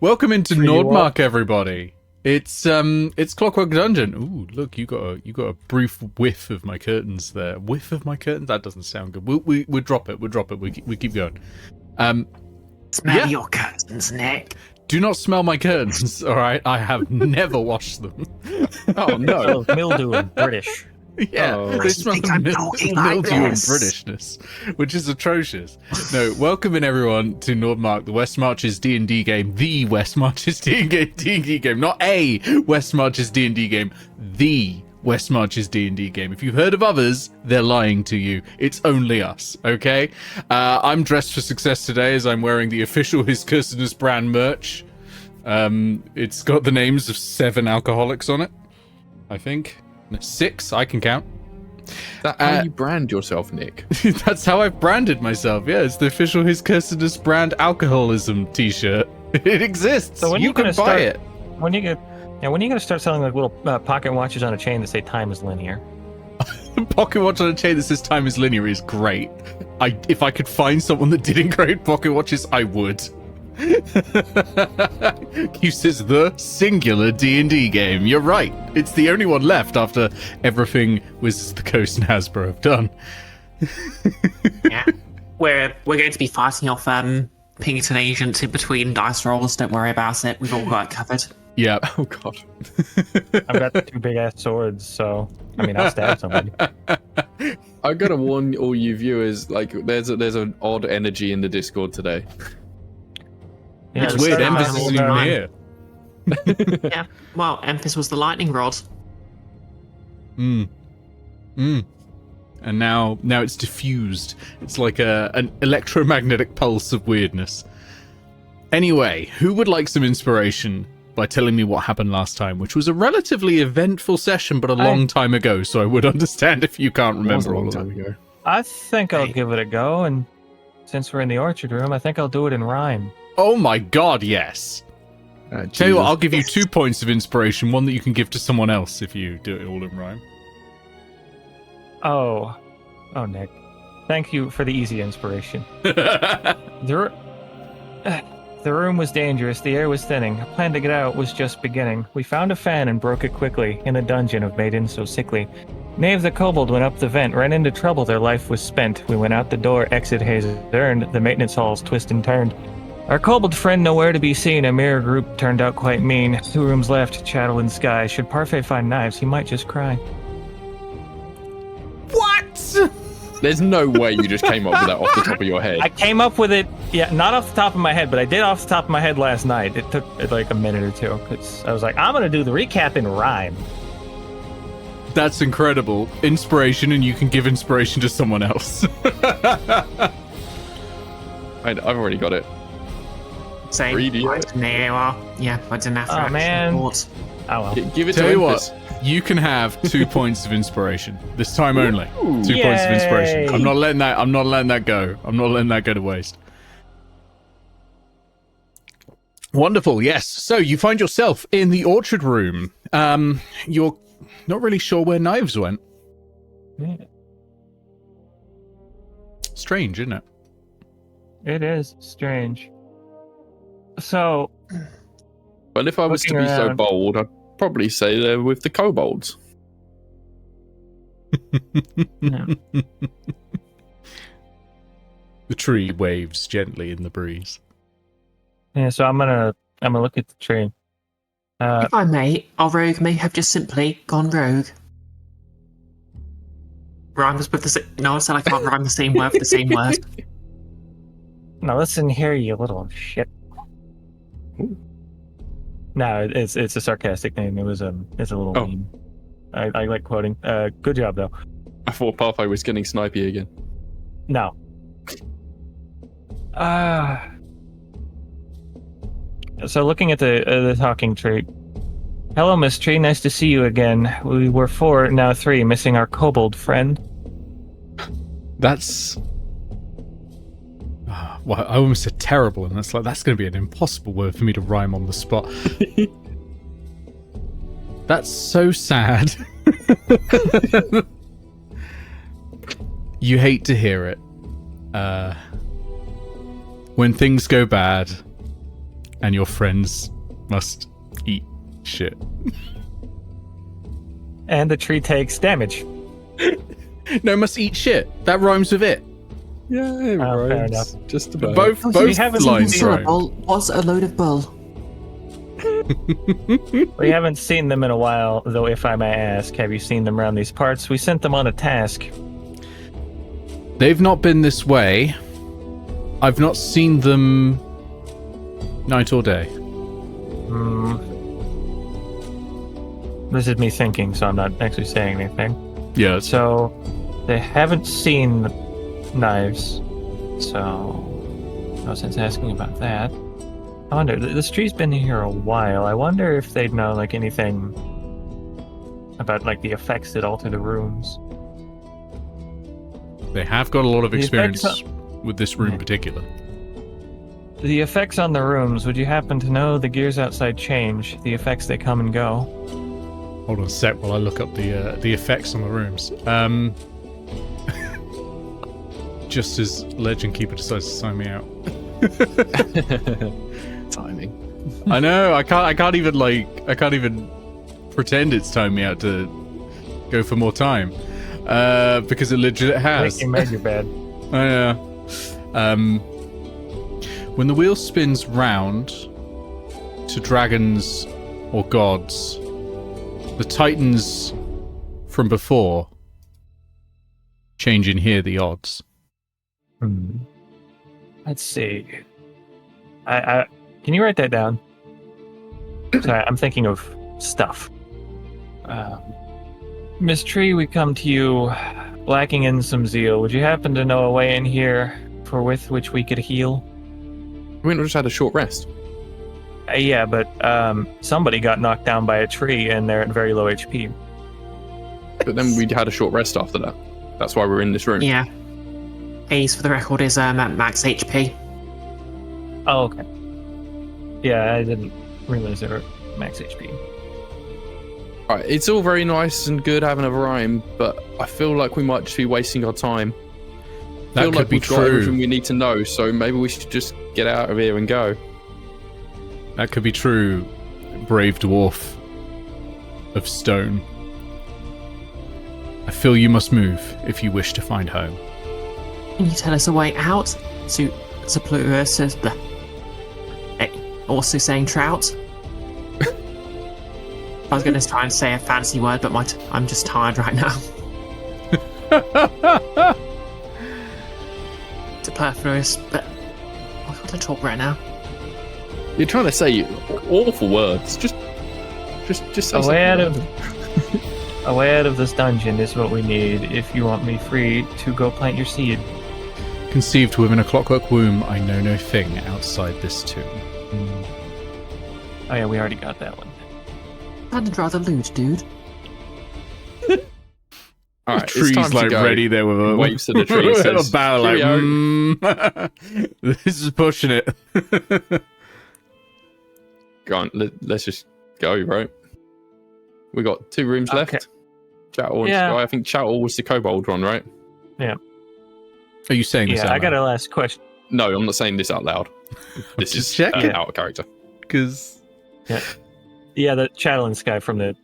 Welcome into Nordmark, everybody. It's Clockwork Dungeon. Ooh, look, you got a brief whiff of my curtains there. Whiff of my curtains? That doesn't sound good. We'll drop it. We keep going. Smell your curtains, Nick. Do not smell my curtains. All right, I have never washed them. Oh no, Mildew and British. Yeah, they smell of mildew and Britishness, which is atrocious. No, welcome in everyone to Nordmark, the West Marches D&D game, the West Marches D&D game, not a West Marches D&D game, the West Marches D&D game. If you've heard of others, they're lying to you. It's only us, okay? I'm dressed for success today as I'm wearing the official His Cursedness brand merch. It's got the names of 7 alcoholics on it, I think. 6, I can count. That's how you brand yourself, Nick. That's how I've branded myself. Yeah, it's the official His Cursedness brand alcoholism t-shirt. It exists. So when you can buy it. When are you gonna start selling like little pocket watches on a chain that say time is linear? Pocket watch on a chain that says time is linear is great. If I could find someone that did engrave pocket watches, I would. Uses the singular D&D game. You're right. It's the only one left after everything Wizards of the Coast and Hasbro have done. Yeah, we're going to be fighting off Pinkerton agents in between dice rolls. Don't worry about it. We've all got it covered. Yeah. Oh god. I've got 2 big ass swords, so I mean I'll stab somebody. I gotta warn all you viewers, like there's an odd energy in the Discord today. Yeah, It's weird. Enfys isn't even here. Yeah, well, Enfys was the lightning rod. And now it's diffused. It's like an electromagnetic pulse of weirdness. Anyway, who would like some inspiration by telling me what happened last time, which was a relatively eventful session, but a long time ago, so I would understand if you can't remember all of it. I think I'll give it a go, and since we're in the orchard room, I think I'll do it in rhyme. Oh my god, yes. Tell you what, I'll give you 2 points of inspiration, one that you can give to someone else if you do it all in rhyme. Oh, Nick. Thank you for the easy inspiration. The room was dangerous, the air was thinning. A plan to get out was just beginning. We found a fan and broke it quickly, in a dungeon of maidens so sickly. Naeve the kobold went up the vent, ran into trouble, their life was spent. We went out the door, exit Haze earned, the maintenance halls twist and turned. Our kobold friend nowhere to be seen, a mirror group turned out quite mean. 2 rooms left, Chatelain sky. Should Parfait find knives, he might just cry. What? There's no way you just came up with that off the top of your head. I came up with it, not off the top of my head, but I did off the top of my head last night. It took like a minute or 2, because I was like, I'm going to do the recap in rhyme. That's incredible. Inspiration, and you can give inspiration to someone else. I've already got it. Same. Yeah, I didn't have to Oh, man. report. Oh, well. Give it Tell to you Enfys. what, you can have 2 points of inspiration. This time only. 2 points of inspiration. Yay. I'm not letting that go. I'm not letting that go to waste. Wonderful, yes. So you find yourself in the orchard room. You're not really sure where Naeve's went. Yeah, Strange, isn't it? it is strange. So, But if I was to be so bold, I'd probably say they're with the kobolds. no. The tree waves gently in the breeze. Yeah, so I'm gonna look at the tree. If I may, our rogue may have just simply gone rogue. Rhymes with the no, I said I can't rhyme the same word for the same word. Now listen here, you little shit. No, it's a sarcastic name. It's a little meme. I like quoting. Good job though. I thought Parfait was getting snipey again. No. So looking at the talking tree. Hello, Miss Tree. Nice to see you again. We were 4, now 3, missing our kobold friend. That's... Well, I almost said terrible, and that's going to be an impossible word for me to rhyme on the spot. That's so sad. You hate to hear it. When things go bad, and your friends must eat shit. And the tree takes damage. No, must eat shit. That rhymes with it. Yeah, fair right. enough. Just about. Both haven't lines seen rhyme. Bull was a load of bull. We haven't seen them in a while, though, if I may ask. Have you seen them around these parts? We sent them on a task. They've not been this way. I've not seen them night or day. This is me thinking, so I'm not actually saying anything. Yeah. So, they haven't seen knives, so no sense asking about that. I wonder, this tree's been here a while. I wonder if they'd know, like, anything about, like, the effects that alter the rooms. They have got a lot of The experience effects with this room in particular. The effects on the rooms, would you happen to know the gears outside change? The effects, they come and go. Hold on a sec while I look up the effects on the rooms. Just as Legend Keeper decides to sign me out. Timing. I know. I can't even pretend it's timing me out to go for more time. Because it legit I has. think you made your bed. I know. When the wheel spins round to dragons or gods, the titans from before change in here the odds. Let's see. I can you write that down? Sorry, I'm thinking of stuff. Miss Tree, we come to you lacking in some zeal. Would you happen to know a way in here for with which we could heal? We just had a short rest. Yeah, but somebody got knocked down by a tree and they're at very low HP. But then we had a short rest after that. That's why we're in this room. Yeah. Haze, for the record, is at max HP. Oh, okay. Yeah, I didn't realize they were max HP. Alright, it's all very nice and good having a rhyme, but I feel like we might just be wasting our time. I That feel could like be we've got everything true. we need to know, so maybe we should just get out of here and go. That could be true, brave dwarf of stone. I feel you must move if you wish to find home. Can you tell us a way out? Also saying trout. I was going to try and say a fancy word, but I'm just tired right now. Superfluous, but I've got to talk right now. You're trying to say awful words. Just say something. A way out of this dungeon is what we need if you want me free to go plant your seed. Conceived within a clockwork womb, I know no thing outside this tomb. Oh yeah, we already got that one. Sounded rather lewd, dude. Alright, The tree's it's time to like go. ready there with a Waves to the tree. with a Says, bow like, "Cheerio." this is pushing it. Go on, let's just go, right? We got 2 rooms Okay. left. Chattel and Yeah. Sky. I think Chattel was the kobold one, right? Are you saying this Yeah, out I got loud? a last question. No, I'm not saying this out loud. This Just is checking. out of character. Because Yeah, the Chatelain's guy from the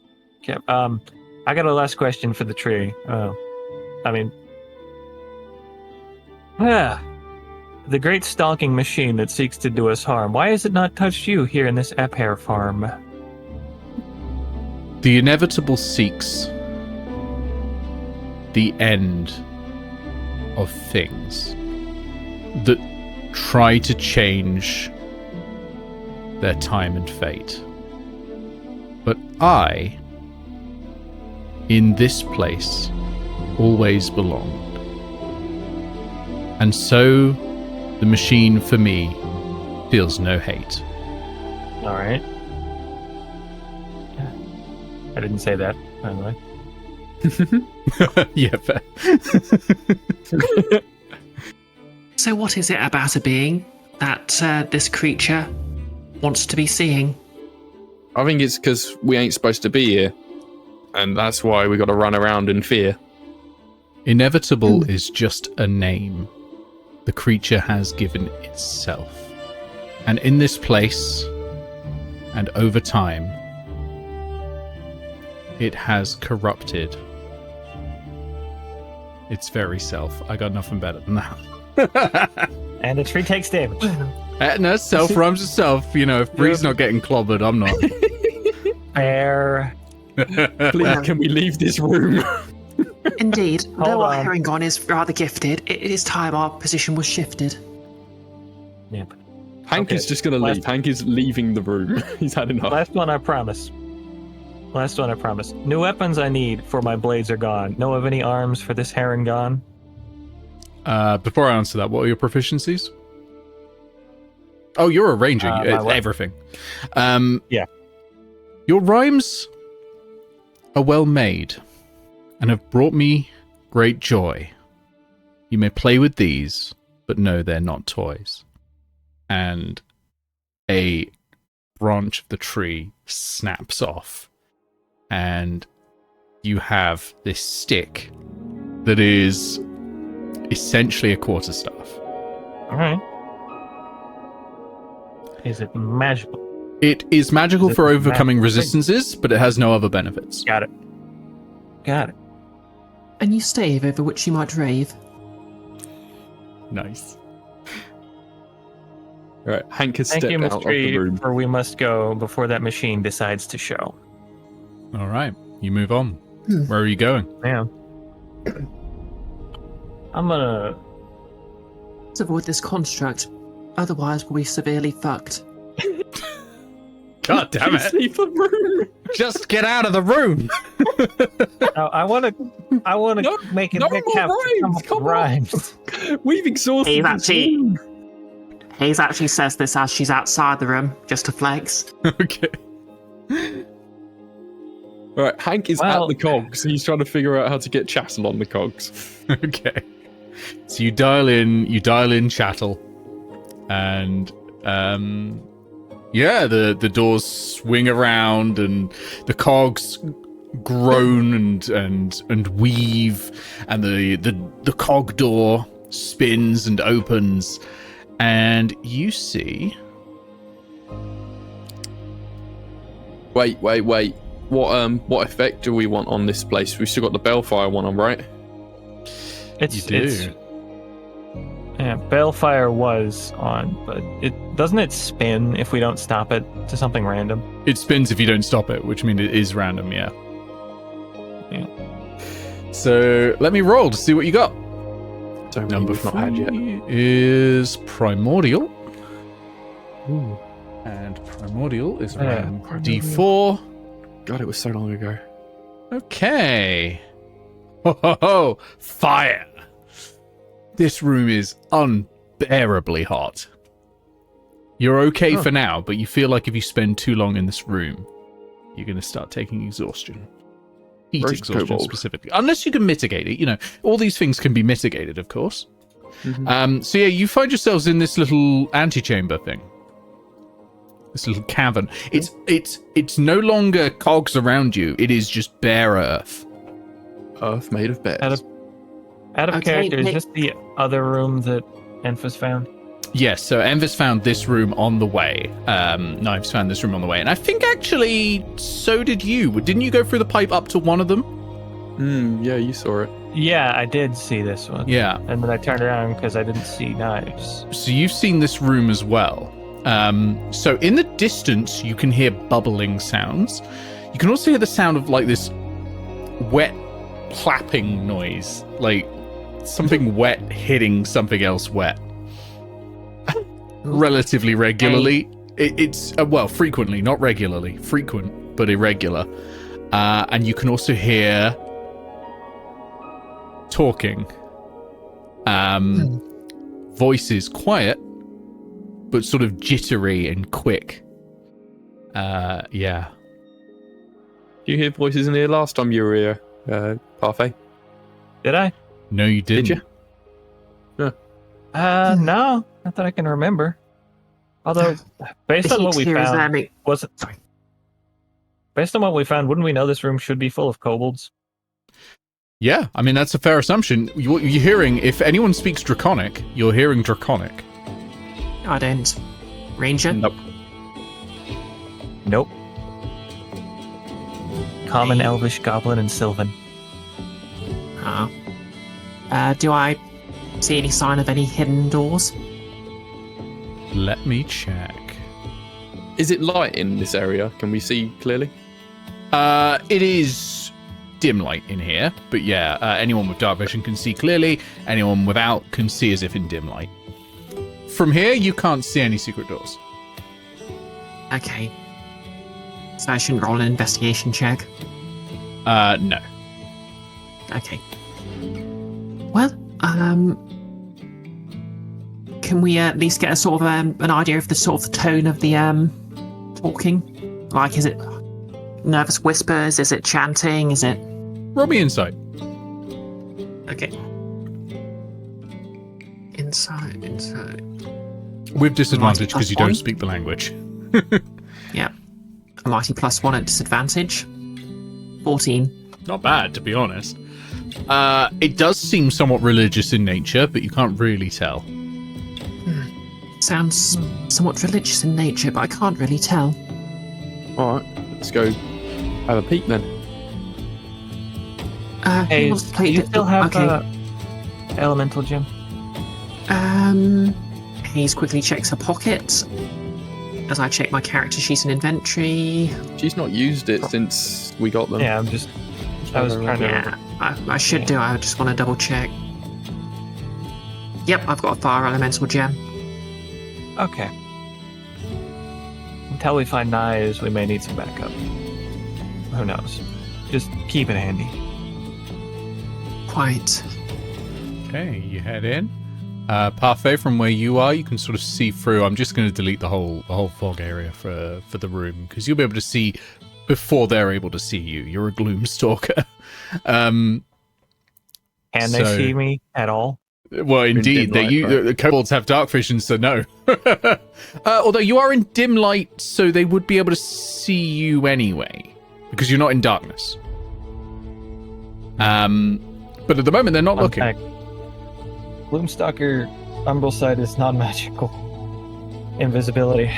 camp. I got a last question for the tree. The great stalking machine that seeks to do us harm. Why has it not touched you here in this Aper farm? the inevitable seeks the end of things that try to change their time and fate. But I, in this place, always belonged. And so, the machine for me feels no hate. All right. I didn't say that, by the way. Yeah, fair. So what is it about a being that this creature wants to be seeing? I think it's because we ain't supposed to be here. And that's why we got to run around in fear. Inevitable is just a name the creature has given itself. And in this place, and over time, it has corrupted its very self. I got nothing better than that. And the tree takes damage. No, self rhymes with self. You know, if Bree's not getting clobbered, I'm not. Fair. Please, can we leave this room? Indeed, Hold though our on. Herringon is rather gifted, it is time our position was shifted. Yep. Hank Okay, is just going to last- leave. Hank is leaving the room. He's had enough. Last one, I promise. Last one, I promise. New weapons I need for my blades are gone. Know of any arms for this heron gone? Before I answer that, what are your proficiencies? Oh, you're a ranger. my what? Everything. Yeah. Your rhymes are well made and have brought me great joy. You may play with these, but no, they're not toys. And a branch of the tree snaps off, and you have this stick that is essentially a quarterstaff. All right. Is it magical? It is magical Is it for overcoming magic? resistances, but it has no other benefits. Got it. Got it. And you stave over which you might rave. Nice. All right, Hank has Thank stepped you, out Miss of the Tree, room. for we must go before that machine decides to show. All right, you move on. Hmm. Where are you going? Yeah. I'm gonna... Let's avoid this construct, otherwise we'll be severely fucked. God damn Please leave the room. Just get out of the room! I want to No- make it no make more have rhymes, come on. rhymes. We've exhausted He's this actually- room. Haze actually says this as she's outside the room, just to flex. Okay. All right, Hank is Well- at the cogs. He's trying to figure out how to get Chattel on the cogs. Okay. So you dial in Chattel, and yeah, the doors swing around and the cogs groan and weave, and the cog door spins and opens, and you see Wait. What effect do we want on this place? We've still got the Bellfire one on, right? It's you it's do. yeah, Balefire was on, but it doesn't it spin if we don't stop it to something random? It spins if you don't stop it, which means it is random, yeah. Yeah. So let me roll to see what you got. Don't mean Number we've not had yet. 3 is Primordial. Ooh. And Primordial is Yeah, around Primordial. D4. God, it was so long ago. Okay. Ho ho ho! Fire! This room is unbearably hot. You're okay for now, but you feel like if you spend too long in this room, you're going to start taking exhaustion. Heat Roast exhaustion kobold. specifically. Unless you can mitigate it. You know, all these things can be mitigated, of course. Mhm. So yeah, you find yourselves in this little antechamber thing. This little cavern. It's no longer cogs around you. It is just bare earth. Earth made of bears. Out of Okay, character, is Nick- this the other room that Enfys found? Yes, so Enfys found this room on the way. Naeve's found this room on the way. And I think actually, so did you. Didn't you go through the pipe up to one of them? Yeah, you saw it. Yeah, I did see this one. Yeah. And then I turned around because I didn't see knives. So you've seen this room as well. So in the distance, you can hear bubbling sounds. You can also hear the sound of like this wet clapping noise, like something wet hitting something else wet. Relatively regularly. It's well, frequently, not regularly. Frequent, but irregular. And you can also hear talking. Voices quiet, but sort of jittery and quick. Yeah. Did you hear voices in here last time you were here, Parfait? Did I? No, you didn't. Did you? No, not that I can remember. Although, based The on what heat we here is found, landing. was it? Sorry. Based on what we found, wouldn't we know this room should be full of kobolds? Yeah, I mean, that's a fair assumption. What you're hearing, if anyone speaks Draconic, you're hearing Draconic. I don't. Ranger? Nope. Common, Elvish, Goblin, and Sylvan. Do I see any sign of any hidden doors? Let me check. Is it light in this area? Can we see clearly? It is dim light in here, but yeah, anyone with dark vision can see clearly. Anyone without can see as if in dim light. From here, you can't see any secret doors. Okay. So I shouldn't roll an investigation check? No. Okay. Well, can we at least get a sort of an idea of the sort of the tone of the talking? Like, is it nervous whispers? Is it chanting? Is it? Roll me insight. Okay. Insight. With disadvantage because you don't +1. speak the language. Yeah. A mighty +1 at disadvantage. 14. Not bad, to be honest. It does seem somewhat religious in nature, but you can't really tell. Sounds somewhat religious in nature, but I can't really tell. Alright, let's go have a peek then. Hey, who wants to play do you the- still have okay. Elemental Gem? Haze quickly checks her pocket. As I check my character sheet and inventory. She's not used it since we got them. Yeah, I was trying to. Yeah, I should do. I just want to double check. Yep, I've got a fire elemental gem. Okay. Until we find knives, we may need some backup. Who knows? Just keep it handy. Quite. Okay, you head in. Parfait, from where you are, you can sort of see through. I'm just going to delete the whole fog area for the room because you'll be able to see before they're able to see you. You're a gloom stalker. Can they see me at all? Well, indeed, dim light, the kobolds have dark vision, so no. Although you are in dim light, so they would be able to see you anyway because you're not in darkness. But at the moment, they're not looking. Gloomstalker Umbral Sight is non-magical. Invisibility.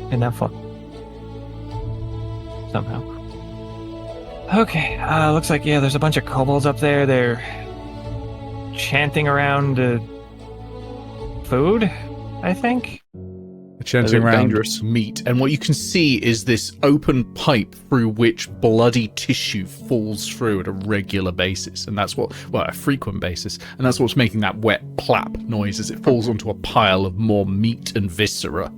Isn't that fun? Somehow. Okay, looks like, yeah, there's a bunch of kobolds up there. They're chanting around food, I think. Chanting look around dangerous. meat, and what you can see is this open pipe through which bloody tissue falls through at a regular basis, and that's a frequent basis, and that's what's making that wet plap noise as it falls onto a pile of more meat and viscera.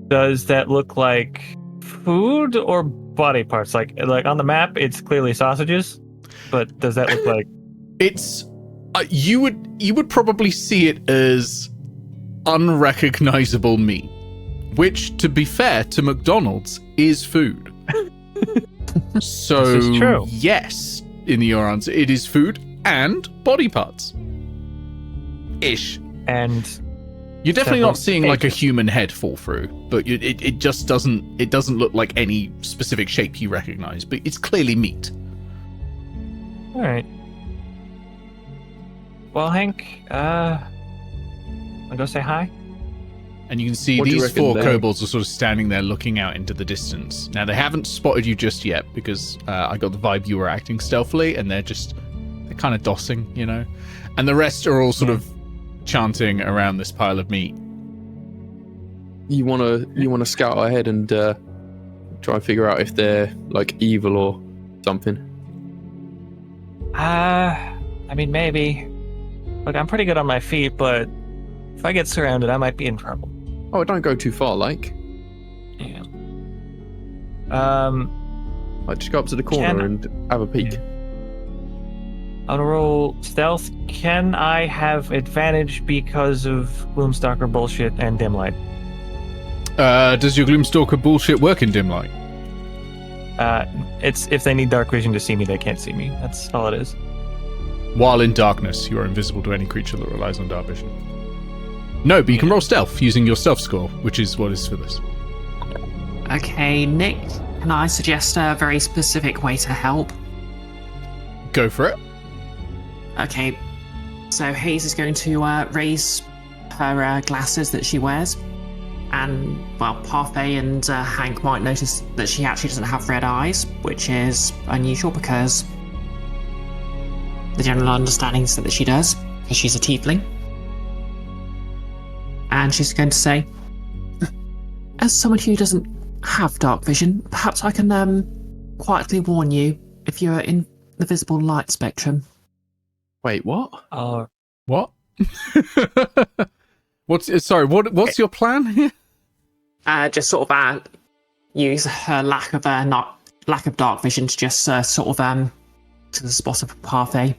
Does that look like food or body parts? Like on the map, it's clearly sausages, but does that look like? It's you would probably see it as unrecognizable meat, which, to be fair to McDonald's, is food. So This is true. yes, in your answer, it is food and body parts. Ish. And You're definitely not Several seeing like a stages. human head fall through, but it just doesn't look like any specific shape you recognize, but it's clearly meat. all right. Well, Hank, I'll go say hi. And you can see What do you these reckon four there? kobolds are sort of standing there looking out into the distance. Now, they haven't spotted you just yet because I got the vibe you were acting stealthily, and they're kind of dossing, you know? And the rest are all sort of chanting around this pile of meat. You wanna scout ahead and try and figure out if they're like evil or something. I mean, maybe. Look, I'm pretty good on my feet, but if I get surrounded, I might be in trouble. Oh, don't go too far, like. Yeah. Like, just go up to the corner and have a peek. On a roll stealth, can I have advantage because of Gloomstalker bullshit and dim light? Does your Gloomstalker bullshit work in dim light? It's if they need dark vision to see me, they can't see me. That's all it is. While in darkness, you are invisible to any creature that relies on dark vision. No, but you can roll stealth using your stealth score, which is what is for this. Okay, Nick, can I suggest a very specific way to help? Go for it. Okay, so Haze is going to raise her glasses that she wears And, well, Parfait and Hank might notice that she actually doesn't have red eyes, which is unusual because the general understanding is that she does, because she's a tiefling. And she's going to say, as someone who doesn't have dark vision, perhaps I can quietly warn you if you're in the visible light spectrum. Wait, what? What? What's your plan here? Just sort of use her lack of dark vision to just sort of to the spot of Parfait,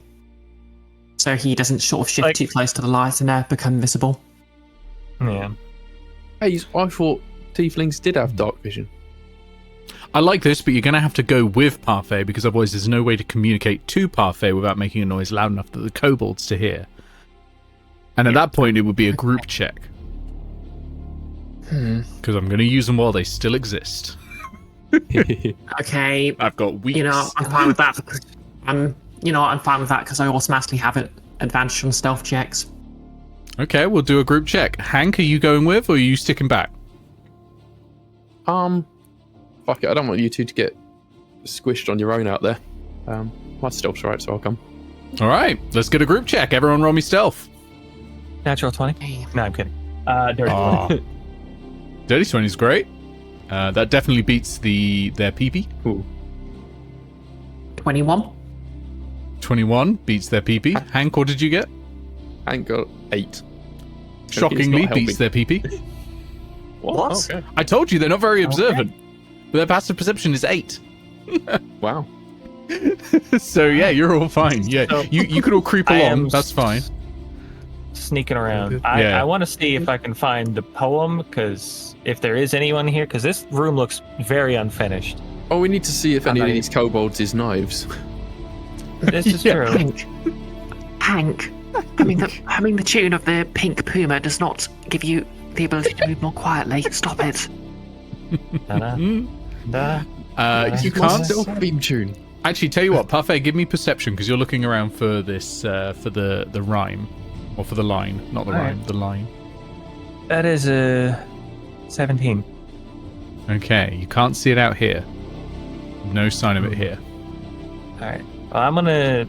so he doesn't sort of shift too close to the light and become visible. Yeah. Hey, I thought tieflings did have dark vision. I like this, but you're going to have to go with Parfait because otherwise there's no way to communicate to Parfait without making a noise loud enough for the kobolds to hear. And at that point, it would be a group check. Because I'm going to use them while they still exist. Okay. I've got weeks. I'm fine with that. I'm fine with that because I automatically have it advantage on stealth checks. Okay, we'll do a group check. Hank, are you going with, or are you sticking back? Fuck it. I don't want you two to get squished on your own out there. My stealth's right, so I'll come. All right, let's get a group check. Everyone roll me stealth. Natural 20? Hey. No, I'm kidding. Dirty 20. Dirty 20 is great. That definitely beats their PP. Ooh. 21. 21 beats their PP. Hank, what did you get? Hank got 8. Shockingly beats their PP. What? Okay. I told you they're not very observant. But their passive perception is 8. Wow. So yeah, you're all fine. Yeah, So, you could all creep along. That's fine. Sneaking around. Yeah. I want to see if I can find the poem, because if there is anyone here, because this room looks very unfinished. Oh, we need to see if any of these kobolds is knives. This is Yeah. true. Hank, humming the tune of the Pink Puma does not give you the ability to move more quietly. Stop it. You My can't. stealth theme tune. Actually, tell you what, Parfait, give me perception because you're looking around for this for the rhyme or for the line, not the All rhyme, right. the line. That is a 17. Okay, you can't see it out here. No sign of it here. All right. Well, I'm gonna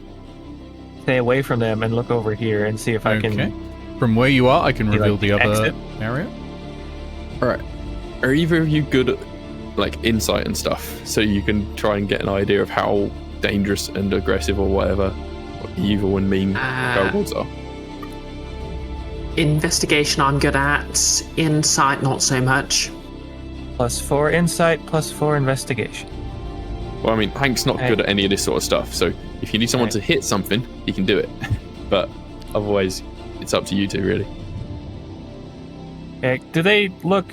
stay away from them and look over here and see if I Okay. can. From where you are, I can You reveal like the other exit? area. Alright. Are either of you good at like insight and stuff? So you can try and get an idea of how dangerous and aggressive or whatever evil and mean kobolds are. Investigation I'm good at. Insight not so much. +4 insight, +4 investigation. Well, I mean, Hank's not good at any of this sort of stuff, so if you need someone to hit something, he can do it. But otherwise, it's up to you two, really. Okay. Do they look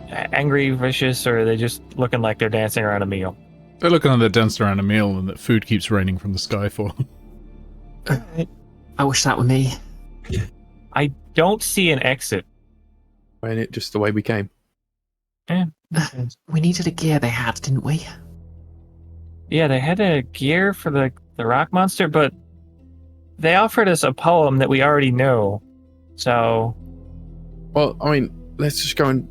angry, vicious, or are they just looking like they're dancing around a meal? They're looking like they're dancing around a meal and that food keeps raining from the sky for them. I wish that were me. I don't see an exit. And it just the way we came. We needed a gear they had, didn't we? Yeah, they had a gear for the rock monster, but they offered us a poem that we already know. So, Well, I mean, let's just go and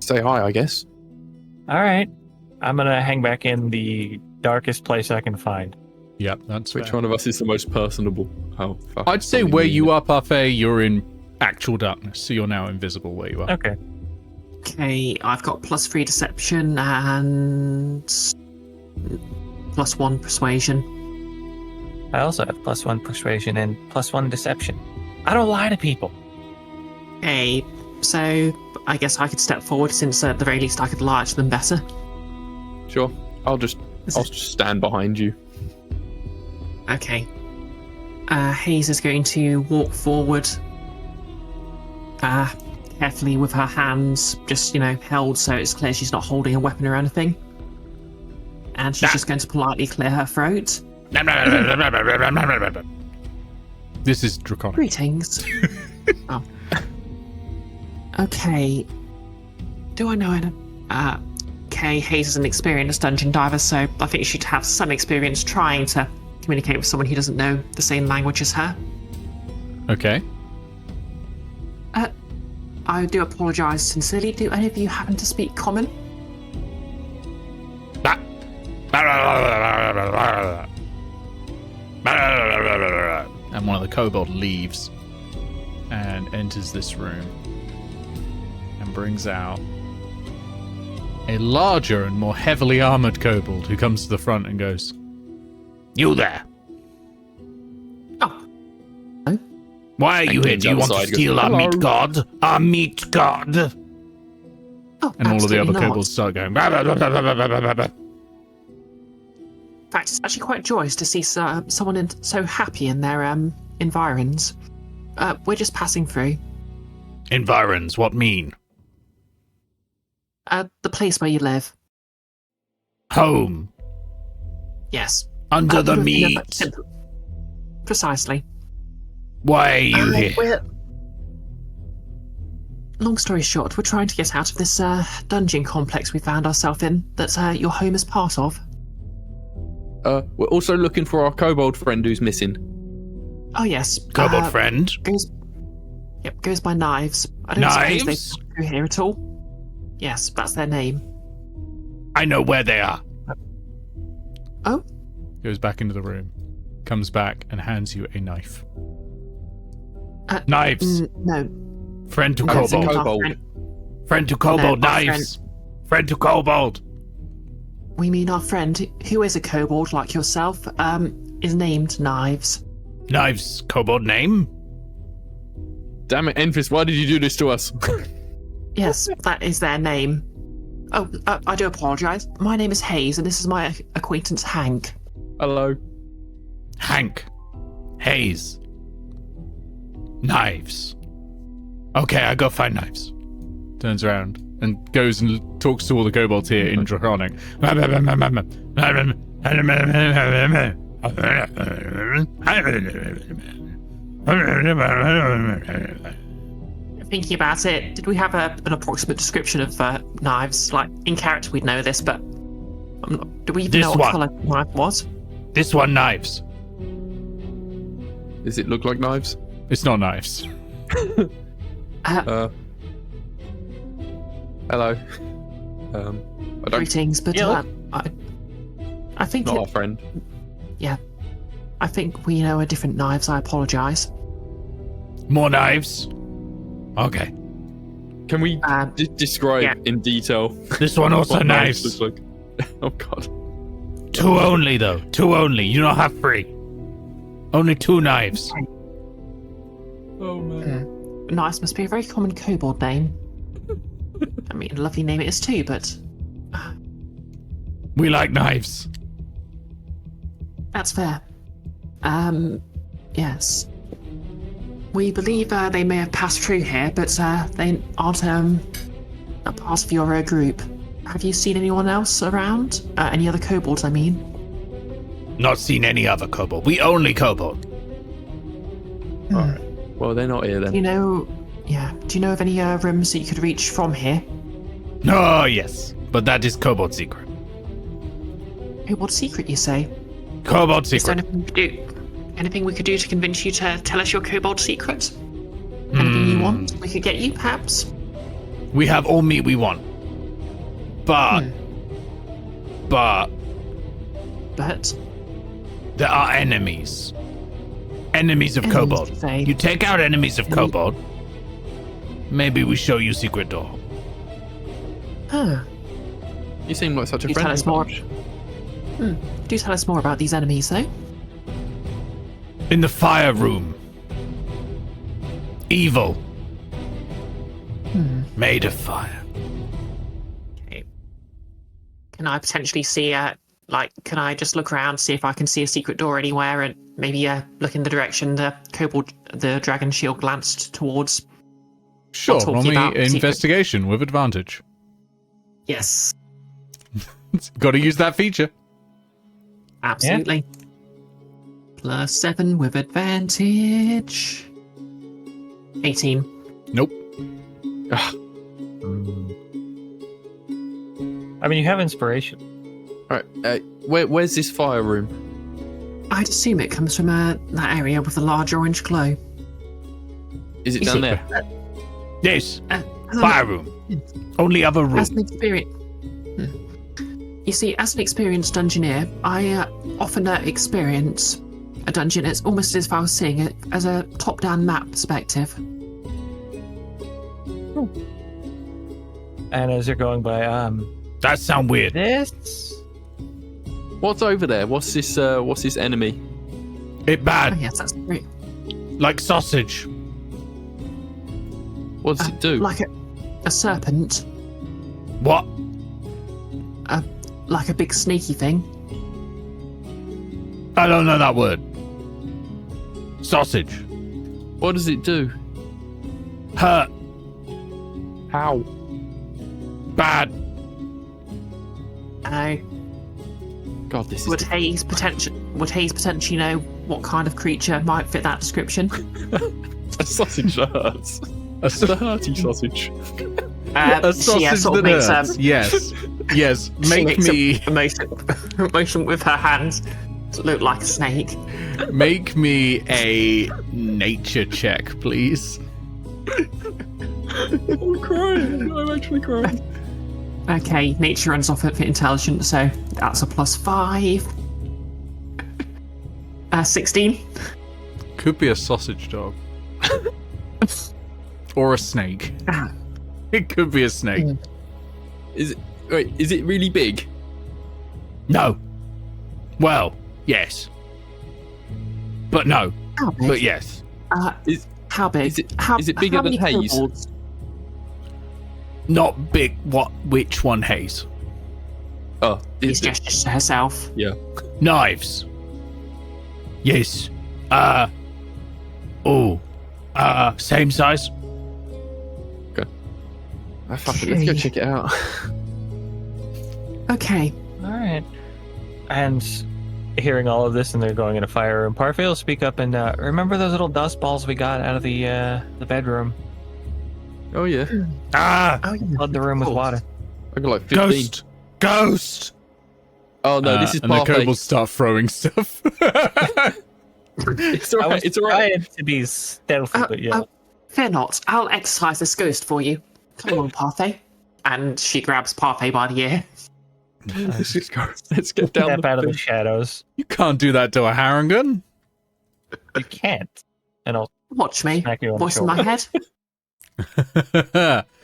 say hi, I guess. all right. I'm going to hang back in the darkest place I can find. Yep, that's Which fair. one of us is the most personable? Oh, fuck. I'd say Probably where me. you are, Parfait, you're in actual darkness, so you're now invisible where you are. Okay. Okay, I've got +3 deception and +1 persuasion. I also have +1 persuasion and +1 deception. I don't lie to people. Okay, so I guess I could step forward since at the very least I could lie to them better. Sure. I'll just stand behind you. Okay. Haze is going to walk forward, carefully with her hands just, held so it's clear she's not holding a weapon or anything. And she's just going to politely clear her throat. This is draconic. Greetings. Oh. Okay. Do I know any? Okay, Haze is an experienced dungeon diver, so I think she'd have some experience trying to communicate with someone who doesn't know the same language as her. Okay. I do apologise sincerely. Do any of you happen to speak common? And one of the kobold leaves and enters this room and brings out a larger and more heavily armored kobold who comes to the front and goes, "You there? Oh. Why are you here? Do you want to steal our meat god? Our meat god?" Oh, And all of the other not. kobolds start going, "Bah, bah, bah, bah, bah, bah, bah, bah." In fact, it's actually quite joyous to see someone so happy in their environs. We're just passing through. Environs, what mean? The place where you live. Home. Yes. Under the no, meat. Precisely. Why are you here? Long story short, we're trying to get out of this dungeon complex we found ourselves in that your home is part of. We're also looking for our kobold friend who's missing. Oh yes. Kobold friend? Goes by Knives. I don't suppose Knives? they come through here at all. Yes, that's their name. I know where they are. Oh? Goes back into the room. Comes back and hands you a knife. Knives. No. Friend to It's kobold. Kobold. Friend to kobold. No, our Knives. Friend to kobold. We mean our friend, who is a kobold like yourself, is named Knives. Knives kobold name? Damn it, Enfys, why did you do this to us? Yes, that is their name. Oh, I do apologise. My name is Haze, and this is my acquaintance Hank. Hello. Hank. Haze. Knives. Okay, I go find Knives. Turns around and goes and talks to all the kobolds here in Draconic. Thinking about it, did we have an approximate description of Knives? Like, in character we'd know this, but do we even This know what one. colour Knife was? This one, Knives. Does it look like knives? It's not Knives. Hello. I don't. Greetings, but Yeah. I think Not our friend. I think we know a different Knives. I apologise. More knives? Okay. Can we describe yeah. in detail This one also what knives. look like? Oh god. 2 only, though. 2 only. You don't have 3. Only 2 knives. Oh man. Knives must be a very common kobold name. I mean, a lovely name it is too, but We like knives. that's fair. Yes. We believe they may have passed through here, but they aren't a part of your group. Have you seen anyone else around? Any other kobolds, I mean? Not seen any other kobold. We only kobold. Alright. Well, they're not here Do then. you know? Yeah. Do you know of any rooms that you could reach from here? Oh, yes. But that is kobold secret. Kobold secret, you say? Kobold Is there secret. anything we could do? Anything we could do to convince you to tell us your kobold secret? Anything you want, we could get you, perhaps. We have all meat we want. But But there are enemies. Enemies of Enemies, kobold. you say? You take out enemies of kobold. Maybe we show you secret door. huh. You seem like such a You tell friendly us more. bunch. Do tell us more about these enemies, though. In the fire room. Evil. Made of fire. Okay. Can I potentially see can I just look around, see if I can see a secret door anywhere, and maybe look in the direction the dragon shield glanced towards? Sure, talking roll me about secret. investigation with advantage. Yes, Got to use that feature. absolutely. +7 with advantage. 18. Nope. I mean, you have inspiration. Alright, where's this fire room? I'd assume it comes from that area with the large orange glow. Is it You down see- there? Yes. Fire room. Only other room. As an experience, you see, as an experienced dungeoneer, I often experience a dungeon. It's almost as if I was seeing it as a top-down map perspective. And as you're going by, That sound weird. this. What's over there? What's this enemy? It Oh, bad. yes, that's great. Like sausage. What does it do? Like a serpent, What? like a big sneaky thing. I don't know that word. Sausage. What does it do? Hurt. How? Bad. God, this is Would Haze potentially know what kind of creature might fit that description? a sausage that hurts. A The hurty sausage. A sausage sort of that makes hurts. Yes. Yes. she Make makes me a motion with her hands to look like a snake. make me a nature check, please. I'm crying. I'm actually crying. Okay, nature runs off at intelligence, so that's a +5. 16. Could be a sausage dog. Or a snake. Ah. It could be a snake. Mm. Is it really big? No. Well, yes. But no. How big? But yes. How big? Is it- how, is it bigger how than many Haze? kobolds? Not big. Which one, Haze? Oh, Haze gestures to herself. yeah. Knives. Yes. Same size. Fuck it, let's go Okay. check it out. Okay. All right. And hearing all of this, and they're going in a fire room. Parfait will speak up and remember those little dust balls we got out of the bedroom? Oh yeah, Oh, yeah. Flood the room with Cool. water. I got like 15. Ghost. Oh no, this is and the Parfait. kobolds start throwing stuff. It's I alright. was It's alright. trying to be stealthy, but yeah. Fear not. I'll exercise this ghost for you. Come on, Parfait. And she grabs Parfait by the ear. Let's just go. Let's get down Step out of the thing. shadows. You can't do that to a Harangun. You can't. And I'll Watch me. smack you on the Voice in my shoulder. head.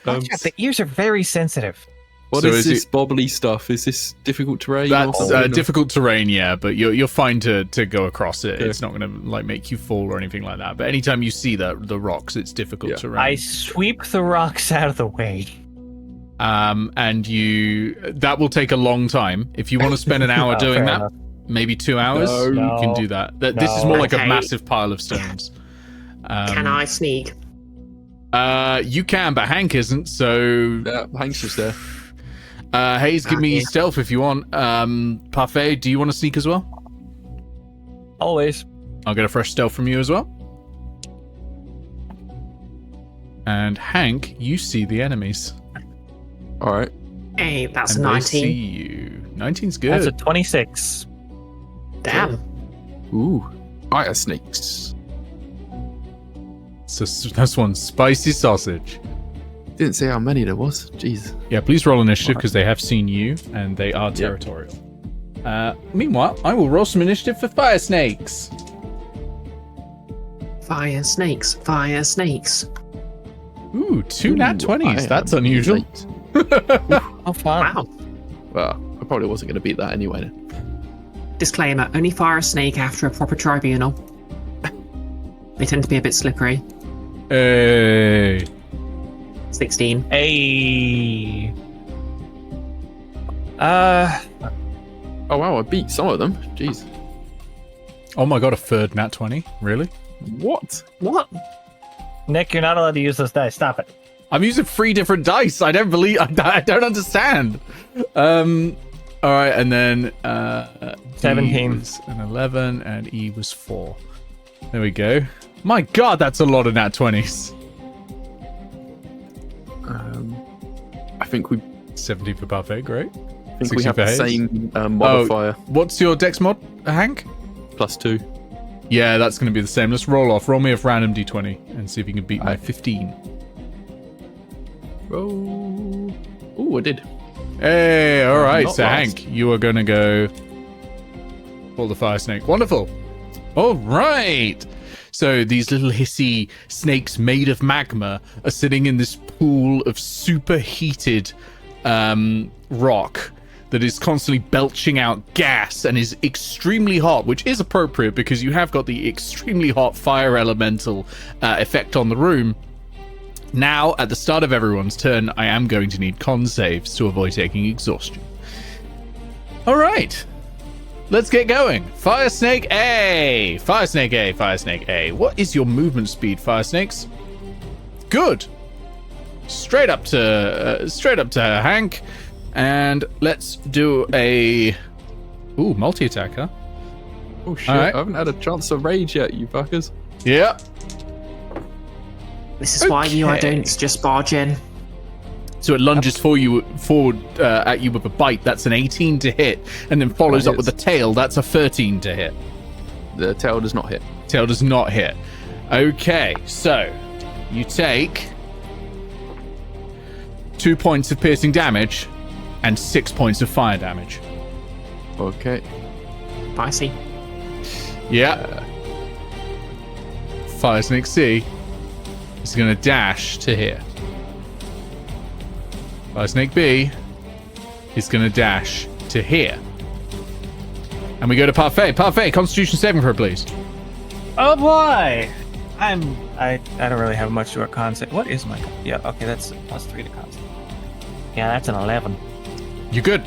Watch out, the ears are very sensitive. What So is is this bobbly stuff? Is this difficult terrain? That's or- difficult terrain, yeah, but you're fine to go across it. Yeah. It's not going to like make you fall or anything like that. But anytime you see the rocks, it's difficult Yeah. terrain. I sweep the rocks out of the way. And that will take a long time. If you want to spend an hour Oh, doing fair that, enough. maybe 2 hours, No. you can do that. This is No. more like a Okay. massive pile of stones. Can I sneak? You can, but Hank isn't. So Yeah, Hank's just there. Haze, give me Okay. stealth if you want. Parfait, do you want to sneak as well? Always. I'll get a fresh stealth from you as well. And Hank, you see the enemies. All right. Hey, that's And a they see 19. you. 19's good. That's a 26. Damn. Ooh, fire snakes. So that's one spicy sausage. Didn't say how many there was. Jeez. Yeah, please roll initiative because they have seen you and they are territorial. Meanwhile, I will roll some initiative for fire snakes. Fire snakes. Fire snakes. Ooh, two nat Ooh, 20s. I That's am unusual. late. Oh, fun. Wow. Well, I probably wasn't going to beat that anyway. Then. Disclaimer, only fire a snake after a proper tribunal. They tend to be a bit slippery. Hey. 16. Hey. Oh wow, I beat some of them. Jeez. Oh my god, a third nat 20? Really? What? What? Nick, you're not allowed to use those dice. Stop it. I'm using 3 different dice. I don't believe. I don't understand. All right, and then 17. D was an 11, and E was 4. There we go. My god, that's a lot of nat 20s. I think we 70 for Parfait, great. I think 60 we have for the Haze. same modifier. What's your dex mod, Hank? +2. Yeah, that's going to be the same. Let's roll off. Roll me a random d20 and see if you can beat my 15. Roll. Oh, I did. Hey, all right. Not So last. Hank, you are gonna go for the fire snake. Wonderful. All right. So these little hissy snakes made of magma are sitting in this pool of superheated rock that is constantly belching out gas and is extremely hot, which is appropriate because you have got the extremely hot fire elemental effect on the room. Now, at the start of everyone's turn, I am going to need con saves to avoid taking exhaustion. All right. Let's get going. Fire Snake A. Fire Snake A. Fire Snake A. What is your movement speed, Fire Snakes? Good. Straight up to Hank. And let's do a... Ooh, multi-attack, huh? Oh shit! All right. I haven't had a chance to rage yet, you fuckers. Yeah. This is why you I don't just barge in. So it lunges forward at you with a bite. That's an 18 to hit. And then follows That up with a tail. That's a 13 to hit. The tail does not hit. Tail does not hit. Okay, so you take 2 points of piercing damage and 6 points of fire damage. Okay. Spicy. Yeah. Fire Snake C is going to dash to here. Fire Snake B is going to dash to here. And we go to Parfait. Parfait, Constitution saving throw, please. Oh boy! I don't really have much to a con save. What is my con? Yeah, okay, that's +3 to con save. Yeah, that's an 11. You're good.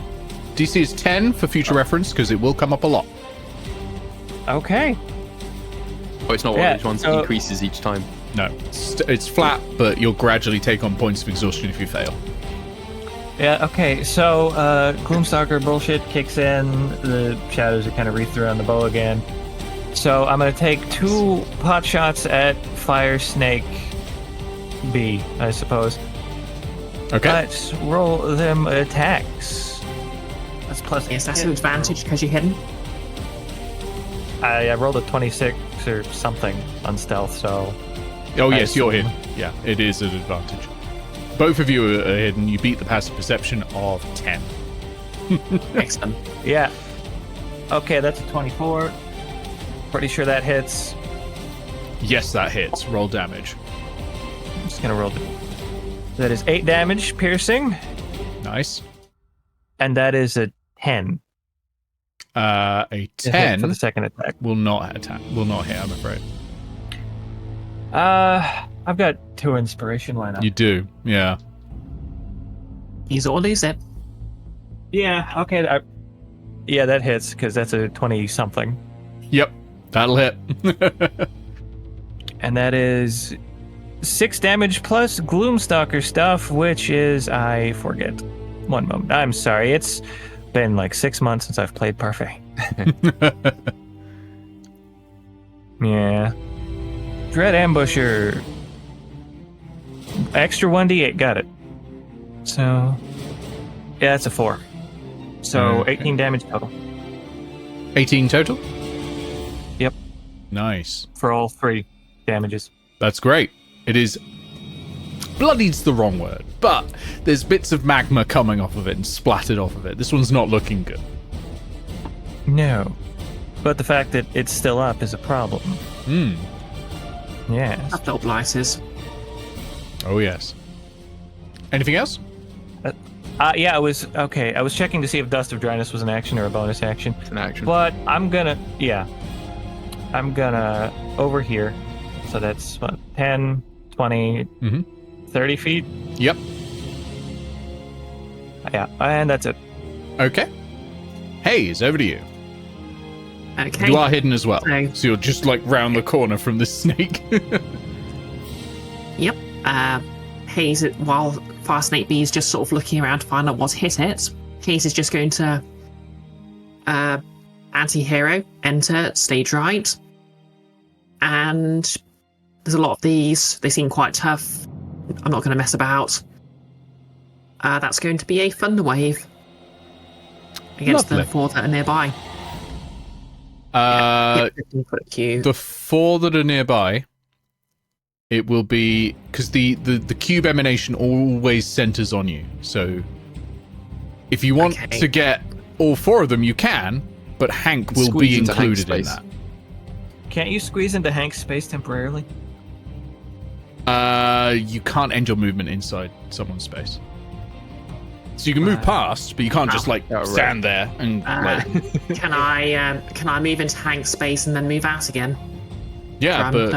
DC is 10 for future reference because it will come up a lot. Okay. Oh, it's not one Yeah, of those ones so- increases each time. No, it's flat, but you'll gradually take on points of exhaustion if you fail. Yeah, okay, so Gloomstalker bullshit kicks in, the shadows are kind of wreathed around the bow again. So I'm going to take 2 pot shots at Fire Snake B, I suppose. Okay. Let's roll them attacks. That's plus. Yes, that's an advantage because you're hidden. I rolled a 26 or something on stealth, so... Oh, yes, you're assume. hidden. Yeah, it is an advantage. Both of you are hidden. You beat the passive perception of 10. Excellent. Yeah. Okay, that's a 24. Pretty sure that hits. Yes, that hits. Roll damage. I'm just going to roll the... That is 8 damage, piercing, Nice. and that is a 10. A to hit 10 for the second attack. will not hit, I'm afraid. I've got 2 inspiration. Why not? You do, yeah. Use it or lose it. Yeah. Okay. Yeah, that hits because that's a 20 something, Yep, that'll hit. and that is 6 damage plus Gloomstalker stuff, which is I forget. One moment. I'm sorry. It's been like 6 months since I've played Parfait. Yeah. Dread Ambusher. Extra 1d8. Got it. So, yeah, that's a 4. So, Okay. 18 damage total 18 total? Yep. Nice. for all 3 damages. That's great. It is... Bloody's the wrong word, but there's bits of magma coming off of it and splattered off of it. This one's not looking good. No. But the fact that it's still up is a problem. Hmm. Yes. That little blighters. Oh, yes. Anything else? Yeah, I was checking to see if Dust of Dryness was an action or a bonus action. It's an action. But I'm gonna over here. So that's what, 10, 20, 30 feet? Yep. Yeah, and that's it. Okay. Haze, over to you. Okay. You are hidden as well. So- So you're just like round the corner from the snake. Yep. Haze, while Fire Snake B is just sort of looking around to find out what's hit it, Haze is just going to anti-hero, enter, stage right. And there's a lot of these. They seem quite tough. I'm not going to mess about. That's going to be a Thunder Wave against Lovely. the 4 that are nearby. 15-foot cube. The 4 that are nearby, it will be because the cube emanation always centers on you. So if you want to get all 4 of them, you can, but Hank will be included in that. Can't you squeeze into Hank's space temporarily? You can't end your movement inside someone's space. So you can move past, but you can't just stand there and Can I move into Hank's space and then move out again? Yeah, but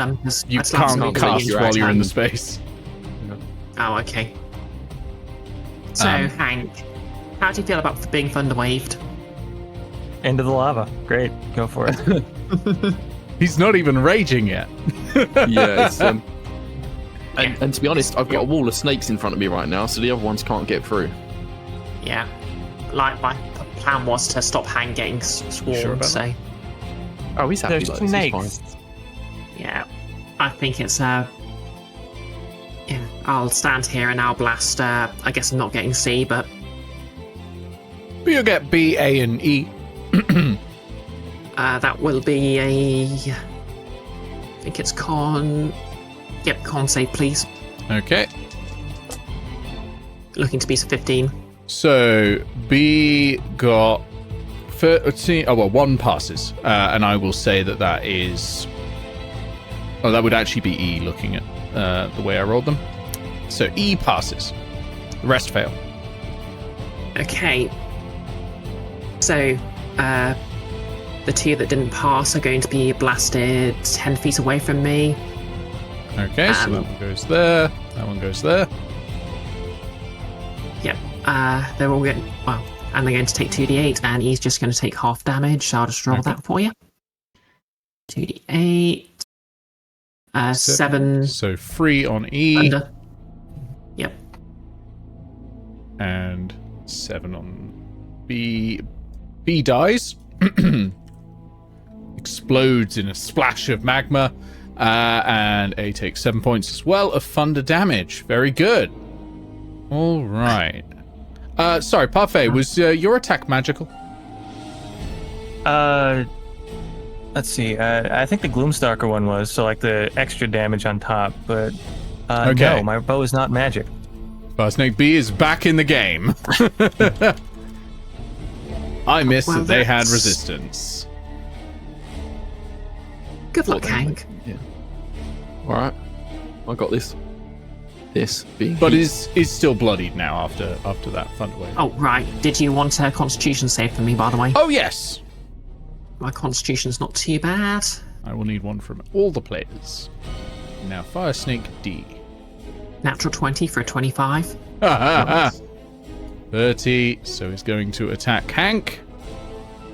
you can't cast while you're in the space. Oh, okay. So Hank, how do you feel about being thunder waved? Into the lava. Great, go for it. He's not even raging yet. Yeah, it's, and to be honest, I've got a wall of snakes in front of me right now, so the other ones can't get through. Yeah, like my plan was to stop Hank getting swarmed. Sure about so, oh, he's happy. There's like this. snakes. Yeah, I think it's yeah. I'll stand here and I'll blast. I guess I'm not getting C, but you'll get B, A, and E. That will be a. I think it's con. Yep, con save, please. Okay. Looking to be 15. So B got 13. Oh well, 1 passes, and I will say that is. Oh, that would actually be E. Looking at the way I rolled them. So E passes. The rest fail. Okay. So, the 2 that didn't pass are going to be blasted 10 feet away from me. Okay, so that one goes there. That one goes there. Yep. They're all getting and they're going to take 2d8, and E's just going to take half damage. So I'll just roll that for you. 2d8. 7. So 3 on E. Under. Yep. And 7 on B. B dies. Explodes in a splash of magma. And A takes 7 points as well of thunder damage. Very good. All right. Sorry, Parfait, was your attack magical? Let's see. I think the Gloomstalker one was, so like the extra damage on top, but no, my bow is not magic. Snake B is back in the game. I missed that they had resistance. Good luck, Hank. Yeah. All right. I got this. This being. But is still bloodied now after that thunder wave. Oh, right. Did you want a Constitution save for me, by the way? Oh, yes. My Constitution's not too bad. I will need one from all the players. Now, Fire Snake D. Natural 20 for a 25. 30, so he's going to attack Hank.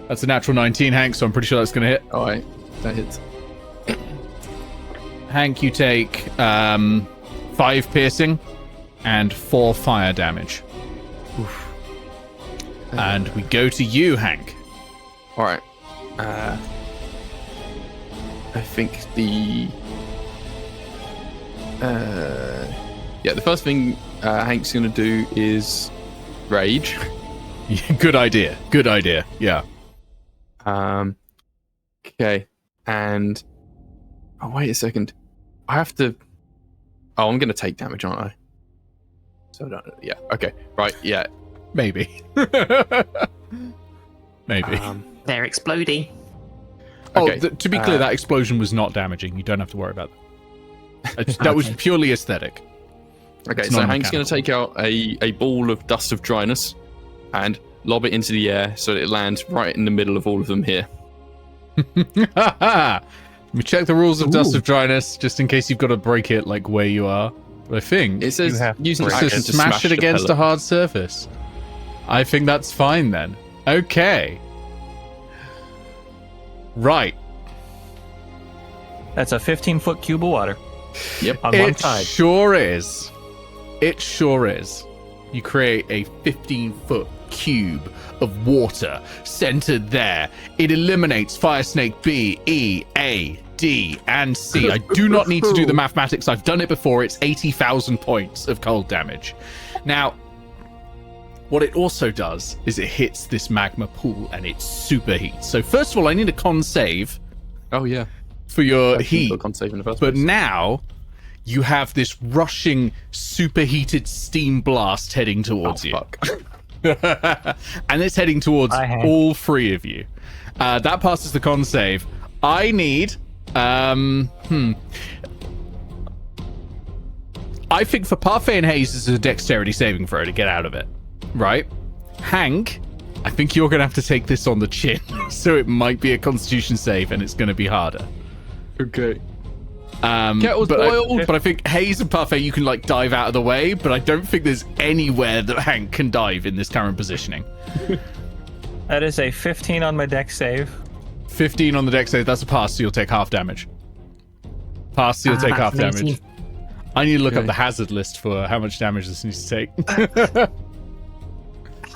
That's a natural 19, Hank, so I'm pretty sure that's going to hit. All right, that hits. Hank, you take 5 piercing and 4 fire damage. Oof. And we go to you, Hank. All right. I think the first thing Hank's gonna do is rage. Good idea. Yeah. Okay. And wait a second. I have to. Oh, I'm gonna take damage, aren't I? So yeah. Okay. Right. Yeah. Maybe. Maybe. They're exploding. Okay. To be clear, that explosion was not damaging. You don't have to worry about that. That was purely aesthetic. Okay, so Hank's going to take out a ball of dust of dryness and lob it into the air so that it lands right in the middle of all of them here. Let me check the rules of dust of dryness, just in case you've got to break it like where you are. But I think it says using it says smash it against a hard surface. I think that's fine then. Okay. Right. That's a 15-foot cube of water. Yep. On one side. It sure is. It sure is. You create a 15-foot cube of water centered there. It eliminates Fire Snake B, E, A, D, and C. I do not need to do the mathematics. I've done it before. It's 80,000 points of cold damage. Now, what it also does is it hits this magma pool and it superheats. So first of all, I need a con save. Oh, yeah. For your heat. Con save in the first but place. now, you have this rushing, superheated steam blast heading towards you. Fuck. And it's heading towards all three of you. That passes the con save. I need... I think for Parfait and Haze, this is a dexterity saving throw to get out of it. Right? Hank, I think you're going to have to take this on the chin. So it might be a constitution save and it's going to be harder. Okay. But I think Haze and Parfait, you can like dive out of the way, but I don't think there's anywhere that Hank can dive in this current positioning. That is a 15 on my dex save. 15 on the dex save, that's a pass, so you'll take half damage. Pass, so you'll take half damage. I need to look up the hazard list for how much damage this needs to take.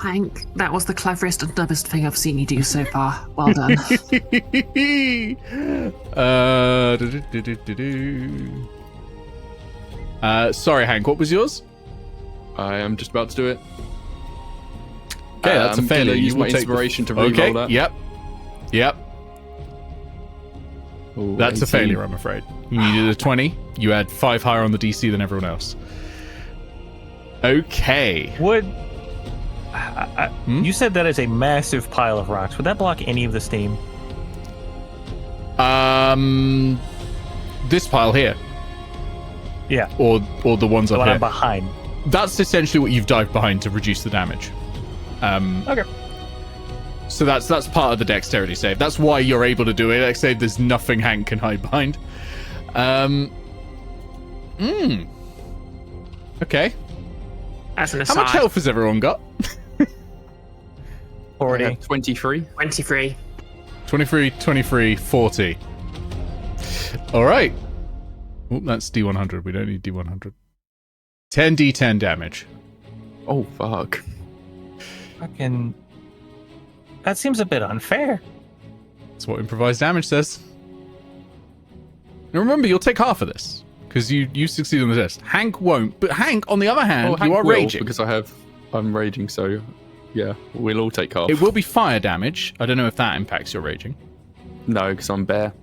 Hank, that was the cleverest and dumbest thing I've seen you do so far. Well done. Sorry, Hank, what was yours? I am just about to do it. Okay, that's a failure. Use You my will take inspiration to reroll that. Yep. Ooh, That's 18. a failure, I'm afraid. You needed a 20. You had 5 higher on the DC than everyone else. Okay. Would... You said that is a massive pile of rocks. Would that block any of the steam? This pile here. Yeah. Or the ones up The one here. I'm behind. That's essentially what you've dived behind to reduce the damage. Okay. So that's part of the dexterity save. That's why you're able to do it. Like say there's nothing Hank can hide behind. Okay. As an How aside, much health has everyone got? 40. 23. 23. 23, 23, 40. All right. Oh, that's D100. We don't need D100. 10d10 damage. Oh, fuck. Fucking... That seems a bit unfair. That's what improvised damage says. Now remember, you'll take half of this. Because you succeed on the test. Hank won't. But Hank, on the other hand, Hank you are will, raging. Because I'm raging, so yeah, we'll all take half. It will be fire damage. I don't know if that impacts your raging. No, because I'm bear.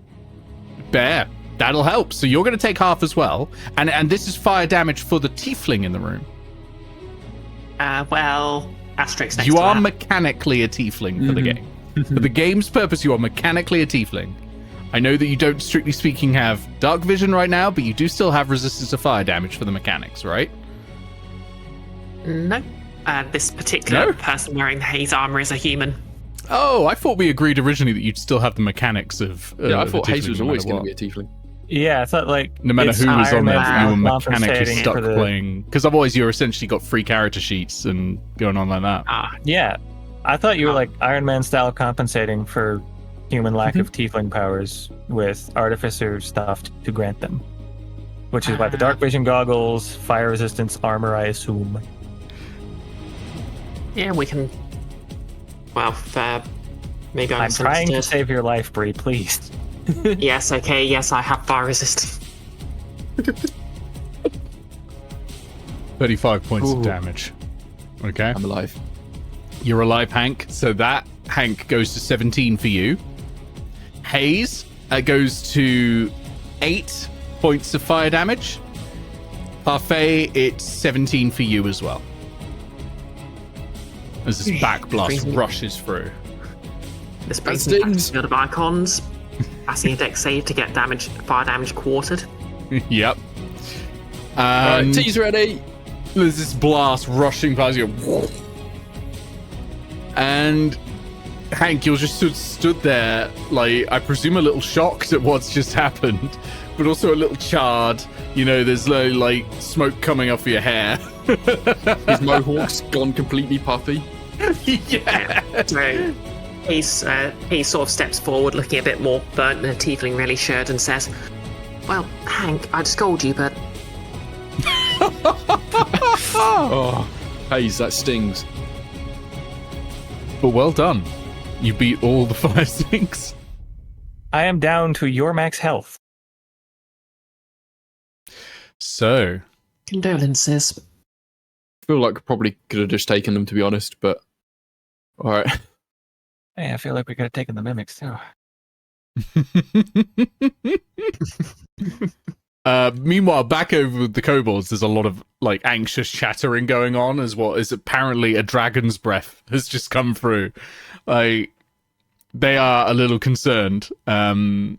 Bear. That'll help. So you're going to take half as well. And this is fire damage for the tiefling in the room. Well, asterisk next You to are that. mechanically a tiefling for the game. For the game's purpose, you are mechanically a tiefling. I know that you don't, strictly speaking, have dark vision right now, but you do still have resistance to fire damage for the mechanics, right? No. This particular No? person wearing the Haze armor is a human. Oh, I thought we agreed originally that you'd still have the mechanics of. Yeah, I the thought Haze tiefling was no always matter going to what. be a tiefling. Yeah, I thought like... No matter it's who was on Iron there, Man you were mechanically compensating stuck for the- playing. Because otherwise, you're essentially got free character sheets and going on like that. Yeah. I thought you were like Iron Man style compensating for human lack of tiefling powers with artificer stuff to grant them. Which is why the dark vision goggles, fire resistance armor, I assume. Yeah, we can... Well, maybe I I'm trying to misunderstood. save your life, Bree, please. Yes, okay, yes, I have fire resistance. 35 points of Ooh. damage. Okay. I'm alive. You're alive, Hank. So that, Hank, goes to 17 for you. Haze goes to 8 points of fire damage. Parfait, it's 17 for you as well. As this back blast rushes through. This brings me back to stings. the field of icons. Passing a dex save to get fire damage quartered. Yep. Alright, tea's ready. There's this blast rushing past you. And Hank, you're just stood there, like, I presume a little shocked at what's just happened, but also a little charred. You know, there's like smoke coming off your hair. His mohawk's gone completely puffy. Yeah. So he sort of steps forward, looking a bit more burnt than a tiefling really should, and says, "Well, Hank, I'd scold you, but Oh, Haze, that stings. But well done. You beat all the fire sinks. I am down to your max health. So, condolences." I feel like I probably could have just taken them, to be honest, but alright. Hey, I feel like we could have taken the mimics too. Meanwhile, back over with the kobolds, there's a lot of like anxious chattering going on as what is apparently a dragon's breath has just come through. Like, they are a little concerned. The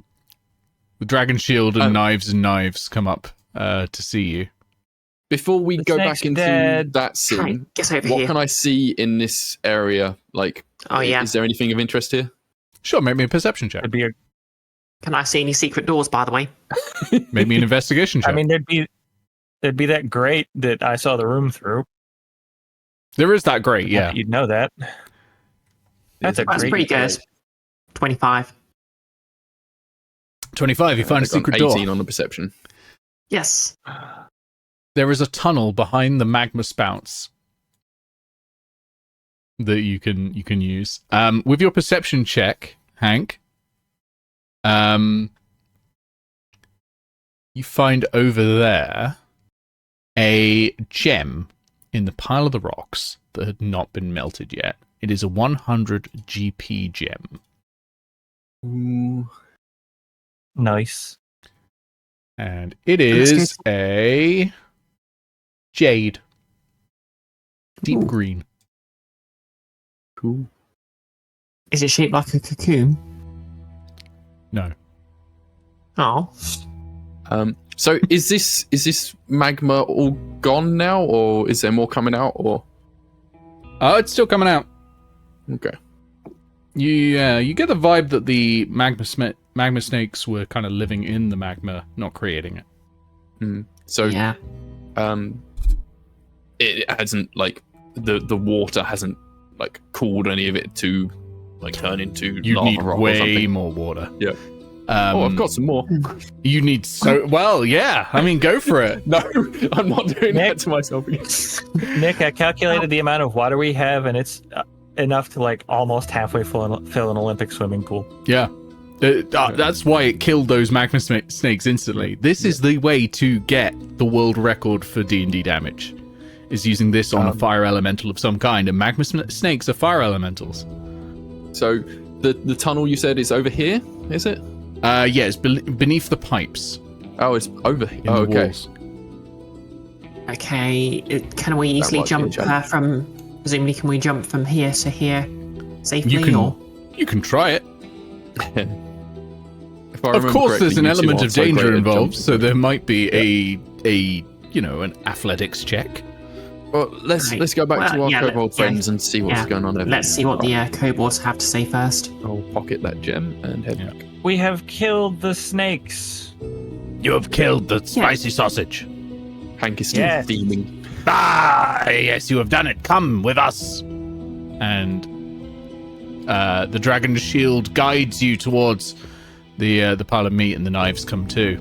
dragon shield and knives come up to see you. Before we go back into that scene, what can I see in this area? Like, is there anything of interest here? Sure, make me a perception check. Can I see any secret doors, by the way? Make me an investigation check. I mean, there'd be that grate that I saw the room through. There is that grate, yeah. You'd know that. That's pretty good. 25. 25, you find a secret door. 18 on the perception. Yes. There is a tunnel behind the magma spouts that you can use. With your perception check, Hank, you find over there a gem in the pile of the rocks that had not been melted yet. It is a 100 GP gem. Ooh. Nice. And it is a jade. Deep green. Cool. Is it shaped like a cocoon? No. Oh. So is this magma all gone now, or is there more coming out, or? Oh, it's still coming out. Okay. You get the vibe that the magma snakes were kind of living in the magma, not creating it. So yeah. It hasn't like the water hasn't like cooled any of it to like turn into you lava need rock or way something. more water. Yeah. I've got some more. You need yeah. I mean, go for it. No, I'm not doing that to myself. Nick, I calculated the amount of water we have, and it's enough to like almost halfway fill an Olympic swimming pool. Yeah. That's why it killed those magma snakes instantly. This is the way to get the world record for D&D damage, is using this on a fire elemental of some kind, and magma snakes are fire elementals. So the tunnel you said is over here, is it? Yeah, it's beneath the pipes. Oh, it's over here. Oh, okay. Walls. Okay, can we easily jump from... Presumably, can we jump from here to here safely? You can try it. Of course, there's an element of danger involved, so there might be an athletics check. Well, let's go back to our kobold friends and see what's going on over Let's see what the kobolds have to say first. I'll pocket that gem and head back. We have killed the snakes. You have killed the spicy sausage. Hank is still theming. Ah, yes, you have done it. Come with us. And the dragon shield guides you towards the pile of meat, and the knives come too.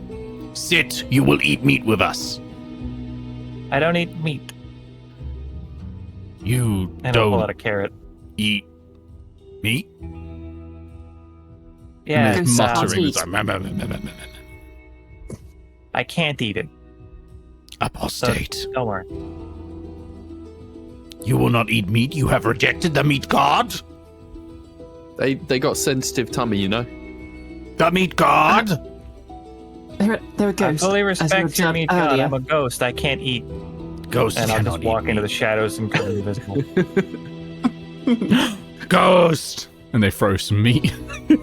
Sit, you will eat meat with us. I don't eat meat. You I don't pull out a carrot. Eat meat? Yeah, it's muttering. I can't eat it. Apostate. So, don't worry. You will not eat meat? You have rejected the meat god? They got sensitive tummy, you know. The meat god? They're a ghost. I fully respect your meat god. I'm a ghost. I can't eat. Ghosts and I'll cannot just walk eat into the shadows and go invisible. Ghost! And they throw some meat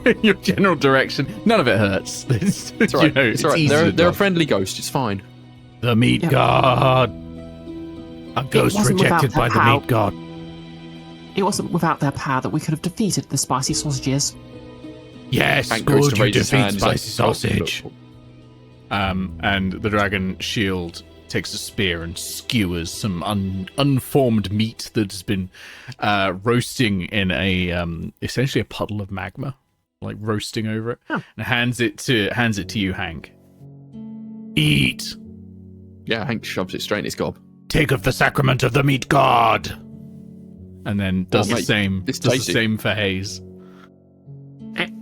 in your general direction. None of it hurts. It's right. It's right. They're a friendly ghost. It's fine. The meat god. A ghost rejected by the meat god. It wasn't without their power that we could have defeated the spicy sausages. Yes, good, you defeat spicy sausage. And the dragon shield takes a spear and skewers some unformed meat that has been roasting in a essentially a puddle of magma, like roasting over it, and hands it to you, Hank. Eat. Yeah, Hank shoves it straight in his gob. Take of the sacrament of the meat god, and then does the same. Does the same for Haze.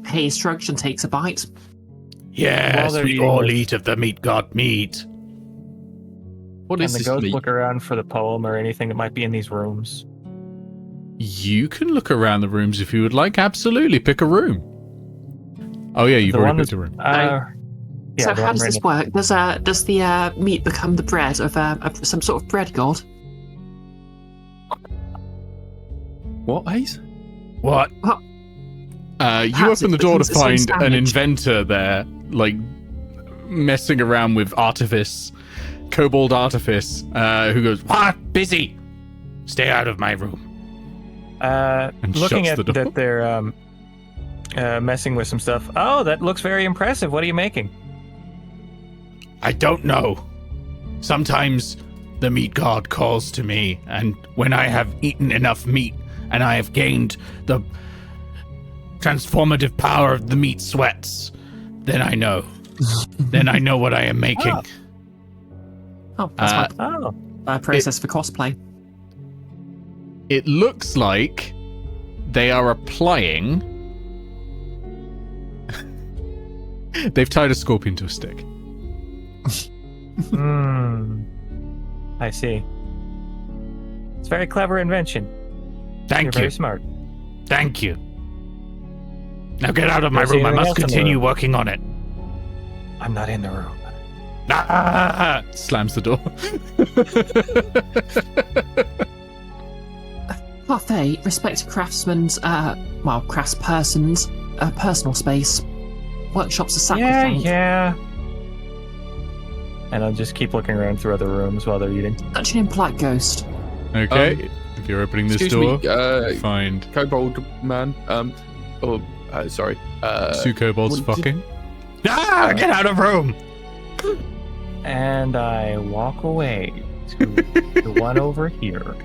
Haze shrugs and takes a bite. Yes, we all eat of the meat god meat. What is this? Can the ghost look around for the poem or anything that might be in these rooms? You can look around the rooms if you would like. Absolutely, pick a room. Oh yeah, you've already picked a room. So the how one does right this work? Does the meat become the bread of some sort of bread god? What, Haze? What? Well, You perhaps open the it door to becomes its own find an sandwich. inventor there, like messing around with artifice, kobold artifice, who goes, "What? Busy. Stay out of my room." Looking shuts at the door. that they're messing with some stuff. Oh, that looks very impressive. What are you making? I don't know. Sometimes the meat god calls to me, and when I have eaten enough meat and I have gained the transformative power of the meat sweats, then I know. Then I know what I am making. Oh, that's Oh, my process for cosplay. It looks like they are applying. They've tied a scorpion to a stick. I see. It's a very clever invention. You're Thank you. very smart. Thank you. Now get out of my Don't see room. I anything must else in the continue room. working on it. I'm not in the room. Ah! Slams the door. Parfait, respect a craftsman's, craftsperson's personal space. Workshops are sacrosanct. Yeah. And I'll just keep looking around through other rooms while they're eating. Such an impolite ghost. Okay. If you're opening this Excuse door, me, find kobold man. Sorry. two kobolds what did- fucking. Ah! Get out of room! And I walk away to the one over here.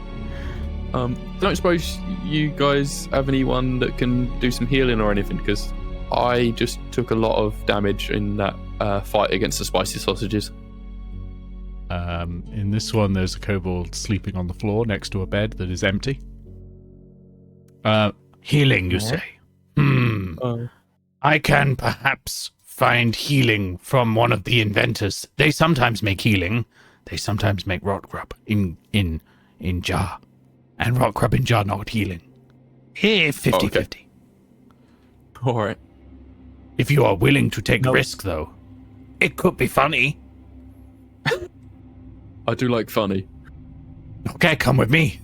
Don't suppose you guys have anyone that can do some healing or anything? Because I just took a lot of damage in that fight against the spicy sausages. In this one, there's a kobold sleeping on the floor next to a bed that is empty. Healing, you say? I can perhaps find healing from one of the inventors. They sometimes make healing. They sometimes make rot grub in jar. And rot grub in jar, not healing. Here, 50-50. All right. If you are willing to take Nope. risk, though, it could be funny. I do like funny. Okay, come with me.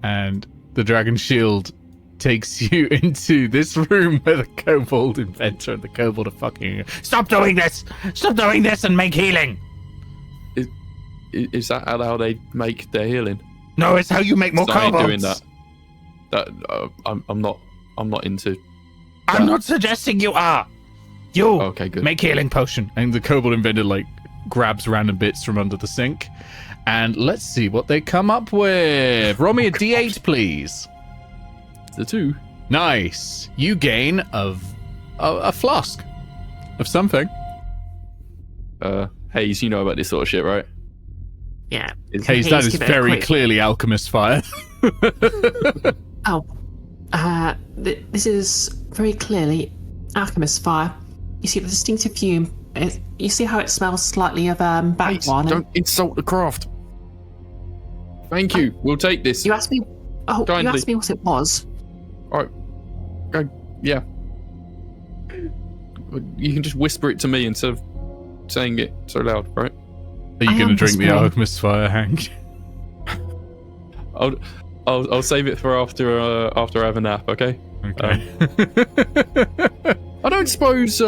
And the dragon shield takes you into this room where the kobold inventor and the kobold are fucking. Stop doing this! Stop doing this and make healing! Is that how they make their healing? No, it's how you make more I ain't kobolds. doing that. I'm not into. I'm not suggesting you are. You Okay, good. make healing potion. And the kobold inventor grabs random bits from under the sink. And let's see what they come up with. Roll me a d8, please. The two. Nice. You gain a flask of something. Haze, you know about this sort of shit, right? Yeah. Haze, that is give it a very quick- clearly alchemist fire. Oh, this is very clearly alchemist fire. You see the distinctive fume. You see how it smells slightly of Haze, backwater. don't insult the craft. Thank you. We'll take this. You asked me. Oh, you Kindly. asked me what it was. All right. Yeah. You can just whisper it to me instead of saying it so loud, right? Are you I going to am drink the whispering. alchemist fire, Hank? I'll save it for after I have a nap. Okay. Okay. I don't suppose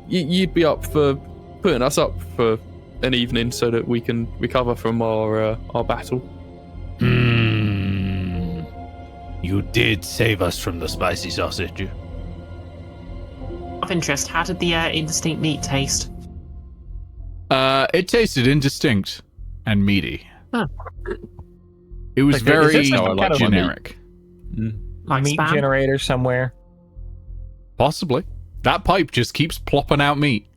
you'd be up for putting us up for an evening so that we can recover from our battle. You did save us from the spicy sausage. Of interest, how did the indistinct meat taste? It tasted indistinct and meaty. Huh. It was Like, is very this some kind of generic. Like Meat spam? generator somewhere. Possibly. That pipe just keeps plopping out meat.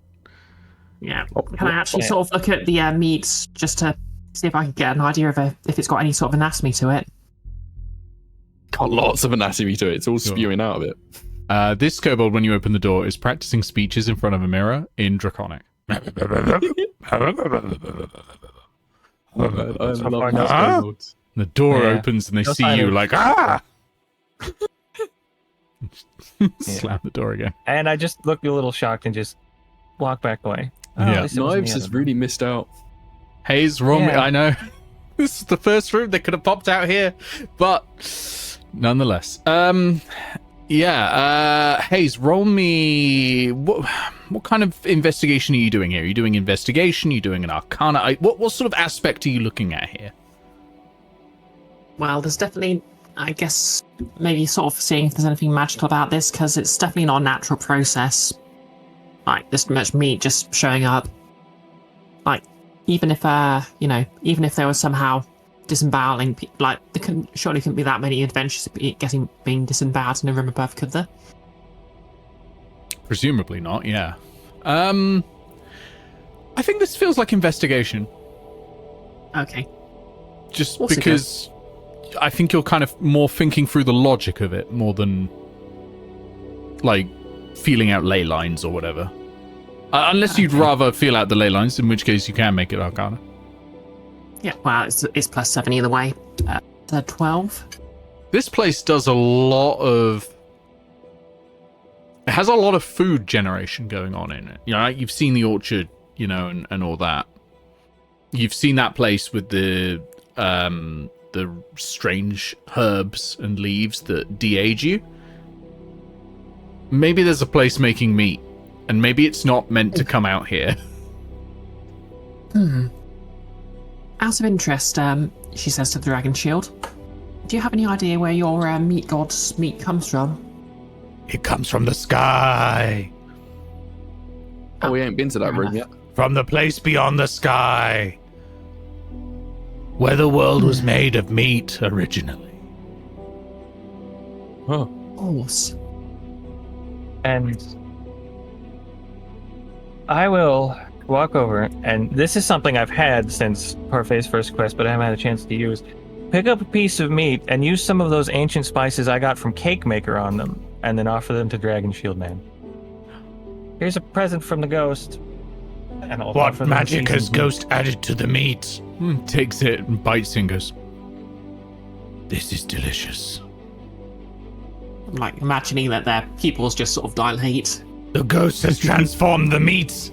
Yeah. Can I actually sort of look at the meats just to see if I can get an idea of if it's got any sort of anatomy to it? Got lots of anatomy to it. It's all spewing out of it. This kobold, when you open the door, is practicing speeches in front of a mirror in Draconic. I So love far, those no. kobolds. The door Yeah. opens and they No see sign you of- like, ah! Slam the door again. And I just look a little shocked and just walk back away. Oh, Yeah. at least it wasn't Naeve's the has other really missed out. Haze, roll me. Yeah. I know. This is the first room. They could have popped out here. But nonetheless. Haze, roll me. What kind of investigation are you doing here? Are you doing investigation? Are you doing an arcana? What sort of aspect are you looking at here? Well, there's definitely, I guess, maybe sort of seeing if there's anything magical about this, because it's definitely not a natural process. Like, this much meat just showing up. Like, even if, even if there was somehow disemboweling, like, surely couldn't be that many adventures being disemboweled in a room above, could there? Presumably not, yeah. I think this feels like investigation. Okay. Just Also because I think you're kind of more thinking through the logic of it more than, like, feeling out ley lines or whatever. Unless you'd rather feel out the ley lines, in which case you can make it arcana. Yeah, well, it's +7 either way. 12. This place does a lot of... It has a lot of food generation going on in it. You know, you've seen the orchard, you know, and all that. You've seen that place with the strange herbs and leaves that de-age you. Maybe there's a place making meat, and maybe it's not meant to come out here. Out of interest, she says to the Dragon Shield, do you have any idea where your meat god's meat comes from? It comes from the sky. Oh, we ain't been to that room yet. From the place beyond the sky. Where the world was made of meat originally. Huh. Of course. And I will walk over, and this is something I've had since Parfait's first quest, but I haven't had a chance to use. Pick up a piece of meat and use some of those ancient spices I got from Cake Maker on them, and then offer them to Dragon Shield Man. Here's a present from the ghost. And I'll offer What them magic has seasoned meat. Ghost added to the meat? Takes it and bites and goes, this is delicious. I'm like imagining that their pupils just sort of dilate. The ghost has transformed the meat.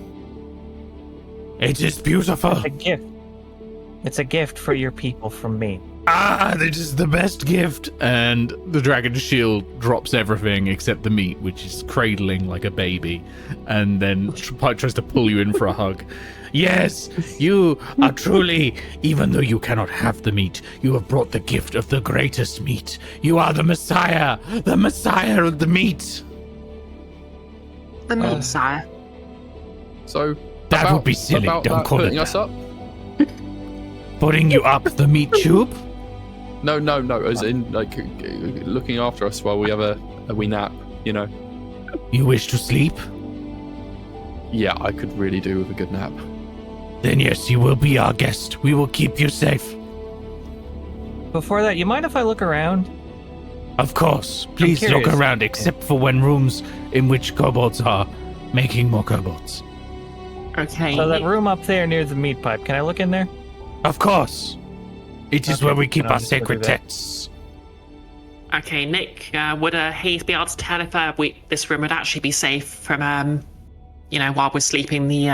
It is beautiful. It's a gift. It's a gift for your people from me. Ah, this is the best gift. And the dragon shield drops everything except the meat, which is cradling like a baby, and then tries to pull you in for a hug. Yes, you are truly, even though you cannot have the meat, you have brought the gift of the greatest meat. You are the Messiah of the meat. The meat, sire. So That would be silly. about Don't that call it putting us that. up? Putting you up the meat tube? No. As in, like, looking after us while we have a wee nap. You know. You wish to sleep? Yeah, I could really do with a good nap. Then yes, you will be our guest. We will keep you safe. Before that, you mind if I look around? Of course. Please look curious. around, except for when rooms in which kobolds are making more kobolds. Okay. So that room up there near the meat pipe, can I look in there? Of course. It is Okay, where we keep then I'll our just look sacred at that. texts. Okay, Nick, would Haze be able to tell if this room would actually be safe from, while we're sleeping, the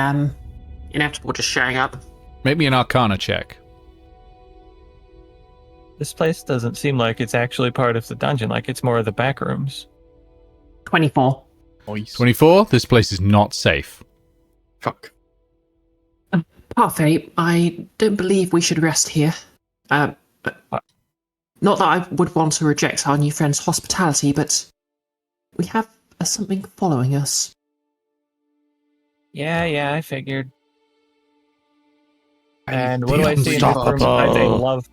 inevitable just showing up? Make me an arcana check. This place doesn't seem like it's actually part of the dungeon, like it's more of the back rooms. 24. 24. This place is not safe. Fuck. Parfait, I don't believe we should rest here. Not that I would want to reject our new friend's hospitality, but we have something following us. Yeah, I figured. And The what do I see in this room besides a unstoppable. love?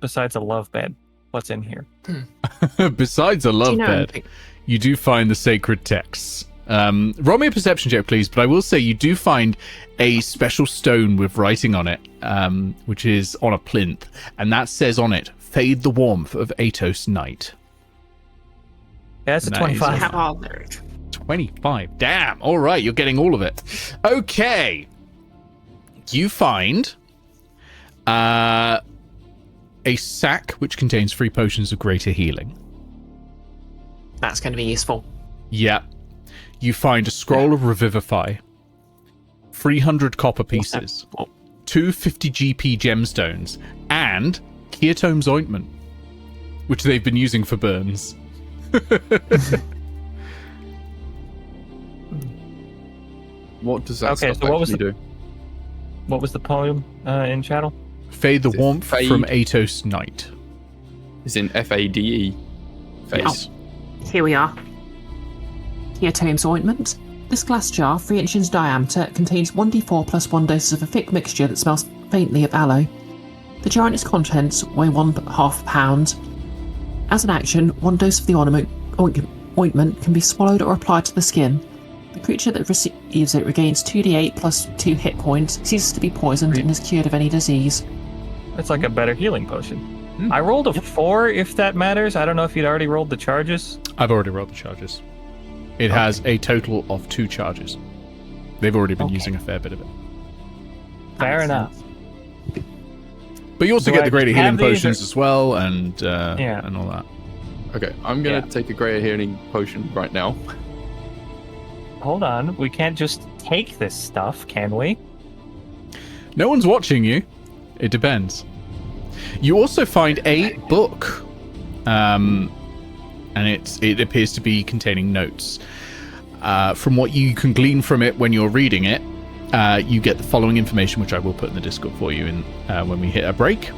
Besides a love bed, what's in here? Besides a love Do you know bed, anything? you do find the sacred texts. Roll me a perception check, please. But I will say you do find a special stone with writing on it, which is on a plinth, and that says on it, "Fade the warmth of Aetos night." Yeah, that's a Nice. 25. We have our lyric. 25. Damn. All right, you're getting all of it. Okay. You find a sack which contains 3 potions of greater healing. That's going to be useful. Yeah. You find a scroll of Revivify, 300 copper pieces, 250 GP gemstones, and Keatome's ointment, which they've been using for burns. What does that stuff so actually do? What was the poem in chattel? Fade the warmth from Aetos Night. Is in F-A-D-E. Yes. Here we are. Keatome's ointment. This glass jar, 3 inches in diameter, contains 1d4 plus 1 doses of a thick mixture that smells faintly of aloe. The jar and its contents weigh 1/2 pound. As an action, 1 dose of the ointment can be swallowed or applied to the skin. The creature that receives it regains 2d8 plus 2 hit points, ceases to be poisoned, and is cured of any disease. It's like a better healing potion. I rolled a 4, if that matters. I don't know if you'd already rolled the charges. I've already rolled the charges. It has a total of 2 charges. They've already been using a fair bit of it. Fair enough. But you also Do get I the greater have healing these potions as well, and all that. Okay, I'm going to take a greater healing potion right now. Hold on. We can't just take this stuff, can we? No one's watching you. It depends. You also find a book. And it appears to be containing notes. From what you can glean from it when you're reading it, you get the following information, which I will put in the Discord for you when we hit a break.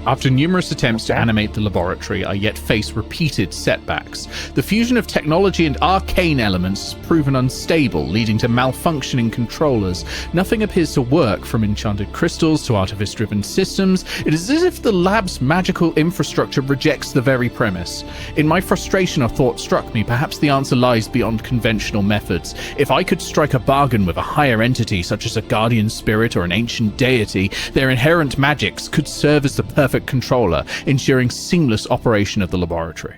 After numerous attempts to animate the laboratory, I yet face repeated setbacks. The fusion of technology and arcane elements has proven unstable, leading to malfunctioning controllers. Nothing appears to work, from enchanted crystals to artifice-driven systems. It is as if the lab's magical infrastructure rejects the very premise. In my frustration, a thought struck me. Perhaps the answer lies beyond conventional methods. If I could strike a bargain with a higher entity, such as a guardian spirit or an ancient deity, their inherent magics could serve as the perfect controller, ensuring seamless operation of the laboratory.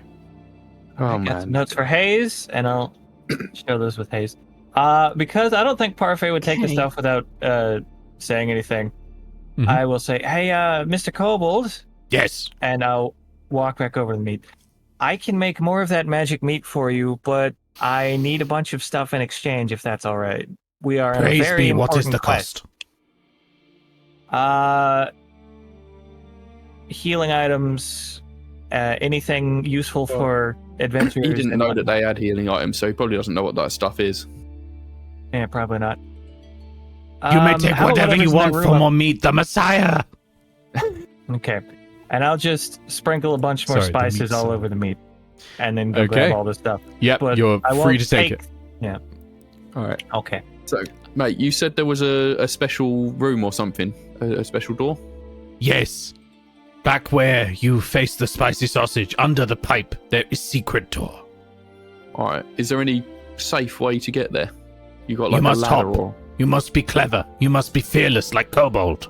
Oh, Got some man. notes for Haze, and I'll share those with Haze. Because I don't think Parfait would take the stuff without saying anything. Mhm. I will say, hey, Mr. Kobold. Yes. And I'll walk back over the meat. I can make more of that magic meat for you, but I need a bunch of stuff in exchange, if that's all right. We are on a very important what is the quest. cost? Healing items, anything useful for adventurers. He didn't and know whatnot. that they had healing items, so he probably doesn't know what that stuff is. Yeah, probably not. You may take how about whatever you whatever's in want that from room? meet the Messiah. Okay. And I'll just sprinkle a bunch more Sorry, the spices meat's, all over the meat. And then go grab all this stuff. Yep, But you're I free won't to take it. Yeah. All right. Okay. So, mate, you said there was a special room or something, a special door? Yes. Back where you face the spicy sausage, under the pipe, there is secret door. All right. Is there any safe way to get there? You got like You must a ladder hop. or... You must be clever. You must be fearless like Kobold.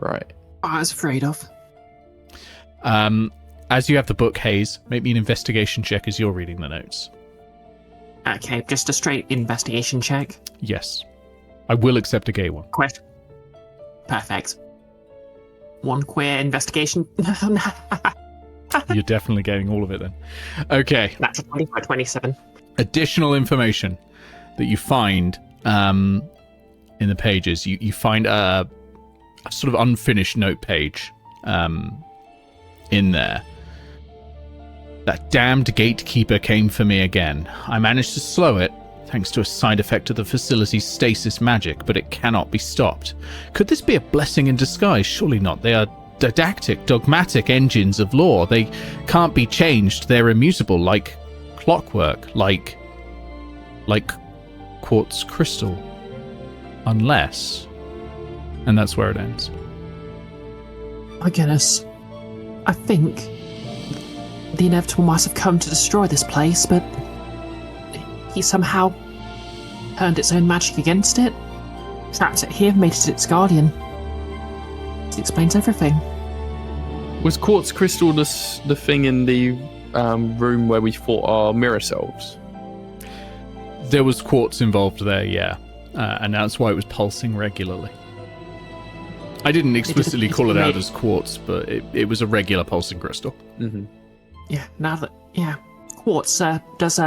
Right. I was afraid of. As you have the book, Haze, make me an investigation check as you're reading the notes. Okay, just a straight investigation check. Yes. I will accept a gay one. Quest. Perfect. 1 queer investigation. You're definitely getting all of it then. Okay. That's a 25, 27. Additional information that you find in the pages. You find a sort of unfinished note page in there. That damned gatekeeper came for me again. I managed to slow it, thanks to a side effect of the facility's stasis magic, but it cannot be stopped. Could this be a blessing in disguise? Surely not. They are didactic, dogmatic engines of law. They can't be changed. They're immutable, like clockwork, like quartz crystal. Unless... And that's where it ends. My goodness. I think the inevitable might have come to destroy this place, but he somehow turned its own magic against it, trapped it here, made it its guardian. It explains everything. Was quartz crystal the thing in the room where we fought our mirror selves? There was quartz involved there, yeah. And that's why it was pulsing regularly. I didn't explicitly call it out made- as quartz, but it was a regular pulsing crystal. Mm-hmm. Yeah, quartz does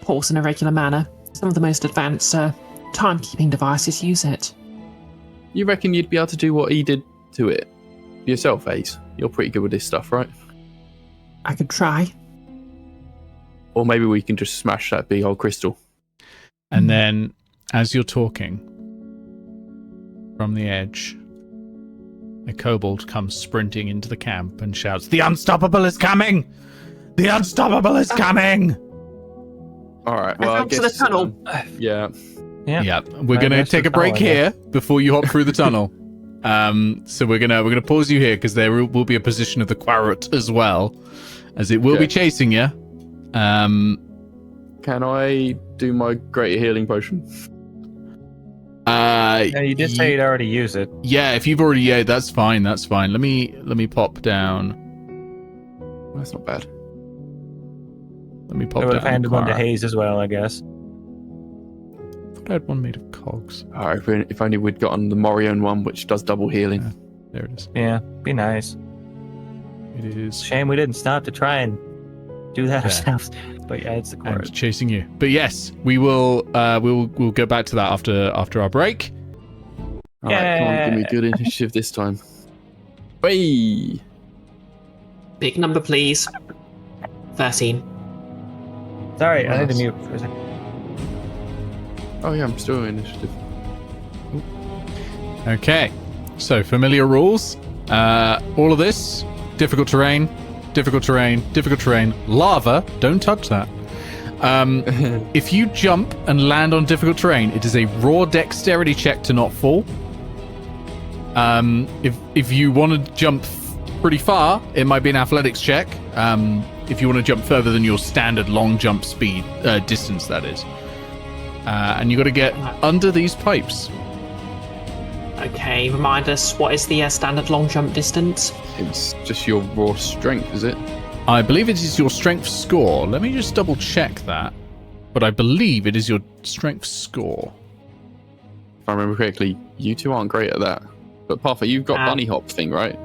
pulse in a regular manner. Some of the most advanced timekeeping devices use it. You reckon you'd be able to do what he did to it yourself, Haze? You're pretty good with this stuff, right? I could try. Or maybe we can just smash that big old crystal. And then, as you're talking, from the edge, a kobold comes sprinting into the camp and shouts, "The Unstoppable is coming! The Unstoppable is coming!" All right. Well, I guess to the tunnel. Yeah. Yeah, we're gonna take a break here before you hop through the tunnel. So we're gonna pause you here because there will be a position of the Quarret as well, as it will be chasing you. Can I do my great healing potion? Yeah, you did say you'd already use it. Yeah, if you've already, that's fine. That's fine. Let me pop down. That's not bad. Let me pop I would have down. handed one to Quarret. Haze as well, I guess. I thought I had one made of cogs. All right. If only we'd gotten the Morion one, which does double healing. There it is. Yeah, be nice. It is. Shame we didn't stop to try and do that ourselves. But yeah, it's the And Quarret. chasing you. But yes, we will. We'll go back to that after our break. All right. Come on, give me good initiative this time. Hey. Big number, please. 13. Sorry, I had to mute for a second. Oh yeah, I'm still in initiative. Okay. So familiar rules. All of this difficult terrain, difficult terrain, difficult terrain. Lava. Don't touch that. If you jump and land on difficult terrain, it is a raw dexterity check to not fall. If you want to jump pretty far, it might be an athletics check. If you want to jump further than your standard long jump speed distance, that is. And you got to get under these pipes. Okay, remind us, what is the standard long jump distance? It's just your raw strength, is it? I believe it is your strength score. Let me just double check that. But I believe it is your strength score. If I remember correctly, you two aren't great at that. But Parfait, you've got bunny hop thing, right?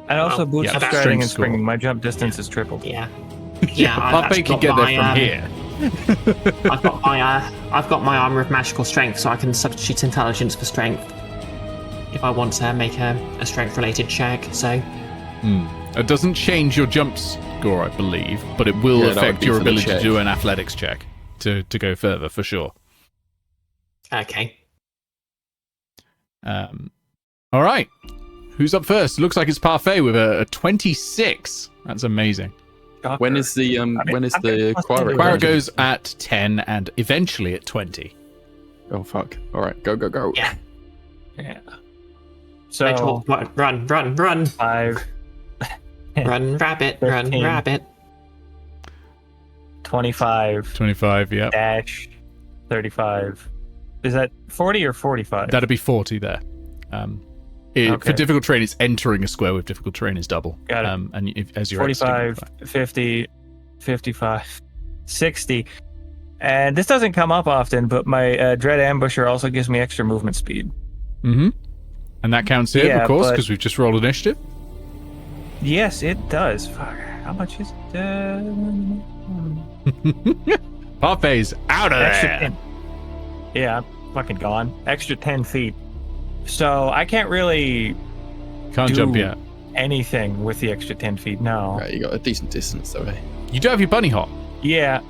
And also Well, boost yeah, striding strength and score. springing. My jump distance is tripled. Yeah. Yeah, Parfait can get there from here. I've got my armor of magical strength, so I can substitute intelligence for strength if I want to make a strength-related check. So It doesn't change your jump score, I believe, but it will Yeah, that would affect be your for the ability to check. do an athletics check to go further, for sure. okay. All right. Who's up first? Looks like it's Parfait with a 26. That's amazing. When is the Quarret? Quarret goes at 10 and eventually at 20. Oh fuck! All right, go. Yeah. Yeah. So So run, 5, run, rabbit, run, 13. rabbit. 25, 25, yeah. dash, 35. Is that 40 or 45? That'd be 40 there. For Okay. difficult terrain, it's entering a square with difficult terrain is double. Got it. And as you're 45, 50, 55, 60. And this doesn't come up often, but my Dread Ambusher also gives me extra movement speed. Mm-hmm. And that counts here, Yeah, of course, but- because we've just rolled initiative. Yes, it does. Fuck. How much is it? Parfait's out of Extra there. 10. Yeah, I'm fucking gone. Extra 10 feet. So I can't really Can't do jump yet. anything with the extra 10 feet. No. Right, you got a decent distance though, eh? You do have your bunny hop. Yeah,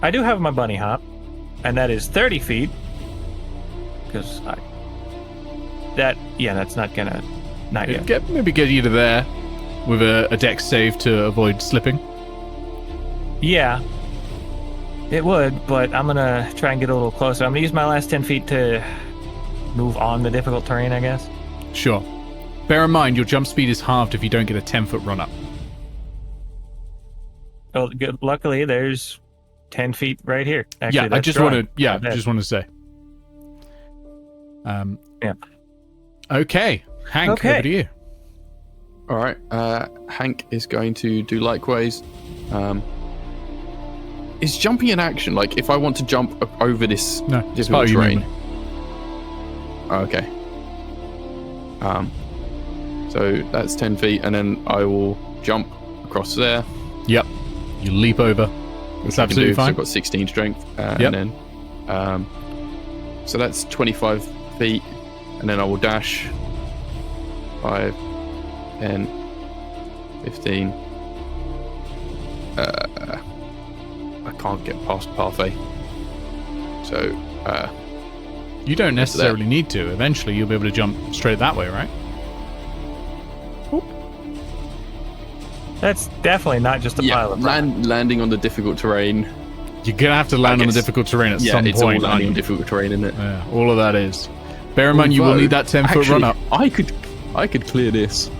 I do have my bunny hop, and that is 30 feet. Because that's not gonna, not yet. Maybe get you to there with a dex save to avoid slipping. Yeah, it would, but I'm gonna try and get a little closer. I'm gonna use my last 10 feet to move on the difficult terrain, I guess. Sure. Bear in mind, your jump speed is halved if you don't get a 10-foot run up. Well, good. Luckily, there's 10 feet right here. Actually, Yeah, I that's just drawing. want to. Yeah, Not bad. just want to say. Yeah. Okay, Hank, Okay. over to you. All right, Hank is going to do likewise. Is jumping an action? Like, if I want to jump up over this No, it's difficult part of your terrain? movement. Oh, okay. So that's 10 feet, and then I will jump across there. Yep. You leap over. It's absolutely fine. I've got 16 strength. And then, so that's 25 feet, and then I will dash 5, 10, 15. I can't get past Parfait. So, you don't necessarily need to. Eventually, you'll be able to jump straight that way, right? That's definitely not just a pile of landing on the difficult terrain. You're gonna have to land on the difficult terrain at some it's point. All landing on difficult terrain, isn't it? Yeah, all of that is. Bear in mind, you will need that 10-foot run up. I could clear this.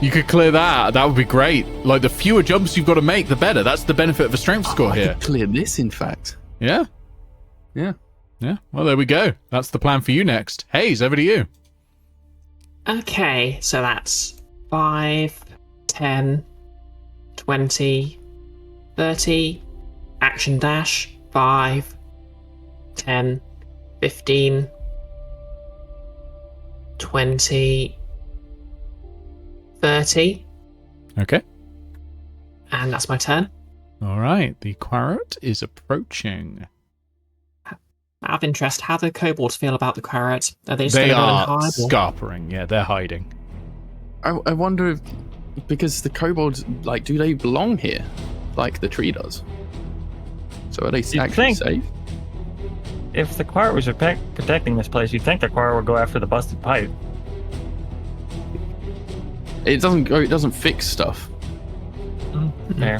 You could clear that. That would be great. Like, the fewer jumps you've got to make, the better. That's the benefit of a strength score here. I could clear this, in fact. Yeah. Yeah. Yeah. Well, there we go. That's the plan for you next. Haze, over to you. Okay, so that's 5, 10, 20, 30, action dash, 5, 10, 15, 20, 30. Okay. And that's my turn. All right. The Quarret is approaching. Out of interest, how do the kobolds feel about the Quarret? Are they just They going to go are and hide? scarpering. Yeah, they're hiding. I wonder if, because the kobolds, like, do they belong here, like the tree does? So are they actually safe? If the Quarret was protecting this place, you'd think the Quarret would go after the busted pipe. It doesn't go. It doesn't fix stuff. There.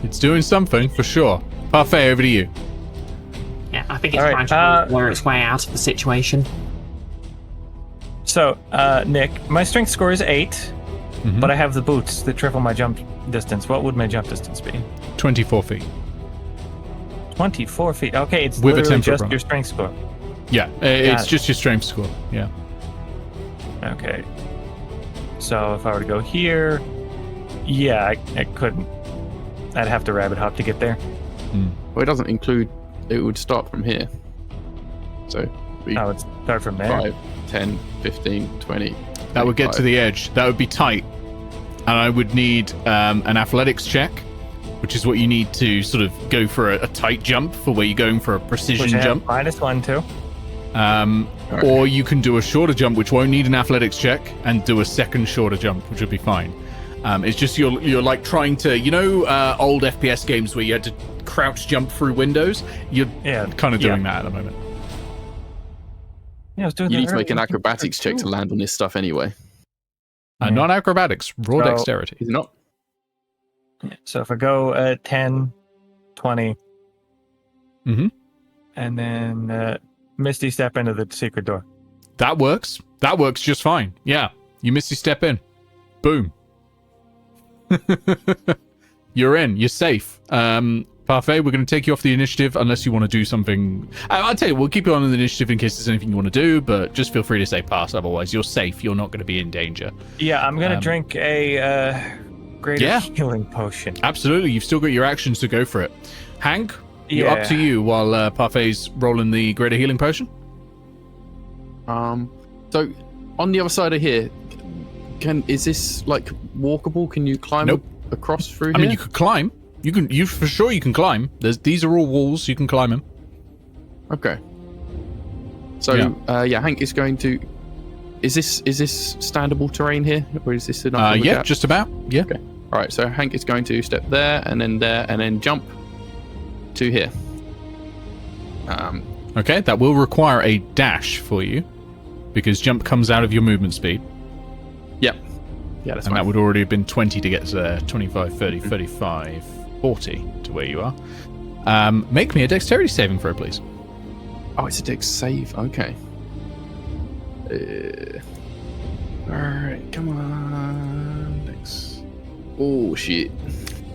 It's doing something for sure. Parfait, over to you. Yeah, I think it's trying to lure its way out of the situation. So, Nick, my strength score is 8, but I have the boots that triple my jump distance. What would my jump distance be? 24 feet. 24 feet. Okay, it's With a literally 10-foot just run. your strength score. Yeah, it's just your strength score. Yeah. Okay. So if I were to go here, yeah, I couldn't. I'd have to rabbit hop to get there. Well, it doesn't include. It would start from here. So I would start from there. 5, 10, 15, 20. That would get to the edge. That would be tight. And I would need an athletics check, which is what you need to sort of go for a tight jump for where you're going for a precision jump. -1 too. Or you can do a shorter jump, which won't need an athletics check, and do a second shorter jump, which would be fine. It's just you're like trying to, old FPS games where you had to crouch jump through windows. You're kind of doing that at the moment. Yeah, I was doing you that need to make an earlier. acrobatics check to land on this stuff anyway. Not acrobatics, raw dexterity. Is it not? Yeah, so if I go 10, 20, and then Misty step into the secret door. That works. That works just fine. Yeah. You Misty step in. Boom. You're in. You're safe. Parfait, we're going to take you off the initiative unless you want to do something. I'll tell you, we'll keep you on the initiative in case there's anything you want to do, but just feel free to say pass. Otherwise, you're safe. You're not going to be in danger. Yeah, I'm going to drink a greater healing potion. Absolutely. You've still got your actions to go for it. Hank, you're up to you while Parfait's rolling the greater healing potion. So on the other side of here, is this like walkable? Can you climb across through here? I mean, you could climb. You for sure you can climb. These are all walls. You can climb them. Okay. So Hank is going to. Is this standable terrain here, or is this enough? Just about. Yeah. Okay. All right. So Hank is going to step there, and then jump to here. Okay, that will require a dash for you, because jump comes out of your movement speed. Yep. Yeah, that's and fine. that would already have been 20 to get there. 25, 30, 35, 40 to where you are. Make me a dexterity saving throw, please. Oh, it's a dex save. Okay. Alright, come on. Dex. Oh, shit.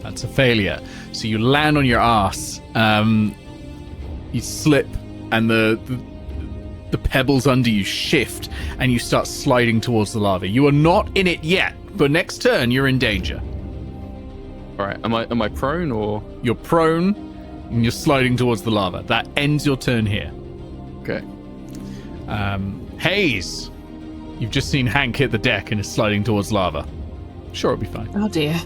That's a failure. So you land on your ass. You slip, and the pebbles under you shift, and you start sliding towards the lava. You are not in it yet, but next turn you're in danger. All right, am I prone or? You're prone, and you're sliding towards the lava. That ends your turn here. Okay. Haze, You've just seen Hank hit the deck and is sliding towards lava. Sure, it'll be fine. Oh dear.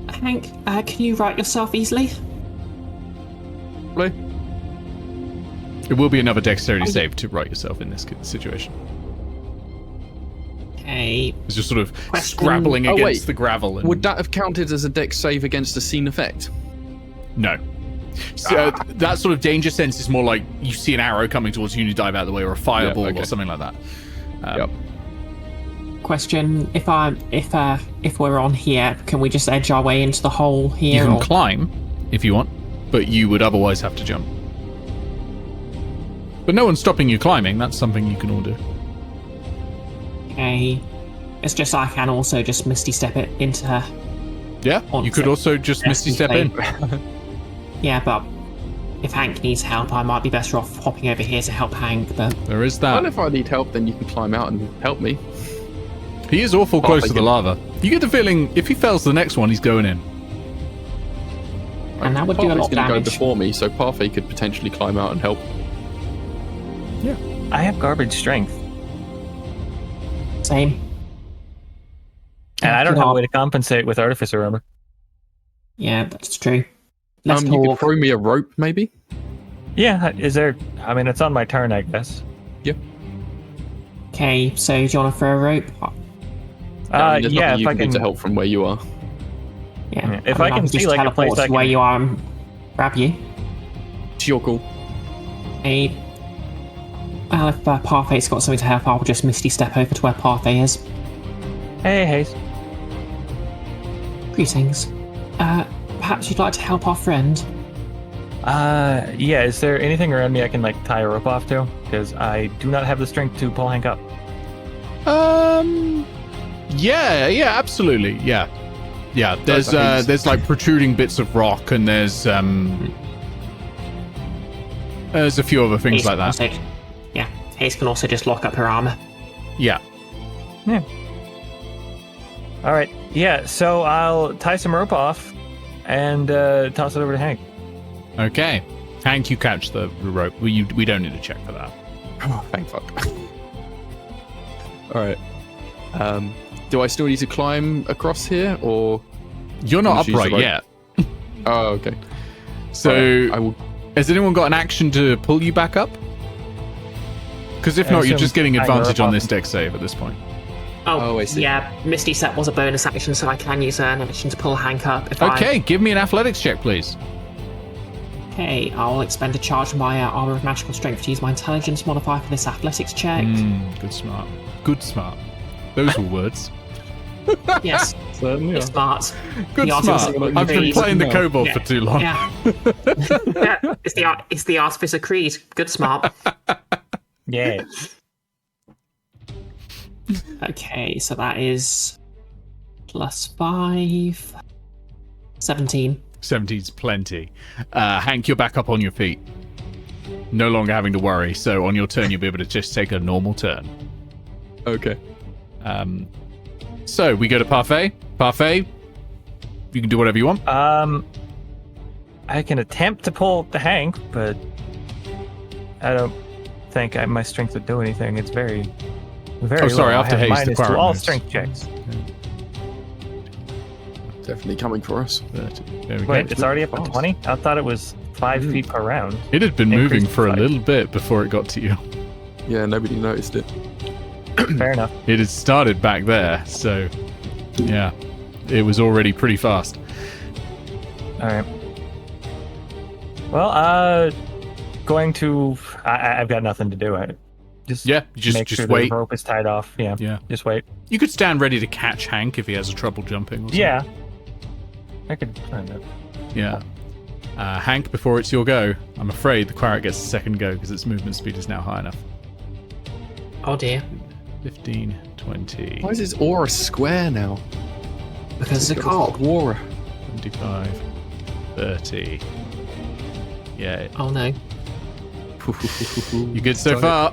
Hank, can you right yourself easily? Play. It will be another dexterity save to right yourself in this situation. Okay. It's just sort of scrabbling against the gravel. And... Would that have counted as a dex save against a scene effect? No. So that sort of danger sense is more like you see an arrow coming towards you and you dive out of the way, or a fireball or something like that. Yep. Question: if we're on here, can we just edge our way into the hole here? You can climb if you want, but you would otherwise have to jump. But no one's stopping you climbing. That's something you can all do. Okay. It's just I can also just Misty Step it into her. Yeah, you could also just Misty Step in. Yeah, but if Hank needs help, I might be better off hopping over here to help Hank, but... There is that. Well, if I need help, then you can climb out and help me. He is awful close to the lava. You get the feeling, if he fails the next one, he's going in. And that would do a lot of going to go damage. before me, so Parfait could potentially climb out and help. Yeah. I have garbage strength. Same. And I don't have a way to compensate with Artificer Armor. Yeah, that's true. Let's You talk. could throw me a rope, maybe? Yeah, is there... I mean, it's on my turn, I guess. Yep. Okay, so do you want to throw a rope? There's yeah, nothing you if I can do can... to help from where you are. Yeah. If I can see, just like, a teleport place I to where can- you are and grab you. It's your call. Hey. Well, if Parfait's got something to help, I'll just Misty Step over to where Parfait is. Hey, Haze. Greetings. Perhaps you'd like to help our friend? Yeah, is there anything around me I can, like, tie a rope off to? Because I do not have the strength to pull Hank up. Yeah, absolutely. Yeah. There's like protruding bits of rock, and there's a few other things Haze like that. can also- yeah, Haze can also just lock up her armor. Yeah. Yeah. Alright, yeah, so I'll tie some rope off and toss it over to Hank. Okay. Hank, you catch the rope. We don't need to check for that. Oh, thank fuck. Alright. Do I still need to climb across here, or... You're not Can I choose upright the rope? yet. Oh, okay. So, Alright, I will... has anyone got an action to pull you back up? Because if I not, you're assume just getting tying advantage the rope on off. this deck save at this point. Oh, I see. Yeah, Misty Step was a bonus action, so I can use an action to pull Hank up. If Okay, give me an athletics check, please. Okay, I'll expend a charge from my armor of magical strength to use my intelligence modifier for this athletics check. Good smart. Good smart. Those were words. Yes, Certainly good are. smart. Good The smart. Artificer I've been Creed. playing the kobold for too long. Yeah. Yeah, it's the Artificer Creed. Good smart. Yeah. Okay, so that is +5. 17. 17's plenty. Hank, you're back up on your feet. No longer having to worry. So on your turn, you'll be able to just take a normal turn. Okay. So we go to Parfait. Parfait, you can do whatever you want. I can attempt to pull the Hank, but I don't think my strength would do anything. It's very Oh, sorry, low. after I have Haze, the minus to Quarret all moves. strength checks. Definitely coming for us. 30. There we Wait, go. it's already up to Fast. 20? I thought it was 5 feet per round. It had been Increase moving to for a 5. little bit before it got to you. Yeah, nobody noticed it. Fair enough. It had started back there, so yeah, it was already pretty fast. All right. Well, going to... I've got nothing to do. Just Yeah, just make sure wait. the rope is tied off. Yeah. Yeah. Just wait. You could stand ready to catch Hank if he has trouble jumping. Or something. Yeah. I could find that. Yeah. Hank, before it's your go, I'm afraid the Quarret gets a second go because its movement speed is now high enough. Oh dear. 15, 20, Why is his aura square now? Because it's a cog. Aura. 25, 30. Yeah. Oh no. You good so far?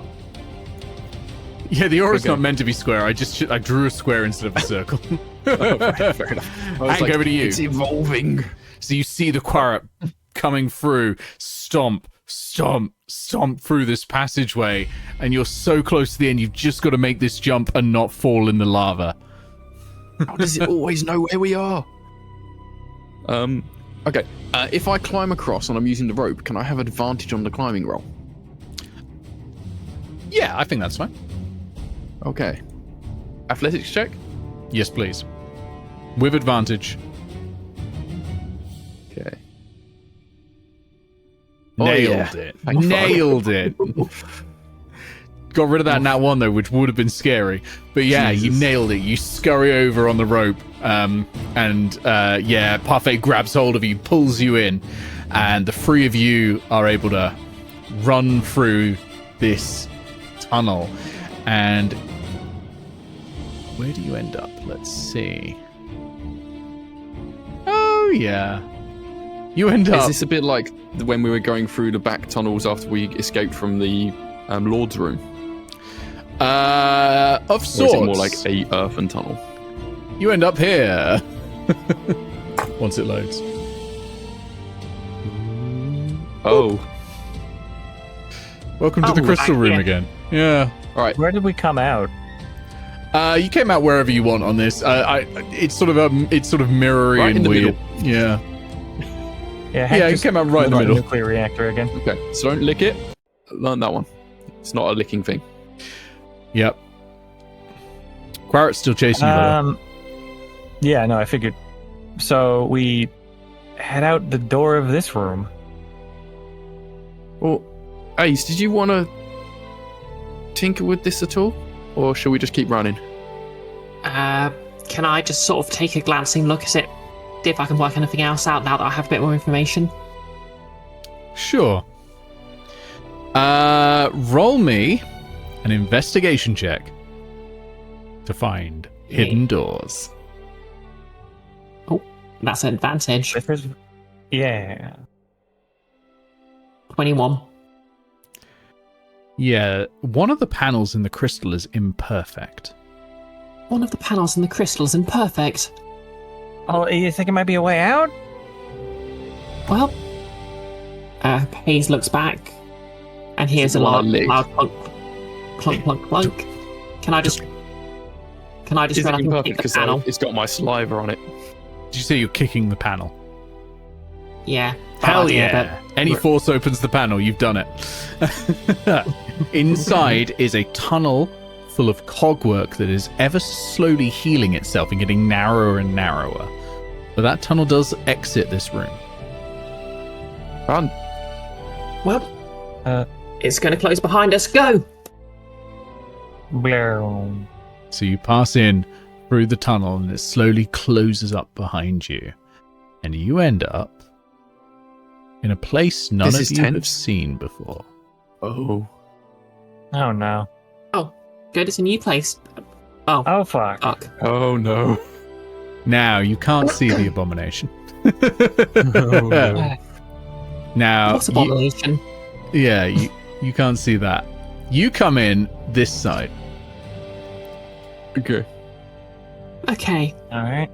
Yeah, the aura's not meant to be square. I drew a square instead of a circle. Fair enough. Hank, over to you. It's evolving. So you see the Quarret coming through, stomp, stomp through this passageway, and you're so close to the end, you've just got to make this jump and not fall in the lava. How does it always know where we are? Okay. If I climb across and I'm using the rope, can I have advantage on the climbing roll? Yeah, I think that's fine. Okay. Athletics check? Yes, please. With advantage. Okay. Nailed it. Thank Nailed it. Got rid of that nat 1 though, which would have been scary. But yeah, Jesus. you nailed it. You scurry over on the rope, Parfait grabs hold of you, pulls you in, and the three of you are able to run through this tunnel. And where do you end up? Let's see. Oh yeah, you end up. Is this a bit like when we were going through the back tunnels after we escaped from the Lord's room? Of sorts. Or is it more like a earthen tunnel? You end up here. Once it loads. Oh. Welcome to the crystal room again. Yeah. All right. Where did we come out? You came out wherever you want on this. It's sort of mirroring Right in the weird. middle. Yeah. Yeah, You came out right in the middle. Nuclear reactor again. Okay. So don't lick it. Learn that one. It's not a licking thing. Yep. Quarit's still chasing you. Though. Yeah, no, I figured. So we head out the door of this room. Well, Ace, did you want to tinker with this at all? Or shall we just keep running? Can I just sort of take a glancing look at it, see if I can work anything else out now that I have a bit more information? Sure. Roll me an investigation check to find hidden doors. Oh, that's an advantage. Yeah. 21. Yeah, one of the panels in the crystal is imperfect. One of the panels in the crystal is imperfect. Oh, you think it might be a way out? Well, Haze looks back and hears a loud clunk, clunk, clunk, clunk. Can I just run up and kick the panel? It's got my saliva on it. Did you say you're kicking the panel? Yeah. Hell yeah. Any force opens the panel, you've done it. Inside is a tunnel full of cogwork that is ever slowly healing itself and getting narrower and narrower. But that tunnel does exit this room. Run. Well, it's going to close behind us. Go! Blair. So you pass in through the tunnel and it slowly closes up behind you. And you end up in a place none of you have seen before. Oh. Oh no. Oh, good. It's a new place. Oh. Oh fuck. Fuck. Oh no. Now you can't see the abomination. Oh, no. Now, What's abomination? you can't see that. You come in this side. Okay. Okay. All right.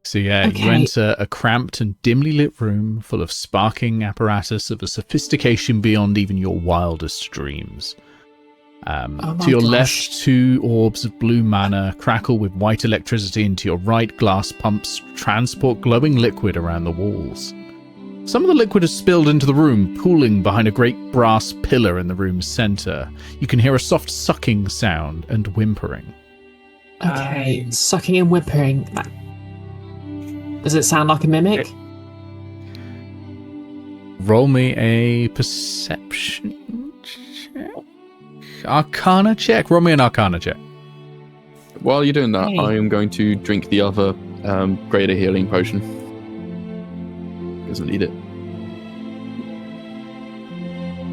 So yeah, Okay. you enter a cramped and dimly lit room full of sparking apparatus of a sophistication beyond even your wildest dreams. To your left, 2 orbs of blue mana crackle with white electricity, and to your right, glass pumps transport glowing liquid around the walls. Some of the liquid has spilled into the room, pooling behind a great brass pillar in the room's center. You can hear a soft sucking sound and whimpering. Okay. Sucking and whimpering. Does it sound like a mimic? Roll me a perception check. Arcana check. Roll me an Arcana check. While you're doing that, Hey. I am going to drink the other greater healing potion. Doesn't need it.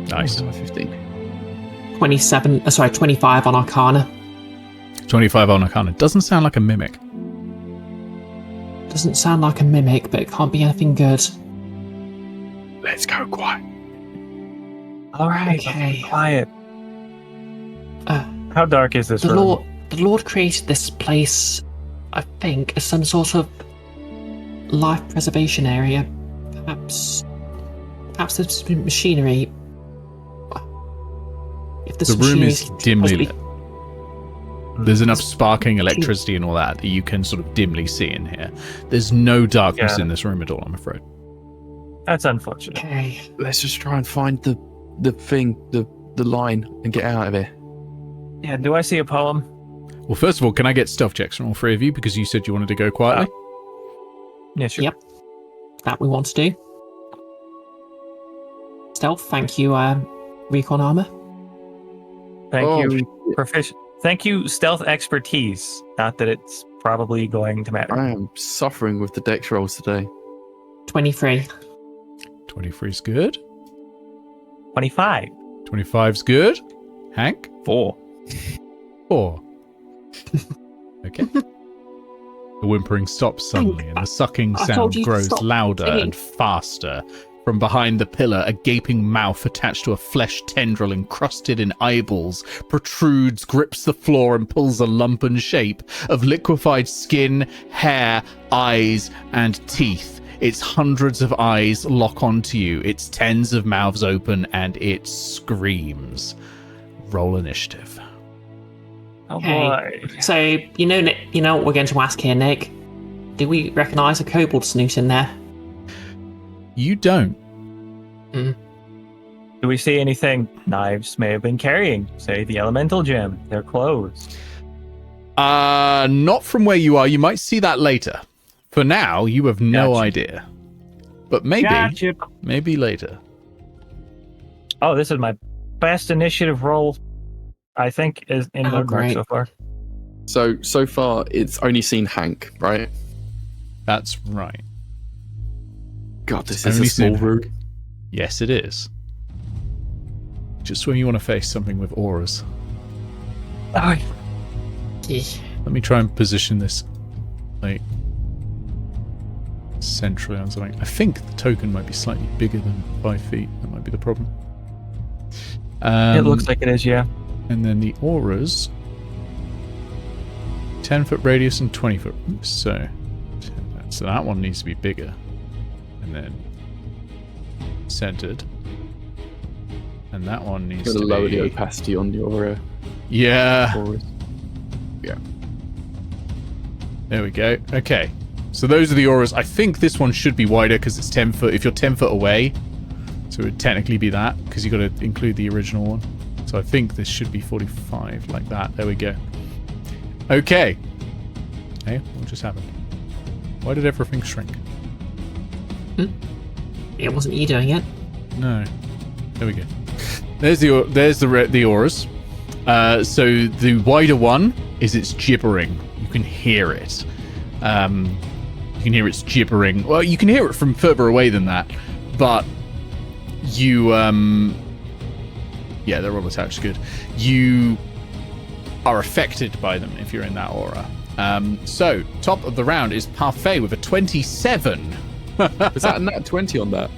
Nice. 15. 25 on Arcana. 25 on Arcana. Doesn't sound like a mimic. Doesn't sound like a mimic, but it can't be anything good. Let's go quiet. All right. Okay. Quiet. How dark is this room? The Lord created this place, I think, as some sort of life preservation area. Perhaps perhaps the machinery. If The room machinery is dimly possibly- lit. There's enough sparking electricity and all that you can sort of dimly see in here. There's no darkness in this room at all, I'm afraid. That's unfortunate. Okay. Let's just try and find the thing, the line, and get out of here. Yeah, do I see a poem? Well, first of all, can I get stealth checks from all three of you because you said you wanted to go quietly? Yeah, sure. Yep. That we want to do. Stealth, thank you, recon armor. Thank you, Thank you, stealth expertise. Not that it's probably going to matter. I am suffering with the dex rolls today. 23. 23 is good. 25. 25's good. Hank? 4. 4. Okay. The whimpering stops suddenly, and the sucking I sound told you to grows stop louder singing. and faster. From behind the pillar, a gaping mouth attached to a flesh tendril encrusted in eyeballs protrudes, grips the floor, and pulls a lumpen shape of liquefied skin, hair, eyes, and teeth. Its hundreds of eyes lock onto you, its tens of mouths open, and it screams. Roll initiative. Oh Okay. boy. So, you know what we're going to ask here, Nick? Do we recognise a kobold snoot in there? You don't. Do we see anything Knives may have been carrying? Say the elemental gem, their clothes. Not from where you are. You might see that later. For now, you have no Gotcha. idea. But maybe, Gotcha. maybe later. Oh, this is my best initiative roll, I think, is in Oh, Nordmark great. so far. So far, it's only seen Hank, right? That's right. God, this Only is a small seen room. Yes, it is. Just when you want to face something with auras. Oh, Let me try and position this, like, centrally on something. I think the token might be slightly bigger than 5 feet. That might be the problem. it looks like it is, yeah. And then the auras, 10-foot radius and 20-foot. So that one needs to be bigger. And then centered. And that one needs Gonna to lower the be... opacity on your Yeah. auras. There we go. Okay. So those are the auras. I think this one should be wider because it's 10 foot. If you're 10 foot away, so it would technically be that because you've got to include the original one. So I think this should be 45 like that. There we go. Okay. Hey, what just happened? Why did everything shrink? It wasn't you doing it. No. There we go. There's the auras. So the wider one is its gibbering. You can hear it. You can hear its gibbering. Well, you can hear it from further away than that, but you yeah, they're all attached. Good. You are affected by them if you're in that aura. So top of the round is Parfait with a 27. Is that a nat 20 on that?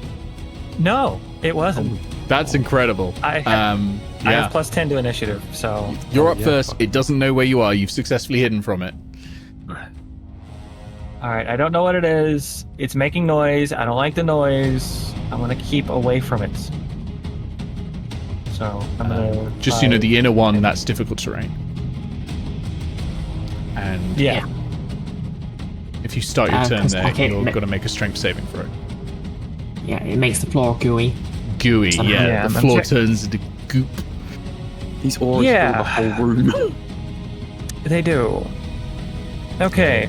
No, it wasn't. That's incredible. I yeah. have plus 10 to initiative, so You're up first. It doesn't know where you are. You've successfully hidden from it. all right. I don't know what it is. It's making noise. I don't like the noise. I'm gonna keep away from it. So I'm gonna Just so you know, the inner one, that's difficult terrain. And yeah. if you start your turn 'cause there, I can't you're ma- going to make a strength saving throw. Yeah, it makes the floor gooey. Gooey, yeah. Yeah, The I'm floor check- turns into goop. These auras Yeah. fill the whole room. They do. Okay,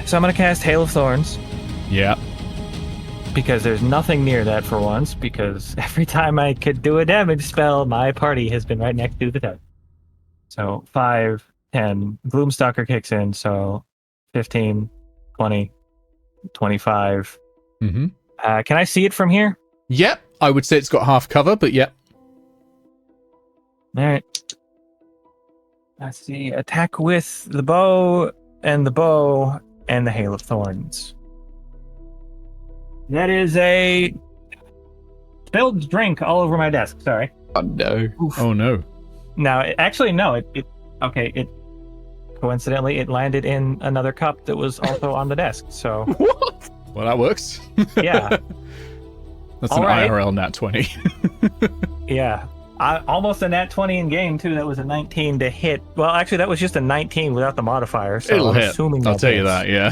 so I'm gonna cast Hail of Thorns Yeah. because there's nothing near that for once. Because every time I could do a damage spell, my party has been right next to the dead. So 5, 10. Gloomstalker kicks in, so 15, 20, 25. Mm-hmm. Can I see it from here? Yep. I would say it's got half cover, but yep. All right. Let's see. Attack with the bow and the Hail of Thorns. That is a spilled drink all over my desk. Sorry. Oh no. Oh, no. No, actually, no. It coincidentally it landed in another cup that was also on the desk. So What? Well, that works. yeah. That's All an right. IRL nat 20. Yeah. Almost a nat 20 in game, too. That was a 19 to hit. Well, actually, that was just a 19 without the modifier. So It'll I'm hit. assuming I'll tell you hits. that, yeah.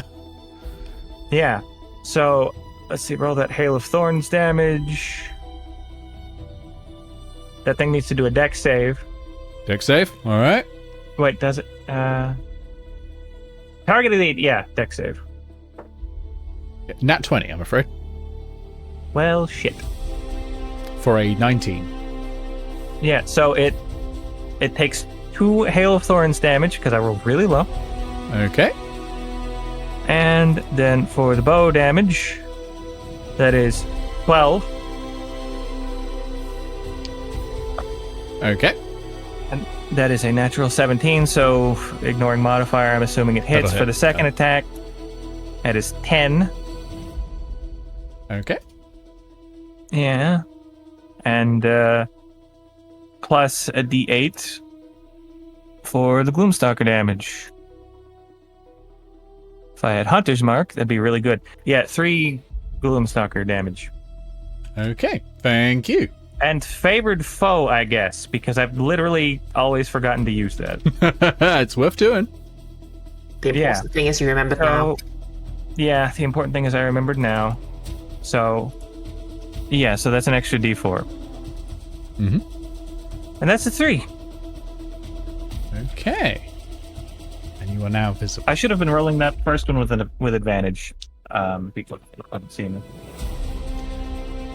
Yeah. So, let's see. Roll that Hail of Thorns damage. That thing needs to do a dex save. Dex save. All right. Wait, does it? Targeted 8. Yeah, dex save. Nat 20, I'm afraid. Well, shit. For a 19. Yeah, so it takes 2 Hail of Thorns damage because I rolled really low. Okay. And then for the bow damage, that is 12. Okay. And that is a natural 17, so ignoring modifier, I'm assuming it hits. That'll For hit, the second yeah. attack, that is 10. Okay. Yeah. And plus a d8 for the Gloomstalker damage. If I had Hunter's Mark, that'd be really good. Yeah, 3 Gloomstalker damage. Okay. Thank you. And favored foe, I guess, because I've literally always forgotten to use that. It's worth doing. The important thing is you remember now. Yeah, the important thing is I remembered now. So, yeah, so that's an extra d4. Mm-hmm. And that's a 3. Okay. And you are now visible. I should have been rolling that first one with advantage, because I couldn't see him.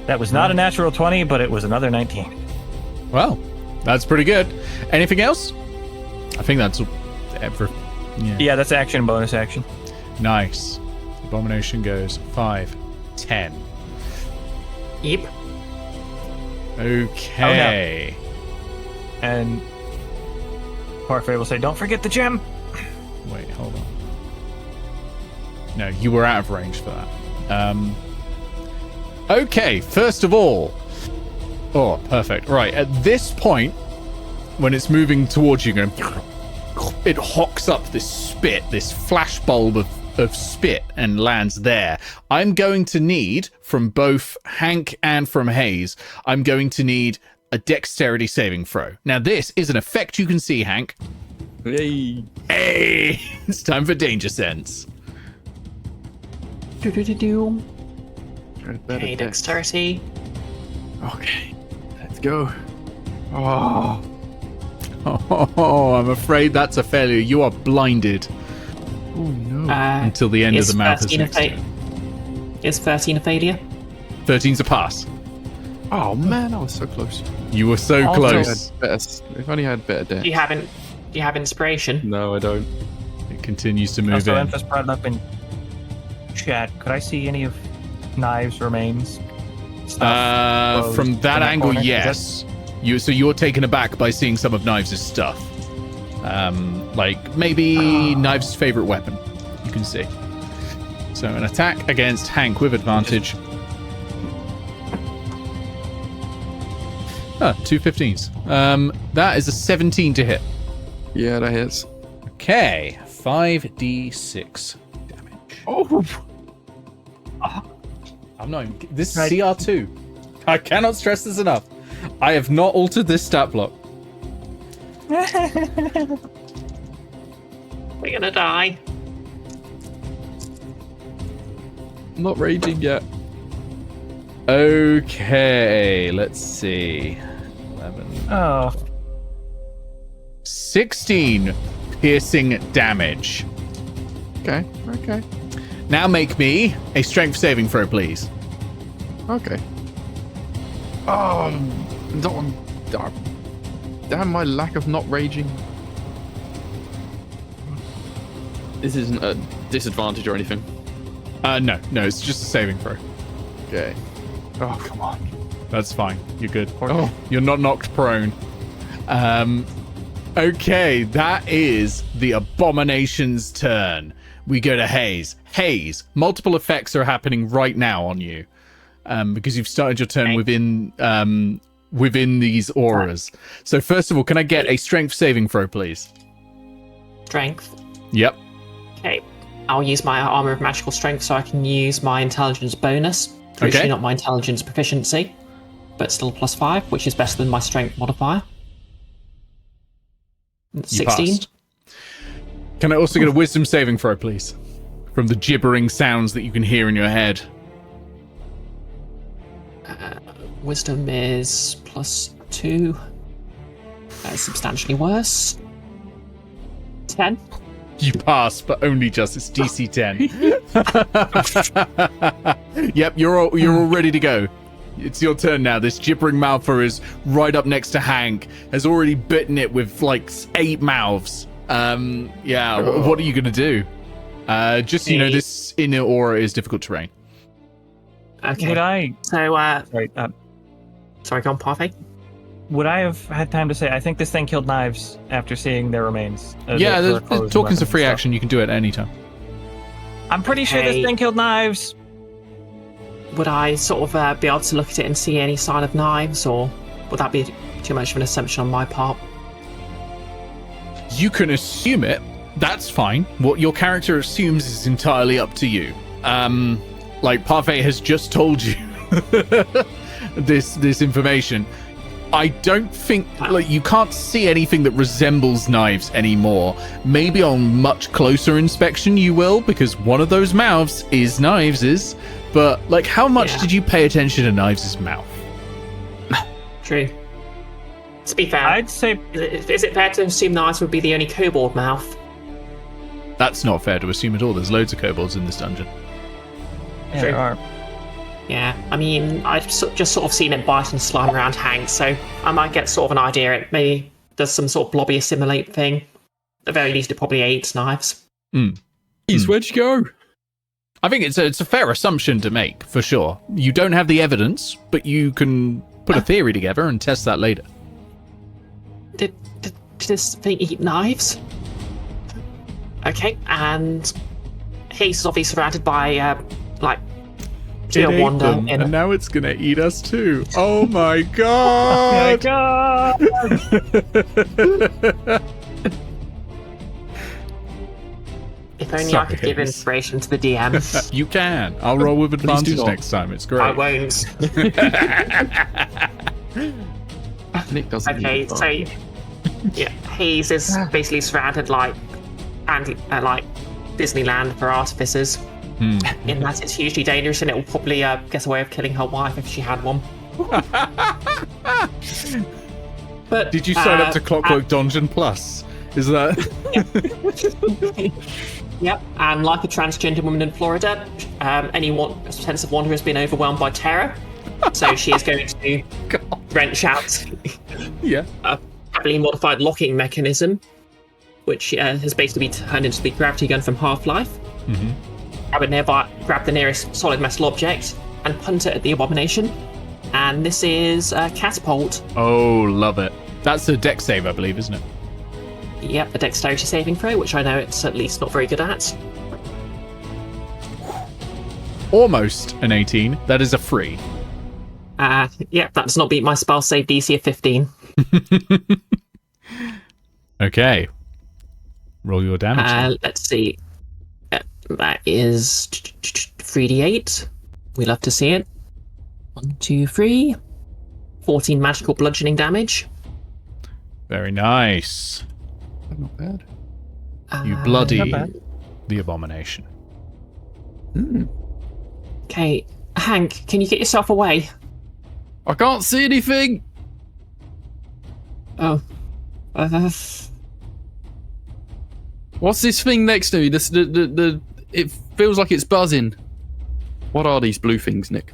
That was not a natural 20, but it was another 19. Well, that's pretty good. Anything else? I think that's ever. Yeah. Yeah, that's action, bonus action. Nice. Abomination goes 5, 10. Yep. Okay. And Parfait will say, "Don't forget the gem." Wait, hold on. No, you were out of range for that. Okay, first of all. Oh, perfect. Right, at this point, when it's moving towards you, going, it hawks up this spit, this flashbulb of spit, and lands there. I'm going to need, from both Hank and from Haze, I'm going to need a dexterity saving throw. Now, this is an effect you can see, Hank. Yay. Hey! It's time for Danger Sense. Do-do-do-do. Better Okay, dex. dexterity. Okay, let's go. Oh, Oh, I'm afraid that's a failure. You are blinded oh no. until the end of Is the mouth is 13 a next turn. Is 13 a failure? 13's a pass. Oh man, I was so close. You were so Also- close. If only I had better dex. Do you have inspiration? No, I don't. It continues to move Also, in. Enfys brought it up in chat. Could I see any of Naeve's remains? Stuff From closed that in angle, corner? yes. So you're taken aback by seeing some of Knives' stuff. Like maybe Knives' favorite weapon. You can see. So an attack against Hank with advantage. Two 15s. That is a 17 to hit. Yeah, that hits. Okay, 5d6 damage. Oh, I'm not even. This is Right. CR2. I cannot stress this enough. I have not altered this stat block. We're gonna die. I'm not raging yet. Okay, let's see. 11. Oh, 16 piercing damage. Okay, okay, Now make me a strength saving throw, please. okay. Oh, damn my lack of not raging. This isn't a disadvantage or anything. No, it's just a saving throw. Okay. Oh, come on. That's fine. You're good. Oh. You're not knocked prone. Okay, that is the Abomination's turn. We go to Haze. Haze, multiple effects are happening right now on you. Because you've started your turn within these auras. So first of all, can I get a strength saving throw, please? Strength. Yep. Okay. I'll use my armor of magical strength so I can use my intelligence bonus. Crucially, not my intelligence proficiency, but still +5, which is better than my strength modifier. 16. Can I also get a wisdom saving throw, please? From the gibbering sounds that you can hear in your head. Wisdom is +2. That is substantially worse. 10. You pass, but only just. It's DC 10. Yep, you're all ready to go. It's your turn now. This gibbering mouther is right up next to Hank. Has already bitten it with like 8 mouths. What are you gonna do? Just so you know, this inner aura is difficult terrain. Okay. Would I? So, Sorry, go on, Parfait. Would I have had time to say? I think this thing killed Naeves after seeing their remains. Talking's a free action. You can do it at any time. I'm pretty sure this thing killed Naeves. Would I sort of be able to look at it and see any sign of Naeves, or would that be too much of an assumption on my part? You can assume it. That's fine. What your character assumes is entirely up to you. Like Parfait has just told you this information. I don't think you can't see anything that resembles Naeves anymore. Maybe on much closer inspection you will, because one of those mouths is Naeves's. But like, how much did you pay attention to Naeves's mouth? True. To be fair, I'd say, is it fair to assume Naeves would be the only kobold mouth? That's not fair to assume at all. There's loads of kobolds in this dungeon. yeah, there are. Yeah, I mean, I've just sort of seen it bite and slime around Hank, so I might get sort of an idea. It maybe does some sort of blobby assimilate thing. At the very least, it probably ate Naeves. Where'd you go? I think it's a fair assumption to make, for sure. You don't have the evidence, but you can put a theory together and test that later. Did this thing eat Naeves? Okay, and Haze is obviously surrounded by, wonder. And now it's gonna eat us too. Oh my god! Oh my god! If only I could give inspiration to the DM. You can. I'll roll with advantage next time. It's great. I won't. Nick doesn't. Okay, so Haze is basically surrounded like Disneyland for artificers. In that it's hugely dangerous, and it will probably get a way of killing her wife if she had one. But did you sign up to Clockwork Donjon Plus? Is that? Yep. And like a transgender woman in Florida, any sense of wonder has been overwhelmed by terror. So she is going to wrench out a heavily modified locking mechanism, which has basically turned into the gravity gun from Half-Life. Grab the nearest solid metal object and punt it at the abomination. And this is a catapult. Oh, love it. That's a dex save, I believe, isn't it? Yep, a dexterity saving throw, which I know it's at least not very good at. Almost an 18. That is a 3. Yep, that does not beat my spell save DC of 15. Okay. Roll your damage. Let's see. That is 3d8. We love to see it. 1, 2, 3. 14 magical bludgeoning damage. Very nice. Not bad. You bloody the abomination. Okay, Hank, can you get yourself away? I can't see anything. Oh. What's this thing next to me? It feels like it's buzzing. What are these blue things, Nick?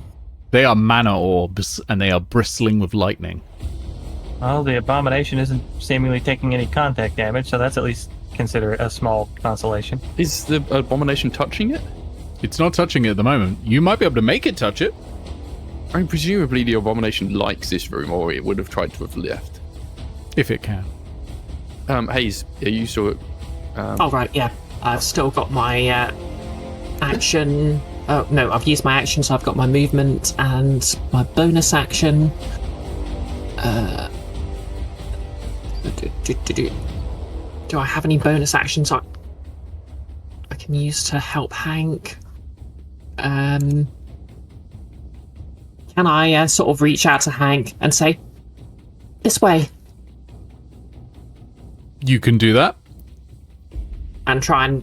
They are mana orbs, and they are bristling with lightning. Well, the abomination isn't seemingly taking any contact damage, so that's at least consider it a small consolation. Is the abomination touching it? It's not touching it at the moment. You might be able to make it touch it. I mean, presumably the abomination likes this room, or it would have tried to have left. If it can. Haze, are you still... Oh, right, yeah. I've still got my action. Oh, no, I've used my action, so I've got my movement and my bonus action. Do I have any bonus actions I can use to help Hank? can I sort of reach out to Hank and say, this way, You can do that. and try and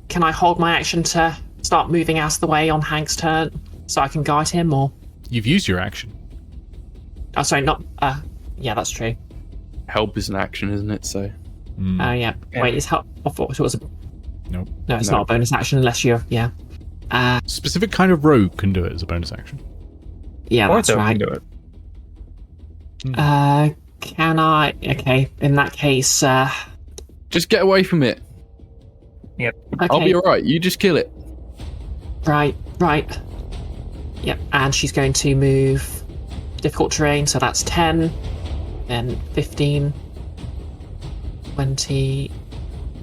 can I hold my action to start moving out of the way on Hank's turn so I can guide him, or You've used your action. oh sorry, not yeah, that's true. Help is an action, isn't it? So Oh yeah. Wait, is help? I thought it was a... Nope. No, it's not a bonus action unless you're... Yeah. Specific kind of rogue can do it as a bonus action. Yeah, that's Ortho right. can do it. Can I... Okay, in that case... just get away from it. Yep. Okay, I'll be alright. You just kill it. right. Yep, and she's going to move difficult terrain, so that's 10, then 15, 20,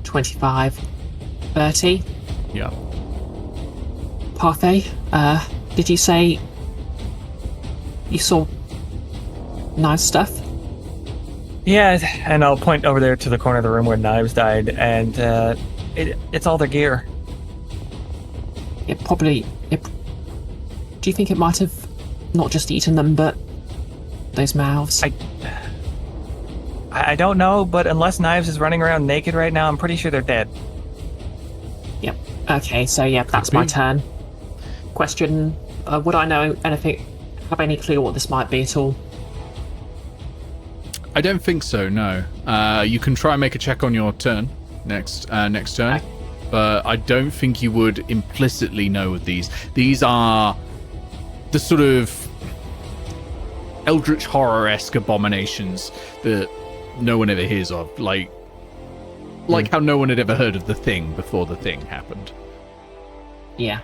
25, 30. Yeah. Parfait, did you say you saw nice stuff? Yeah, and I'll point over there to the corner of the room where Knives died, and it's all their gear. It probably... do you think it might have not just eaten them, but those mouths? I don't know, but unless Knives is running around naked right now, I'm pretty sure they're dead. Yep. Okay, so yeah, that's my turn. Question, would I know anything, have any clue what this might be at all? I don't think so, no. You can try and make a check on your turn, next turn. Okay. But I don't think you would implicitly know of these. These are the sort of eldritch horror-esque abominations that no one ever hears of. Like how no one had ever heard of the Thing before the Thing happened. Yeah.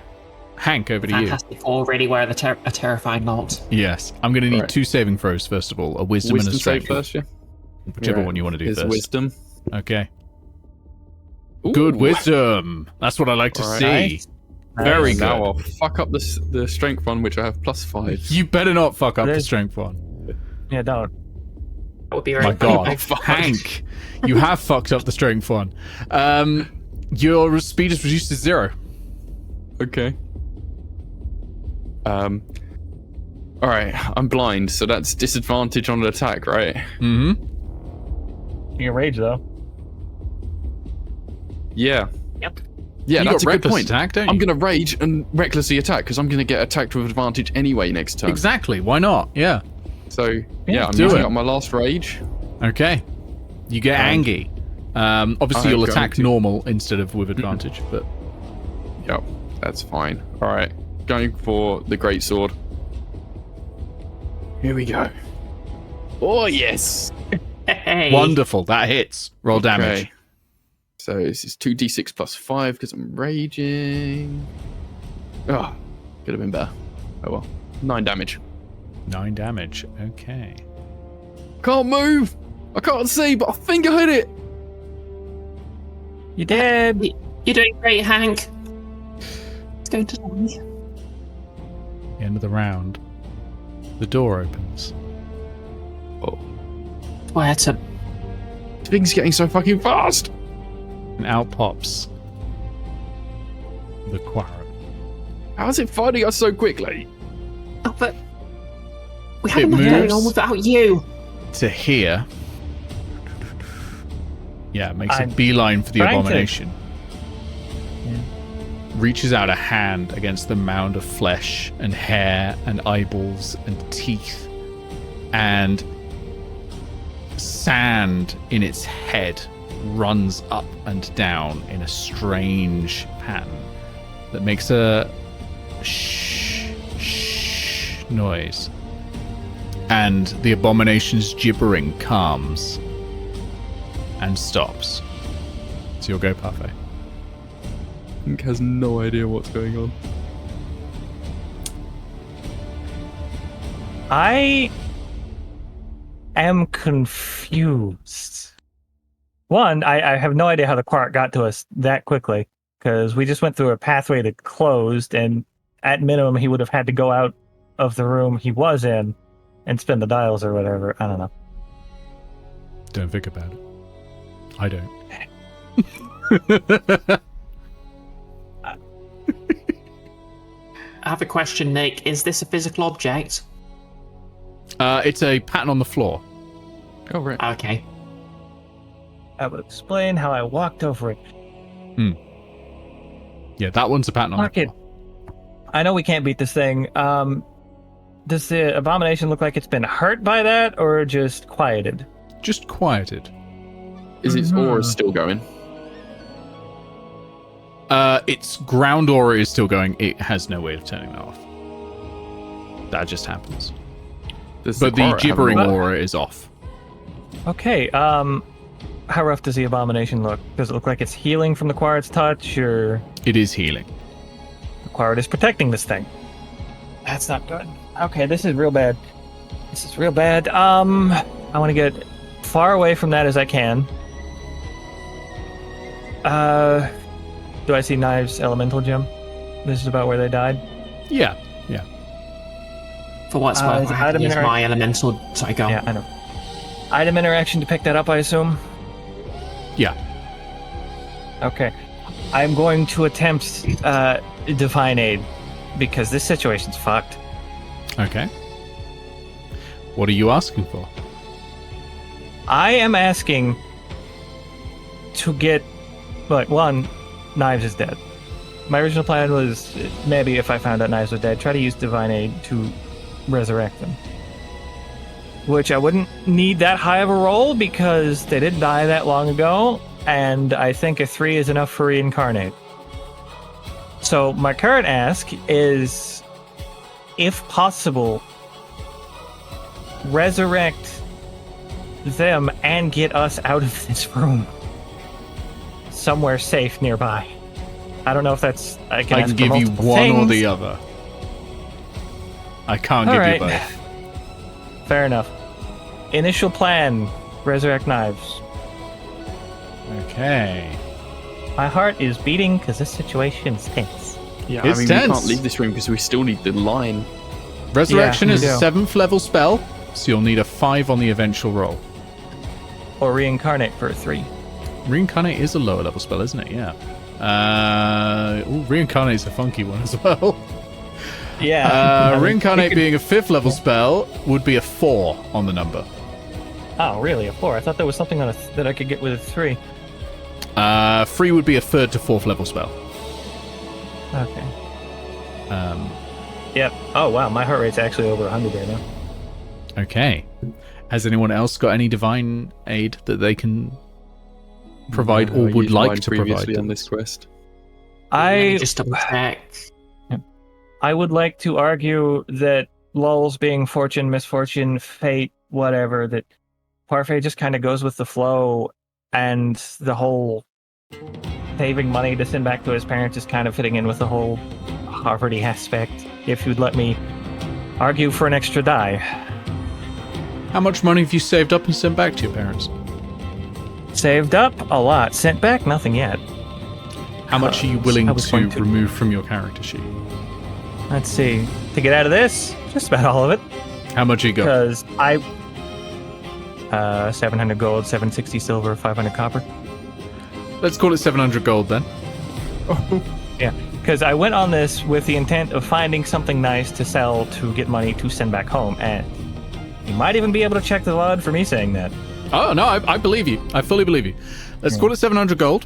Hank, over to you. Fantastic Four really were a terrifying lot. Yes. I'm going to need Right. 2 saving throws, first of all. A wisdom and a Wisdom strength. save first, yeah. Whichever Right. one you want to do Here's first. wisdom. Okay. Ooh. Good wisdom. That's what I like to Alright. see. Nice. Very And good. Now I'll fuck up the strength one, which I have +5. You better not fuck up the There's- strength one. Yeah, don't. That would be very My God, Oh, fuck. Hank, you have fucked up the strength one. Your speed is reduced to 0. Okay. Alright, I'm blind, so that's disadvantage on an attack, right? Mm-hmm. You can rage though. Yeah. Yep. Yeah, You that's a got good reckless point. attack, don't you? I'm gonna rage and recklessly attack because I'm gonna get attacked with advantage anyway next turn. Exactly. Why not? Yeah. So yeah, I'm do using it. up my last rage. Okay. You get angry. Obviously, I'm you'll going attack to- normal instead of with advantage, but Yep, that's fine. Alright, going for the great sword. Here we go. Oh yes. Hey. wonderful. That hits. Roll damage. Okay. So this is 2d6 plus 5 because I'm raging. Oh, could have been better. Oh well. 9 damage. 9 damage. Okay. Can't move! I can't see, but I think I hit it! You did. You're doing great, Hank. It's going to die. The end of the round. The door opens. Oh. Where to... This thing's getting so fucking fast! And out pops the Quarret. How's it finding us so quickly? Oh, but... We haven't been moves. going on without you. To here. Yeah, makes a I'm beeline for the trying to- abomination. Reaches out a hand against the mound of flesh and hair and eyeballs and teeth and sand in its head runs up and down in a strange pattern that makes a shh noise. And the abomination's gibbering calms and stops. So you'll go Parfait. Hank has no idea what's going on. I am confused. One, I have no idea how the Quark got to us that quickly, because we just went through a pathway that closed, and at minimum, he would have had to go out of the room he was in and spin the dials or whatever. I don't know. Don't think about it. I don't. have a question, Nick. Is this a physical object? It's a pattern on the floor. Oh, right. Okay. I will explain how I walked over it. Yeah, that one's a pattern on Fuck the it. floor. I know we can't beat this thing. Does the abomination look like it's been hurt by that, or just quieted? Just quieted. Is its aura still going? Its ground aura is still going. It has no way of turning that off. That just happens. Does But the aura have gibbering an aura? aura is off. Okay, how rough does the abomination look? Does it look like it's healing from the Quarit's touch, or It is healing. the Quarit is protecting this thing? That's not good. Okay, this is real bad. This is real bad. I want to get far away from that as I can. Do I see Naeve's elemental gem? This is about where they died. Yeah. For what's worth, is I have to item use interact- my elemental. Sorry, go. Yeah, I know. Item interaction to pick that up, I assume? Yeah. Okay. I'm going to attempt Divine Aid, because this situation's fucked. Okay. What are you asking for? I am asking to get... But one, Naeves is dead. My original plan was maybe if I found out Naeves was dead, try to use Divine Aid to resurrect them. Which I wouldn't need that high of a roll because they didn't die that long ago, and I think a 3 is enough for reincarnate. So my current ask is, if possible, resurrect them and get us out of this room. Somewhere safe nearby. I don't know if that's... I can I ask can for give you multiple one or things. the other. I can't All give right. you both. Fair enough. Initial plan, resurrect Naeves. Okay. My heart is beating because this situation stinks. Yeah, It's I mean, tense. we can't leave this room because we still need the line. Resurrection Yeah, is we a do. 7th level spell, so you'll need a 5 on the eventual roll. Or reincarnate for a 3. Reincarnate is a lower level spell, isn't it? Yeah. Reincarnate is a funky one as well. Yeah. Reincarnate being a 5th level spell would be a 4 on the number. Oh, really? A 4? I thought there was something on that I could get with a 3. 3 would be a 3rd to 4th level spell. Okay. Yep. Oh, wow. My heart rate's actually over 100 right now. Okay. Has anyone else got any divine aid that they can provide or I would used like mine to previously provide? on this quest. Let me I just double check. I would like to argue that lulls being fortune, misfortune, fate, whatever, that Parfait just kind of goes with the flow, and the whole saving money to send back to his parents is kind of fitting in with the whole poverty aspect. If you'd let me argue for an extra die. How much money have you saved up and sent back to your parents? Saved up a lot. Sent back nothing yet. How much are you willing I was to going to- remove from your character sheet? Let's see. To get out of this, just about all of it. How much you got? Because 700 gold, 760 silver, 500 copper. Let's call it 700 gold then. Yeah, because I went on this with the intent of finding something nice to sell to get money to send back home, and you might even be able to check the VOD for me saying that. Oh, no, I believe you. I fully believe you. Let's call it 700 gold.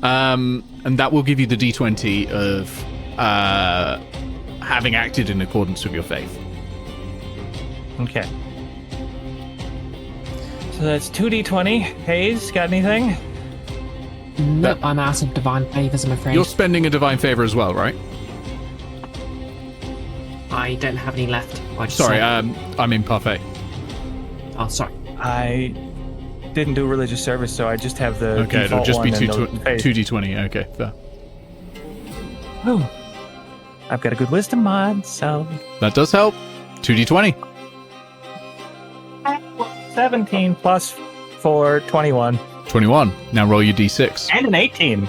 And that will give you the D20 of having acted in accordance with your faith. Okay. So that's 2d20. Haze, got anything? Nope, I'm out of divine favors, I'm afraid. You're spending a divine favor as well, right? I don't have any left. I just Sorry, saw- I'm in Parfait. Oh, sorry. I didn't do religious service, so I just have the Okay, it'll default just be one and the faith. 2d20. Okay, fair. Ooh. I've got a good wisdom mod, so... That does help. 2d20. 17 plus 4, 21. 21. Now roll your d6. And an 18.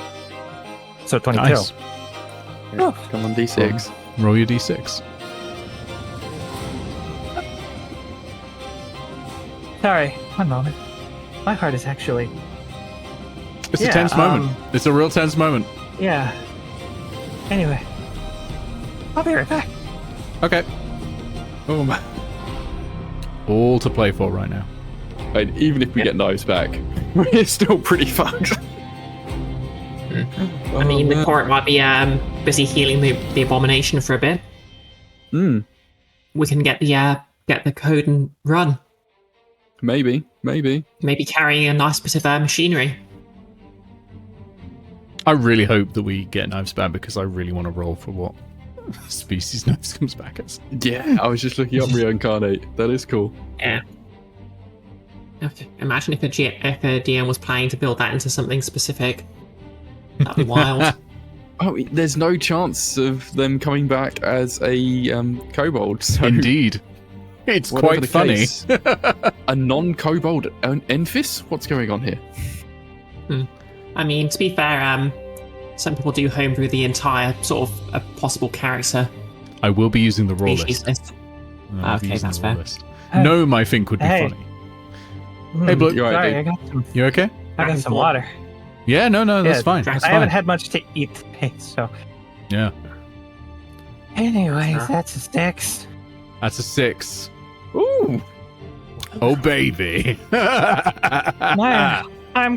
So 22. Nice. Yeah, come on, D6. Roll your d6. Sorry, one moment. My heart is actually... It's a Yeah, tense moment. It's a real tense moment. Yeah. Anyway. I'll be right back. Okay. Oh man. All to play for right now. And even if we get Knives back, we're still pretty fucked. I mean, the court might be busy healing the abomination for a bit. We can get the code and run. Maybe. Maybe carrying a nice bit of machinery. I really hope that we get Knives back because I really want to roll for what species Knives comes back as. Yeah, I was just looking up reincarnate. That is cool. Yeah. Imagine if a DM was planning to build that into something specific. That'd be wild. Oh, there's no chance of them coming back as a kobold. So Indeed. It's whatever quite the funny. case, a non-kobold Enfys? What's going on here? I mean, to be fair, some people do homebrew the entire sort of a possible character. I will be using the raw species list. list. I'll be Okay, using that's the raw fair. list. Gnome, I think, would be Hey. funny. Hey, Blue. You're right, Sorry, dude. You okay? I got some water. Yeah, no, that's Yeah, fine. I That's I haven't fine. had much to eat today, so. Yeah, Anyways, that's a 6. that's a 6. Ooh. Oh, baby. I'm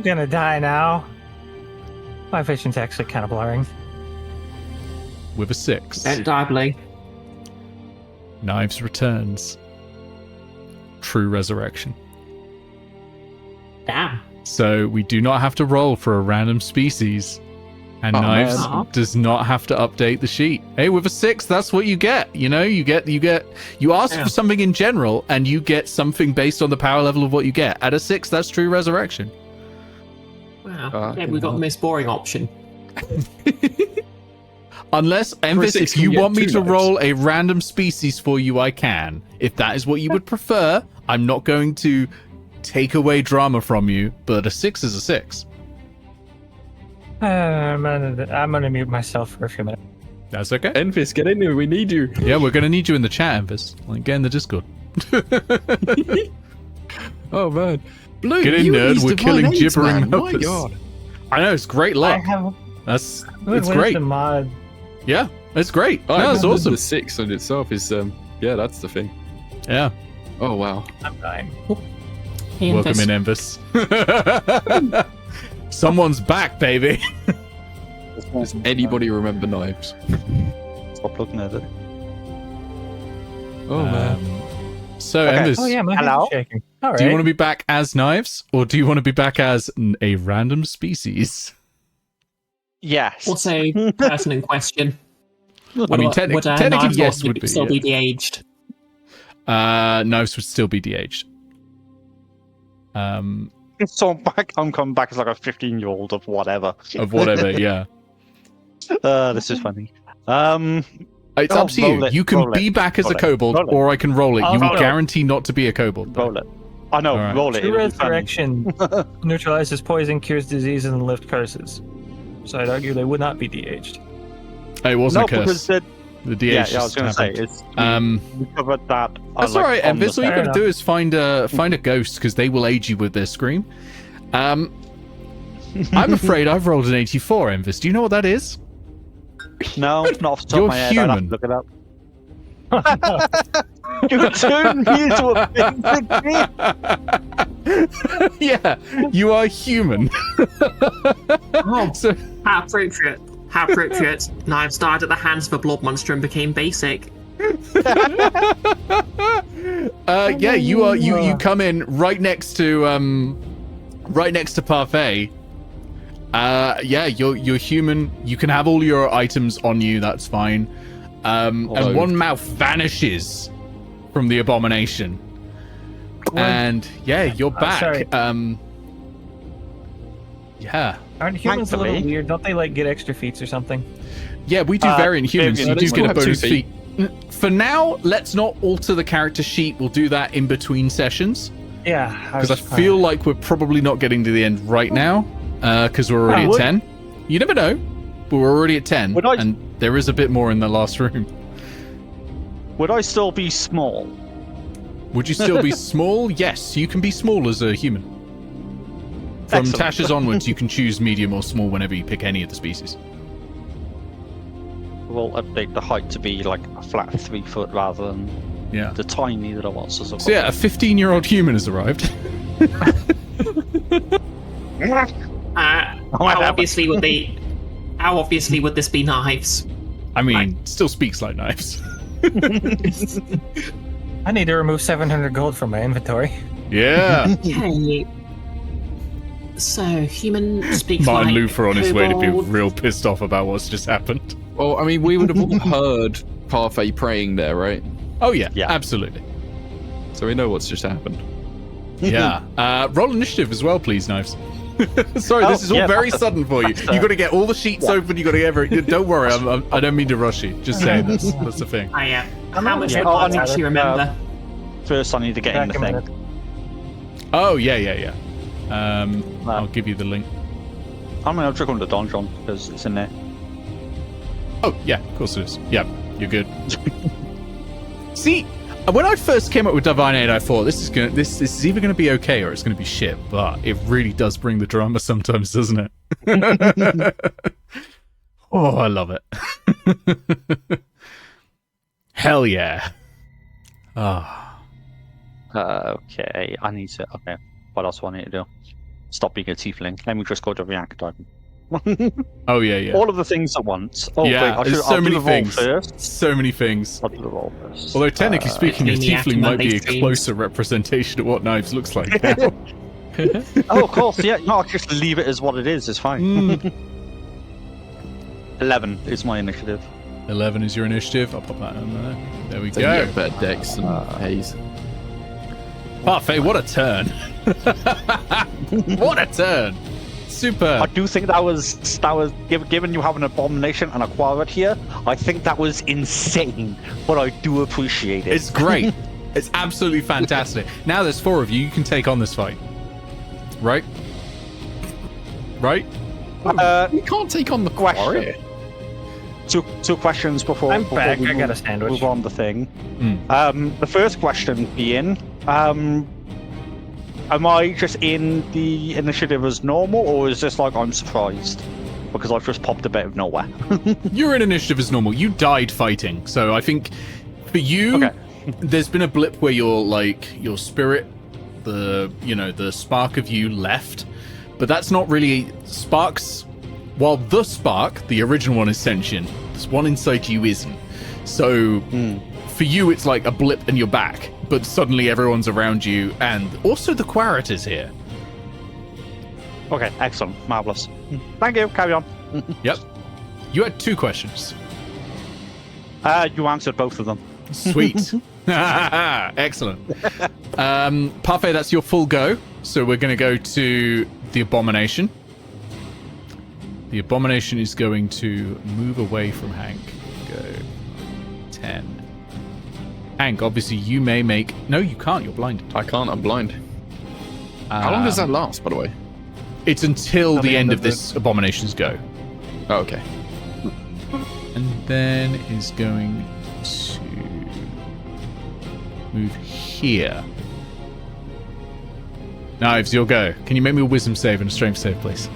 gonna die now. My vision's actually kind of blurring. With a 6. Don't die, Blue. Knives returns. True resurrection. Damn. So we do not have to roll for a random species. And Oh, Knives man. does not have to update the sheet. Hey, with a 6, that's what you get. You know, you ask Yeah. for something in general and you get something based on the power level of what you get. At a 6, that's true resurrection. Wow. Yeah, we've got the most boring option. Unless, Enfys, 6 if you can get want me 2 to knives. roll a random species for you, I can. If that is what you would prefer, I'm not going to take away drama from you, but a 6 is a 6. I'm gonna mute myself for a few minutes. That's okay. Enfys, get in here. We need you. Yeah, we're going to need you in the chat, Enfys. Like, get in the Discord. Oh man. Blue, Get in, you and nerd. these We're divine killing aids, gibbering man. My numbers. god. I know, it's great I luck. have It's wisdom great. mod. Yeah, it's great. Oh, No, that's and awesome. The 6 on itself is yeah, that's the thing. Yeah. Oh wow. I'm dying. Hey, Welcome Enfys. in, Enfys. Someone's back, baby. Does anybody remember Knives? Stop looking at it. Oh man. So, Okay. Enfys, Oh yeah, my Hello? hand's shaking. All right. do you want to be back as Knives, or do you want to be back as a random species? Yes. Also, person in question. I mean, technically, Knives yes, also would be. still be de-aged. Knives would still be de-aged. So I'm coming back as like a 15-year-old of whatever. Of whatever, yeah. This is funny. It's Oh, up to you. roll it, You can roll it, be back as a roll it, kobold, roll it. or I can roll it. I'll You will roll it. guarantee not to be a kobold. though. Roll it. I know, Alright. roll it. True It'll be funny. resurrection neutralizes poison, cures diseases, and lift curses. So I'd argue they would not be de-aged. It wasn't No, a curse. because The DH yeah, I was just going to say happened. we covered that. That's like, alright, on the Enfys. All you Fair gotta enough. do is find a ghost, because they will aid you with their scream. I'm afraid I've rolled an 84, Enfys. Do you know what that is? No, not off the top You're of my head. I'd have to human. look it up. You turned me into a big Yeah, you are human. Oh, So, how appropriate. How appropriate. Knives died at the hands of a blood monster and became basic. yeah, you come in right next to Parfait. Yeah, you're human. You can have all your items on you. That's fine. And one mouth vanishes from the abomination. And yeah, you're back. sorry. Yeah. Aren't humans a little Thankfully. weird? Don't they like get extra feats or something? Yeah, we do variant humans. maybe You they do still get a have 2 bonus feet. feat. For now, let's not alter the character sheet. We'll do that in between sessions. Yeah, Because I feel like we're probably not getting to the end right now. Because we're already at would- 10. You never know. But we're already at 10. Would I- And there is a bit more in the last room. Would I still be small? Would you still be small? Yes, you can be small as a human. From Excellent. Tasha's onwards, you can choose medium or small whenever you pick any of the species. we'll update the height to be like a flat 3 foot rather than the tiny that I was. So yeah, a 15-year-old human has arrived. How obviously would this be Naeve's? I mean, still speaks like Naeve's. I need to remove 700 gold from my inventory. Yeah. Okay. So, human speaks Martin like Luther on his way to be kobold. real pissed off about what's just happened. Well, I mean, we would have all heard Parfait praying there, right? Oh yeah, absolutely. So we know what's just happened. Yeah. Roll initiative as well, please, Knives. Sorry, this is all very sudden for you. You got to get all the sheets open. You got to get everything. Don't worry, I don't mean to rush you. Just saying that's the thing. How much would I actually remember? First, I need to get in the thing. Oh yeah. I'll give you the link. I'm gonna check on the Donjon because it's in there. Oh yeah, of course it is. Yeah, you're good. See, when I first came up with Divine Aid, I thought this is either gonna be okay or it's gonna be shit. But it really does bring the drama sometimes, doesn't it? Oh, I love it. Hell yeah. Okay, I need to. Okay, what else do I need to do? Stop being a tiefling. Let me just go to reactor. Oh yeah. All of the things at once. Oh yeah, wait, there's so many things. First. So many things. I'll do the roll first. Although technically speaking, a tiefling might be a closer representation of what Knives looks like now. Oh, of course, yeah. No, I'll just leave it as what it is. It's fine. 11 is my initiative. 11 is your initiative. I'll pop that on there. There we So go. you get better decks than Haze. Parfait, what a turn! What a turn! Super. I do think that was given you have an abomination and a quarret here. I think that was insane, but I do appreciate it. It's great. It's absolutely fantastic. Now there's 4 of you. You can take on this fight, right? Right? You can't take on the quarret. Two questions before. I'm back. We I got a sandwich. Move on the thing. The first question being, am I just in the initiative as normal, or is this like I'm surprised because I've just popped a bit of nowhere? You're in initiative as normal. You died fighting, so I think for you, there's been a blip where your spirit, the spark of you left, but that's not really sparks. While the spark, the original one, is sentient, this one inside you isn't. So for you, it's like a blip and you're back, but suddenly everyone's around you, and also the quarret is here. Okay, excellent, marvelous. Thank you. Carry on. Yep. You had 2 questions. You answered both of them. Sweet. Excellent. Parfait, that's your full go. So we're going to go to the abomination. The abomination is going to move away from Hank. Go 10. Hank, obviously you may make... No, you can't. You're blinded. I can't. I'm blind. How long does that last, by the way? It's until the end of this abomination's go. Oh, okay. And then is going to move here. Knives, you'll go. Can you make me a wisdom save and a strength save, please?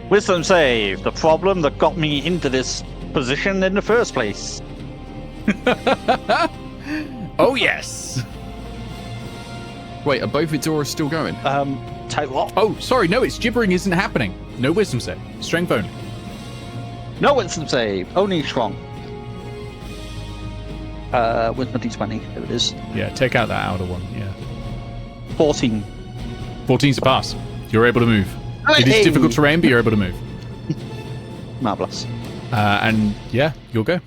Wisdom save, the problem that got me into this position in the first place. Oh, yes. Wait, are both its auras still going? Tell you what. Oh, sorry, no, it's gibbering isn't happening. No wisdom save. Strength only. No wisdom save, only strong. Wisdom D20, there it is. Yeah, take out that outer one, yeah. 14. 14's a pass. You're able to move. It is difficult terrain, but you're able to move. Marvelous. And yeah, you'll go.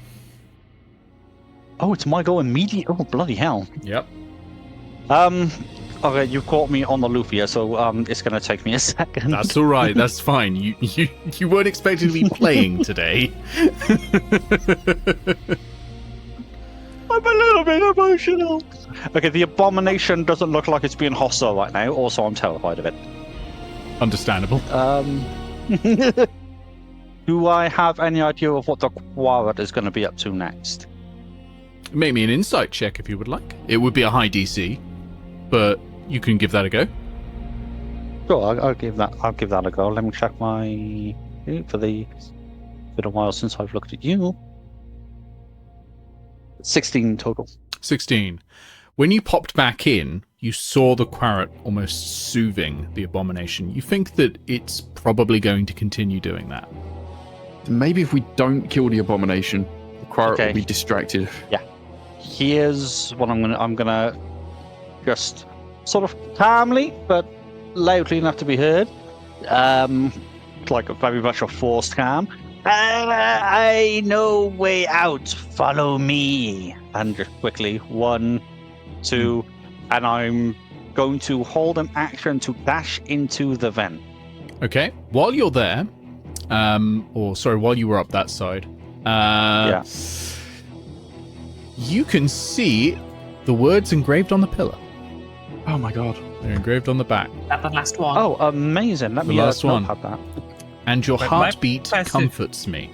Oh, it's my go immediate. Oh, bloody hell. Yep. Okay, you caught me on the loop here, so it's gonna take me a second. That's all right. That's fine. You weren't expected to be playing today. I'm a little bit emotional. Okay, the abomination doesn't look like it's being hostile right now. Also, I'm terrified of it. Understandable. Do I have any idea of what the quarret is going to be up to next? Make me an insight check if you would like. It would be a high DC, but you can give that a go. Sure, I'll give that a go. Let me check my for the Been a while since I've looked at you. 16 total. 16. When you popped back in, you saw the Quarret almost soothing the abomination. You think that it's probably going to continue doing that. Maybe if we don't kill the abomination, the Quarret will be distracted. Yeah. Here's what I'm gonna just sort of calmly, but loudly enough to be heard. Like very much a forced calm. I know way out. Follow me. And just quickly, 1, 2, and I'm going to hold an action to dash into the vent. Okay. While you're there, while you were up that side, you can see the words engraved on the pillar. Oh my god. They're engraved on the back. That's the last one. Oh, amazing. Let me last one. have that. And your Wait, heartbeat comforts me.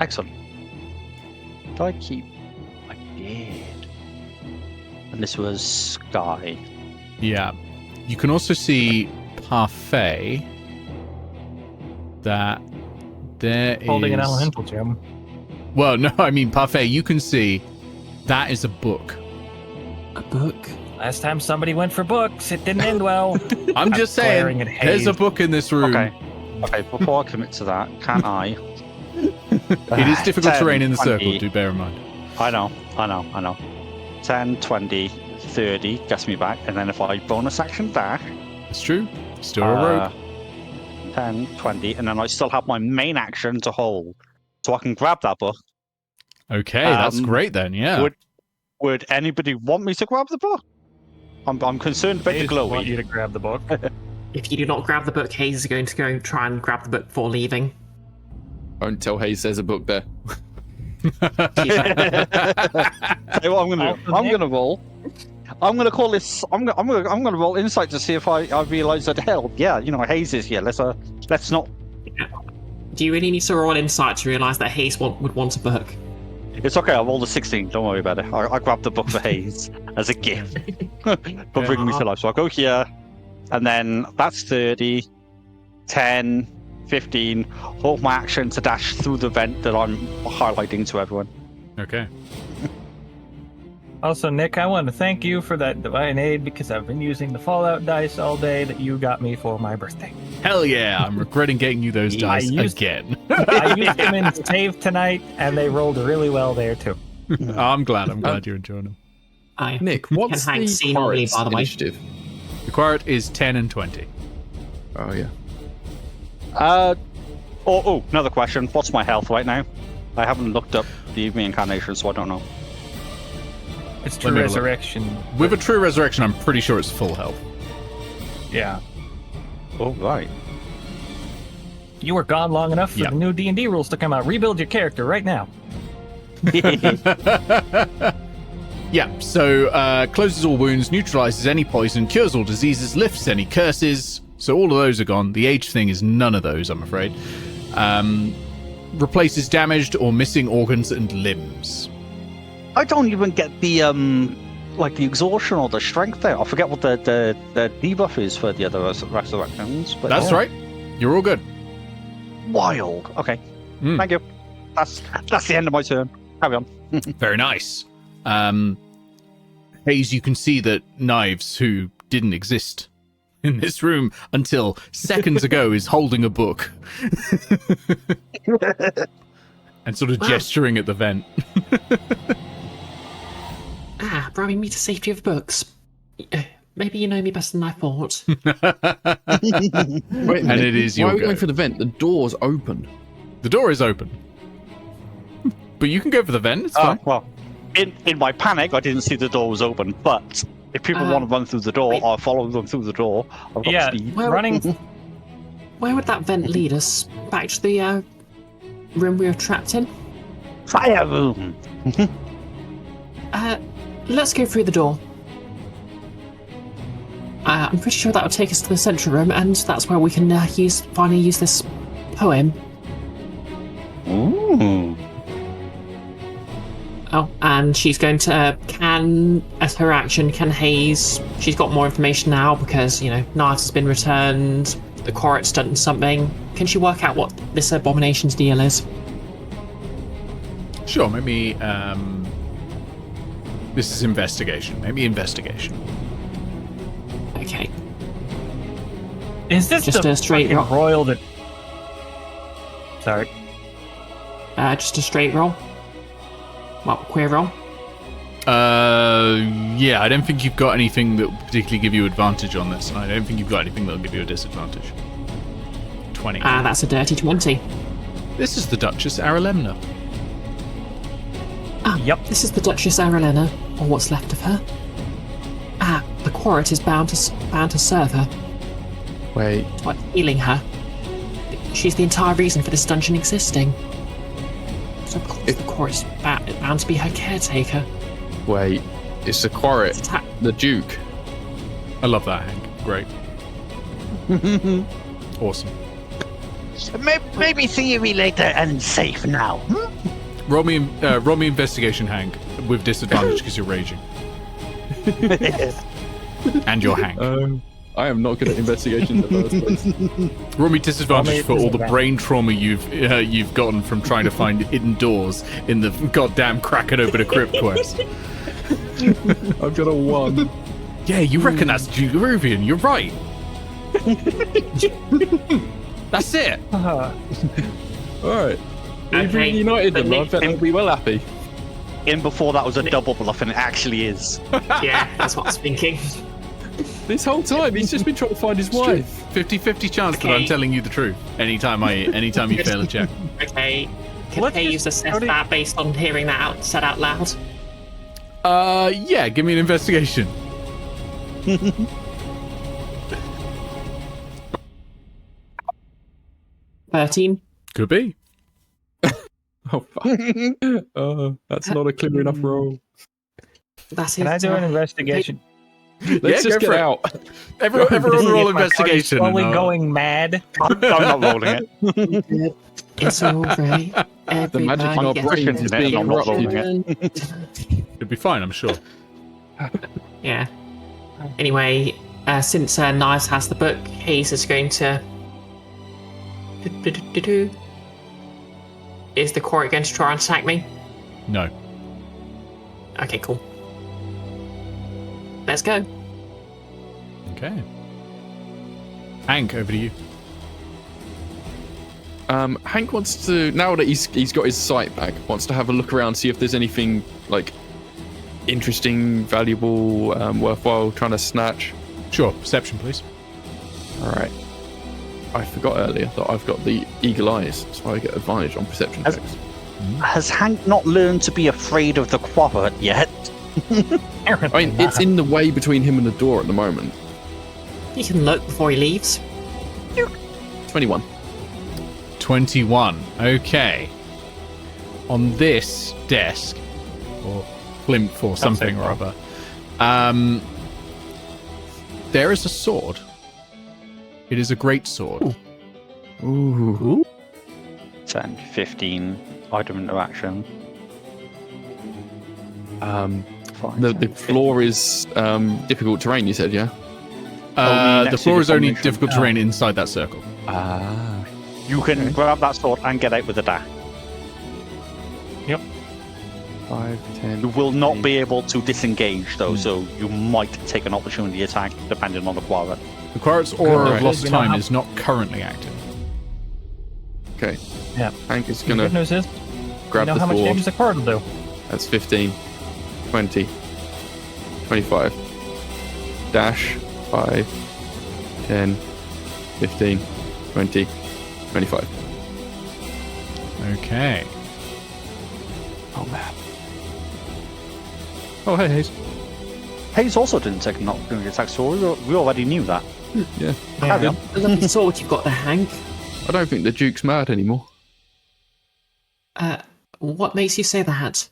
Excellent. Did I keep? I did. And this was Sky. Yeah. You can also see Parfait. That there Holding an is... elemental gem. Well, no, I mean, Parfait, you can see that is a book. A book? Last time somebody went for books, it didn't end well. I'm just saying, there's a book in this room. Okay, before I commit to that, can I? It is difficult 10, terrain in the 20. circle, do bear in mind. I know. 10, 20, 30, gets me back, and then if I bonus action dash... It's true. Still a rogue. 10, 20, and then I still have my main action to hold. So I can grab that book. Okay, that's great then, yeah. Would anybody want me to grab the book? I'm concerned about the I glowy. want you to grab the book. If you do not grab the book, Haze is going to go try and grab the book before leaving. Don't tell Haze there's a book there. Tell you what I'm gonna do. I'm gonna roll. I'm gonna call this. I'm gonna roll insight to see if I realise that hell, yeah, Haze is here. Let's not. Do you really need to roll insight to realise that Haze would want a book? It's okay. I rolled a 16. Don't worry about it. I grabbed the book for Haze as a gift for bringing me to life. So I go here, and then that's 30, 10, 15. Hold my action to dash through the vent that I'm highlighting to everyone. Okay. Also, Nick, I want to thank you for that divine aid because I've been using the Fallout dice all day that you got me for my birthday. Hell yeah, I'm regretting getting you those dice again. I used them in save tonight, and they rolled really well there too. I'm glad you're enjoying them. Nick, what's the Quarret's initiative? The Quarret is 10 and 20. Oh yeah. Another question. What's my health right now? I haven't looked up the reincarnation, so I don't know. It's true resurrection. With a true resurrection, I'm pretty sure it's full health. Yeah. Oh, right. You were gone long enough for the new D&D rules to come out. Rebuild your character right now. Yeah, so closes all wounds, neutralizes any poison, cures all diseases, lifts any curses. So all of those are gone. The age thing is none of those, I'm afraid. Replaces damaged or missing organs and limbs. I don't even get the the exhaustion or the strength there. I forget what the debuff is for the other resurrections. But that's right. You're all good. Wild. Okay. Thank you. That's the end of my turn. Carry on. Very nice. Haze, you can see that Naeve, who didn't exist in this room until seconds ago, is holding a book and sort of gesturing at the vent. Bribing me to safety of books. Maybe you know me better than I thought. Wait, and it is your Why are we go. going for the vent? The door's open. The door is open. But you can go for the vent, it's fine. Well, in my panic, I didn't see the door was open, but if people want to run through the door, I'll follow them through the door. I've got speed. Running. Where would that vent lead us? Back to the room we were trapped in? Fire room! Let's go through the door. I'm pretty sure that would take us to the central room, and that's where we can finally use this poem. Ooh. Oh, and she's going to, as her action, can Haze, she's got more information now because, Naeve has been returned, the Quarret's done something. Can she work out what this abomination's deal is? Sure, maybe, this is investigation. Maybe investigation. Okay. Is this Just the a straight fucking roll? royal that... Sorry. Just a straight roll. Well, queer roll. Yeah, I don't think you've got anything that will particularly give you advantage on this. I don't think you've got anything that'll give you a disadvantage. 20. That's a dirty 20. This is the Duchess Aralemna. Yep. This is the Duchess Arelena, or what's left of her. The Quarret is bound to serve her. Wait. What, healing her. She's the entire reason for this dungeon existing. So of course the Quarret is bound to be her caretaker. Wait. It's the Quarret. The Duke. I love that, Hank. Great. Awesome. Maybe see you later and safe now. Roll me investigation, Hank, with disadvantage because you're raging. And you're Hank. I am not good at investigation in the first place. Roll me disadvantage for all the brain trauma you've gotten from trying to find hidden doors in the goddamn cracking open a crypt quest. I've got a 1. Yeah, you reckon that's Jugaruvian. You're right. That's it. Alright. We've Okay, reunited but them. I bet they'll be well happy. In before that was a double bluff, and it actually is. Yeah, that's what I was thinking. This whole time, he's just been trying to find his wife. 50-50 chance that Okay. I'm telling you the truth. Anytime you fail a check. Okay. Can Let's Haze just- assess that based on hearing that said out loud? Yeah, give me an investigation. 13. Could be. Oh, fuck. That's not a clear enough roll. That's Can I do an investigation? Let's just go get for it. out. Everyone roll If my party's investigation. slowly and, going mad. I'm not rolling it. It's alright. The magic in our brains is being I'm not rolling corrupted. It'd be fine, I'm sure. Yeah. Anyway, since Knives has the book, Haze is going to. Is the Quarry going to try and attack me? No. Okay, cool. Let's go. Okay. Hank, over to you. Hank wants to, now that he's got his sight back, wants to have a look around, see if there's anything like interesting, valuable, worthwhile trying to snatch. Sure, perception, please. All right. I forgot earlier that I've got the eagle eyes, so I get advantage on perception checks. Has Hank not learned to be afraid of the Quarret yet? I mean, it's in the way between him and the door at the moment. He can look before he leaves. 21. 21. Okay. On this desk, or plinth or something or other, there is a sword. It is a great sword. Ooh. 10, 15, item interaction. The floor is difficult terrain, you said, yeah? Only The next floor to is the only formation. difficult terrain inside that circle. Ah. You can grab that sword and get out with a dash. 5, 10. You will not be able to disengage, though, so you might take an opportunity attack depending on the Quarret. The Quarret's aura of Right. lost You know time how- is not currently active. Okay. Yeah. Hank is The gonna good news is, grab you know the how much sword. damage the card will do. That's 15, 20, 25. Dash, 5, 10, 15, 20, 25. Okay. Oh, man. Oh, hey, Haze. Haze also didn't take an opportunity attack, so we already knew that. Yeah. Carry on. The lovely sword you've got there, Hank. I don't think the Duke's mad anymore. What makes you say that?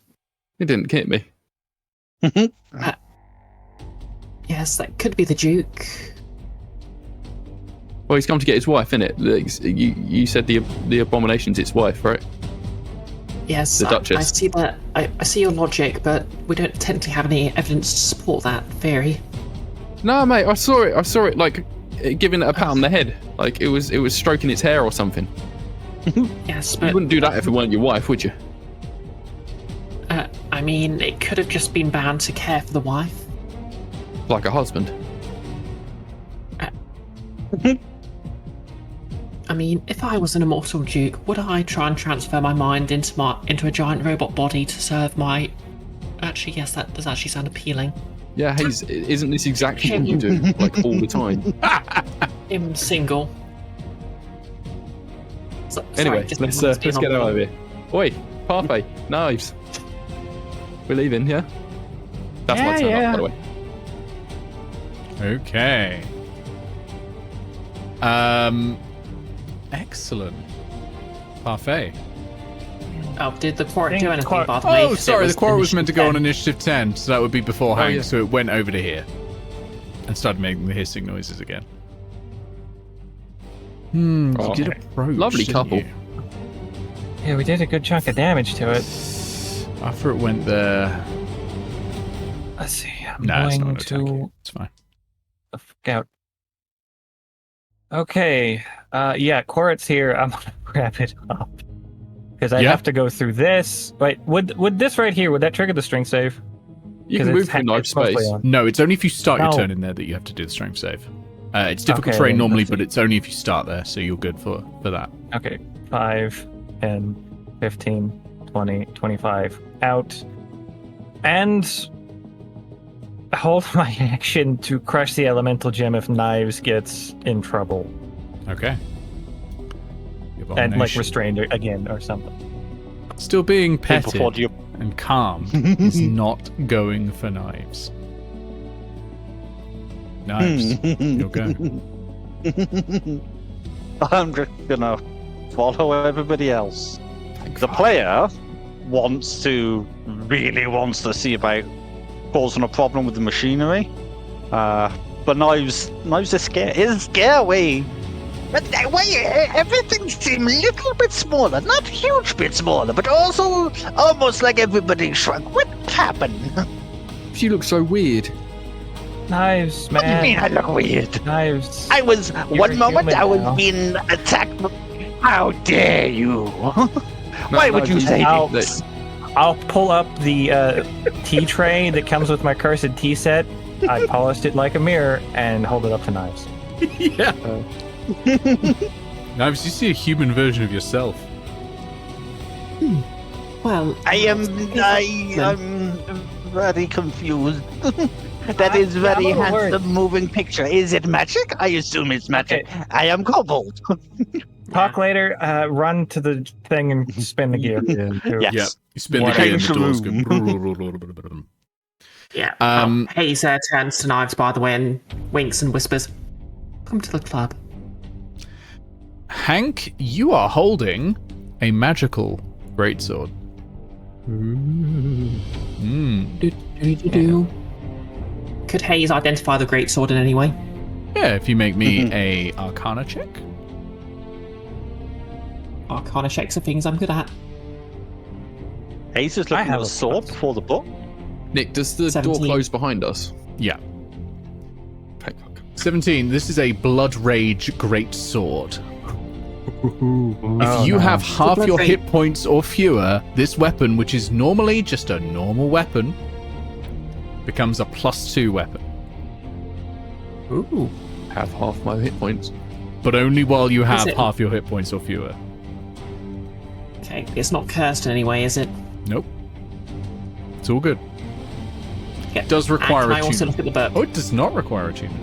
He didn't hit me. Yes, that could be the Duke. Well, he's come to get his wife, innit? You said the abomination's its wife, right? Yes, The I Duchess. see that. I see your logic, but we don't technically have any evidence to support that theory. No, mate, I saw it like giving it a pat on the head. Like it was stroking its hair or something. Yes, You but wouldn't do that if it weren't your wife, would you? mean, it could have just been bound to care for the wife. Like a husband. I mean, if I was an immortal duke, would I try and transfer my mind into a giant robot body to serve my... Actually, yes, that does actually sound appealing. Yeah, Haze, isn't this exactly what you do, like, all the time? I'm single. Anyway, let's get out of here. Oi, Parfait, Naeves. We're leaving, yeah? That's my turn up, by the way. Okay. Excellent. Parfait. Oh, did the Quark do anything, by the way? Oh, sorry, the Quark was meant to go on initiative initiative 10, so that would be before Hank, yeah. so it went over to here. And started making the hissing noises again. You did approach, Lovely didn't couple. you? Yeah, we did a good chunk of damage to it. After it went there... Let's see. I'm No, it's going not an attack. It's fine. Scout. Okay. Yeah, Quarit's here. I'm gonna wrap it up. Because I have to go through this. Wait, would this right here, would that trigger the strength save? You can move through knife space. No, it's only if you start your turn in there that you have to do the strength save. It's difficult terrain normally, but it's only if you start there, so you're good for that. Okay. 5, 10, 15, 20, 25. Out. And hold my action to crush the elemental gem if Naeves gets in trouble. Okay. And like restrained again or something. Still being petted and calm is not going for Knives. Knives, you're going. I'm just gonna follow everybody else. The player really wants to see about causing a problem with the machinery. But Knives is scary. But everything seems a little bit smaller, not a huge bit smaller, but also almost like everybody shrunk. What happened? You look so weird. Knives, man. What do you mean I look weird? Knives. I was being attacked. How dare you? Why would you say this? I'll pull up the tea tray that comes with my cursed tea set. I polished it like a mirror and hold it up to Knives. Yeah. Knives, you see a human version of yourself. Well, I'm very confused. That is very handsome moving picture. Is it magic? I assume it's magic. Okay. I am kobold. Talk later. Run to the thing and spin the gear. Yes. Yeah. You spin the gear and the doors go. Yeah. Haze turns to Knives, by the way, and winks and whispers, "Come to the club." Hank, you are holding a magical greatsword. Could Haze identify the greatsword in any way? Yeah, if you make me a Arcana check. Arcana checks are things I'm good at. Haze is looking at the sword before the book. Nick, does the 17. door close behind us? Yeah. 17. This is a Blood Rage greatsword. If you have half your hit points or fewer, this weapon, which is normally just a normal weapon, becomes a +2 weapon. Ooh. Have half my hit points. But only while you have half your hit points or fewer. Okay, it's not cursed in any way, is it? Nope. It's all good. Yeah. It does require Can I attunement. also look at the book? Oh, it does not require attunement.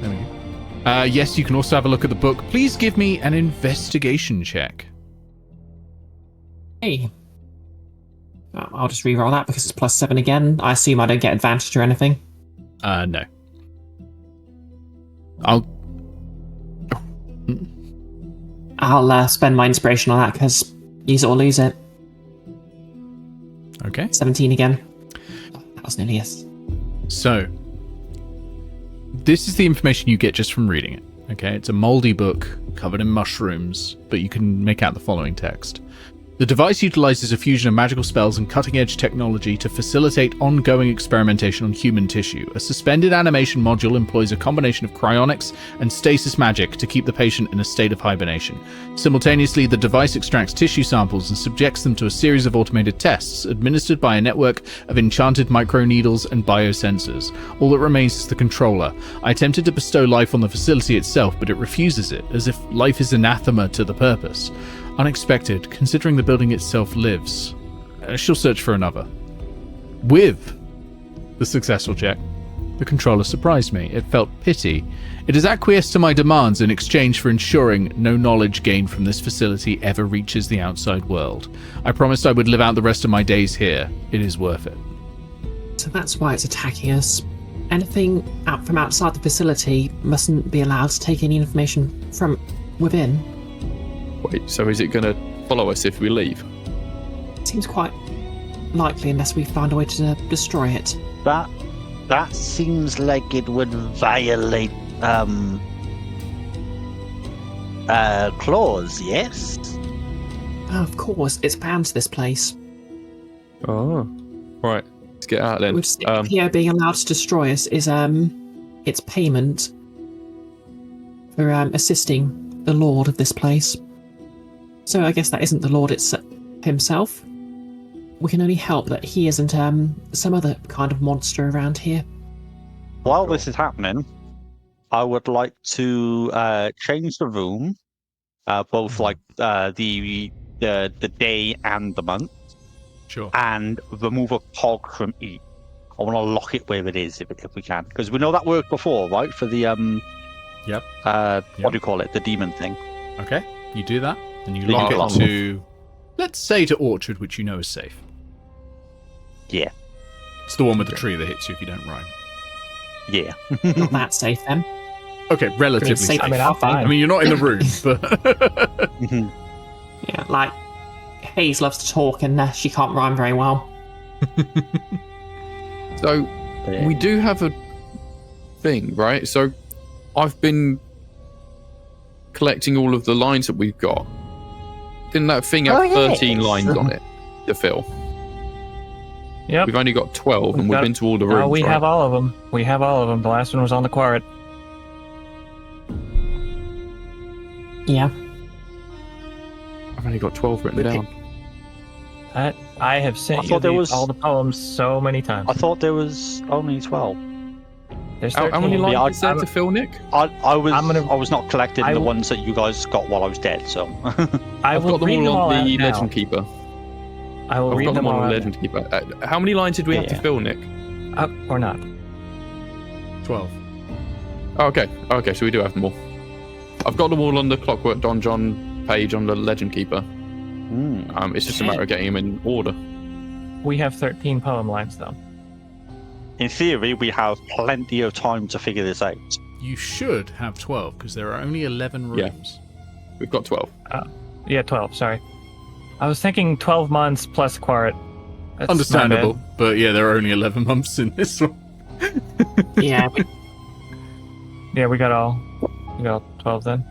There we go. Yes, you can also have a look at the book. Please give me an investigation check. Hey. I'll just reroll that because it's +7 again. I assume I don't get advantage or anything. No. I'll spend my inspiration on that because use it or lose it. Okay. 17 again. That was nearly yes. So, this is the information you get just from reading it. Okay, it's a moldy book covered in mushrooms, but you can make out the following text. The device utilizes a fusion of magical spells and cutting-edge technology to facilitate ongoing experimentation on human tissue. A suspended animation module employs a combination of cryonics and stasis magic to keep the patient in a state of hibernation. Simultaneously, the device extracts tissue samples and subjects them to a series of automated tests, administered by a network of enchanted microneedles and biosensors. All that remains is the controller. I attempted to bestow life on the facility itself, but it refuses it, as if life is anathema to the purpose. Unexpected, considering the building itself lives. She'll search for another. With the successful check, the controller surprised me. It felt pity. It has acquiesced to my demands in exchange for ensuring no knowledge gained from this facility ever reaches the outside world. I promised I would live out the rest of my days here. It is worth it. So that's why it's attacking us. Anything out from outside the facility mustn't be allowed to take any information from within. Wait, so is it going to follow us if we leave? Seems quite likely unless we find a way to destroy it. That seems like it would violate clause, yes? Oh, of course, it's bound to this place. Oh, right. Let's get out then. Which PO being allowed to destroy us is its payment for assisting the lord of this place. So I guess that isn't the lord himself. We can only hope that he isn't some other kind of monster around here. While this is happening, I would like to change the room, both like the day and the month. Sure. And remove a cog from each. I want to lock it where it is if we can, because we know that worked before, right? For the Yep. What do you call it? The demon thing. Okay, you do that, and you Leave lock it it alone. to, let's say, to Orchard, which you know is safe. Yeah. It's the one with the tree that hits you if you don't rhyme. Yeah. Not that safe then. Okay, relatively Safe. safe. I mean, I'm fine. I mean, you're not in the room, but Yeah, like Haze loves to talk and she can't rhyme very well. So, we do have a thing, right? So, I've been collecting all of the lines that we've got. Didn't that thing have 13 lines on it to fill? Yep. We've only got 12, and we've been to all the rooms. We right? have all of them. We have all of them. The last one was on the quarret. Yeah. I've only got 12 written down. I have sent I thought there was- all the poems so many times. I thought there was only 12. There's How 13. many lines Yeah, is there to fill, Nick? I was I'm gonna- I was not collecting I the will- ones that you guys got while I was dead, so I I've will got them read all on out the now. Legend Keeper. I will I've read got them them all on the out. Legend Keeper. How many lines did we have to Yeah. fill, Nick? Or not. 12. Oh, okay, so we do have them all. I've got them all on the Clockwork Donjon page on the Legend Keeper. It's just a matter of getting them in order. We have 13 poem lines, though. in theory we have plenty of time to figure this out. You should have 12, because there are only 11 Yeah. rooms. We've got 12. Yeah, 12, sorry. I was thinking 12 months plus quarret. That's my Understandable, bad. but yeah, there are only 11 months in this one. Yeah. Yeah, we got all 12 then.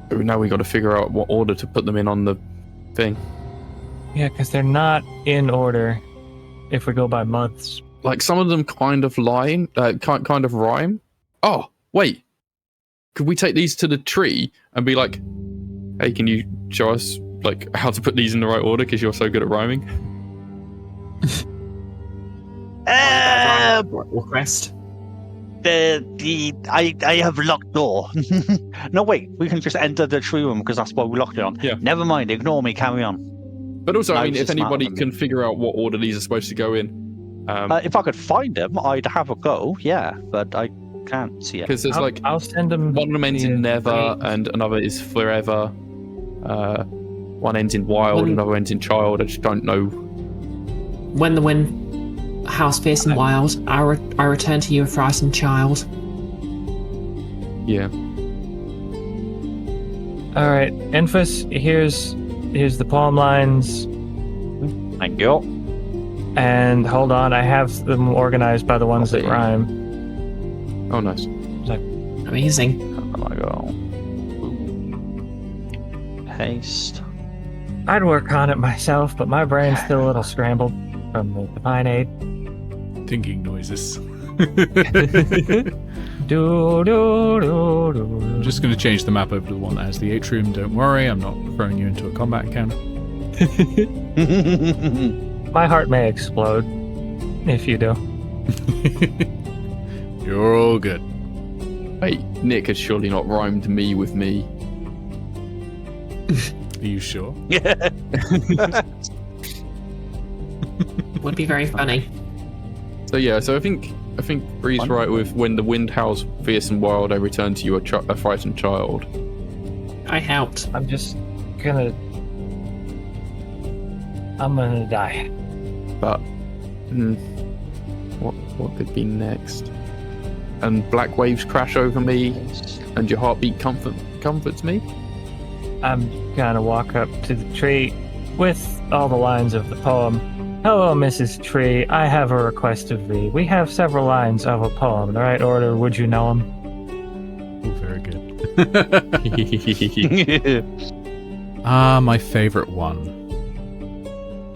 But now we got to figure out what order to put them in on the thing. Yeah, because they're not in order if we go by months. Like some of them kind of rhyme. Oh, wait. Could we take these to the tree and be like, "Hey, can you show us like how to put these in the right order? Because you're so good at rhyming." Request. I have locked door. No, wait, we can just enter the tree room because that's why we locked it on. Yeah. Never mind, ignore me, carry on. But also, No, I mean, it's if just anybody not- can figure out what order these are supposed to go in, If I could find them, I'd have a go, yeah, but I can't see it. because there's like I'll send them. one of them ends in never and another is forever. One ends in wild, another ends in child. I just don't know. When the wind house fierce and wild, I return to you a frightened child. Yeah. All right, Enfys, here's the poem lines. Thank you. And hold on, I have them organized by the ones that Okay. rhyme. Oh, nice. Amazing. How can I go? Paste. I'd work on it myself, but my brain's still a little scrambled from the divine aid. Thinking noises. Do, do, do, do. I'm just going to change the map over to the one that has the atrium. Don't worry, I'm not throwing you into a combat encounter. My heart may explode if you do. You're all good. Wait, Nick has surely not rhymed me with me. Are you sure? Would be very funny. So yeah, so I think Bree's right with when the wind howls fierce and wild, I return to you a frightened child. I helped. I'm gonna die. But what could be next? And black waves crash over me, and your heartbeat comforts me. I'm gonna walk up to the tree with all the lines of the poem. Hello, Mrs. Tree. I have a request of thee. We have several lines of a poem. In the right order, would you know them? Oh, very good. My favorite one.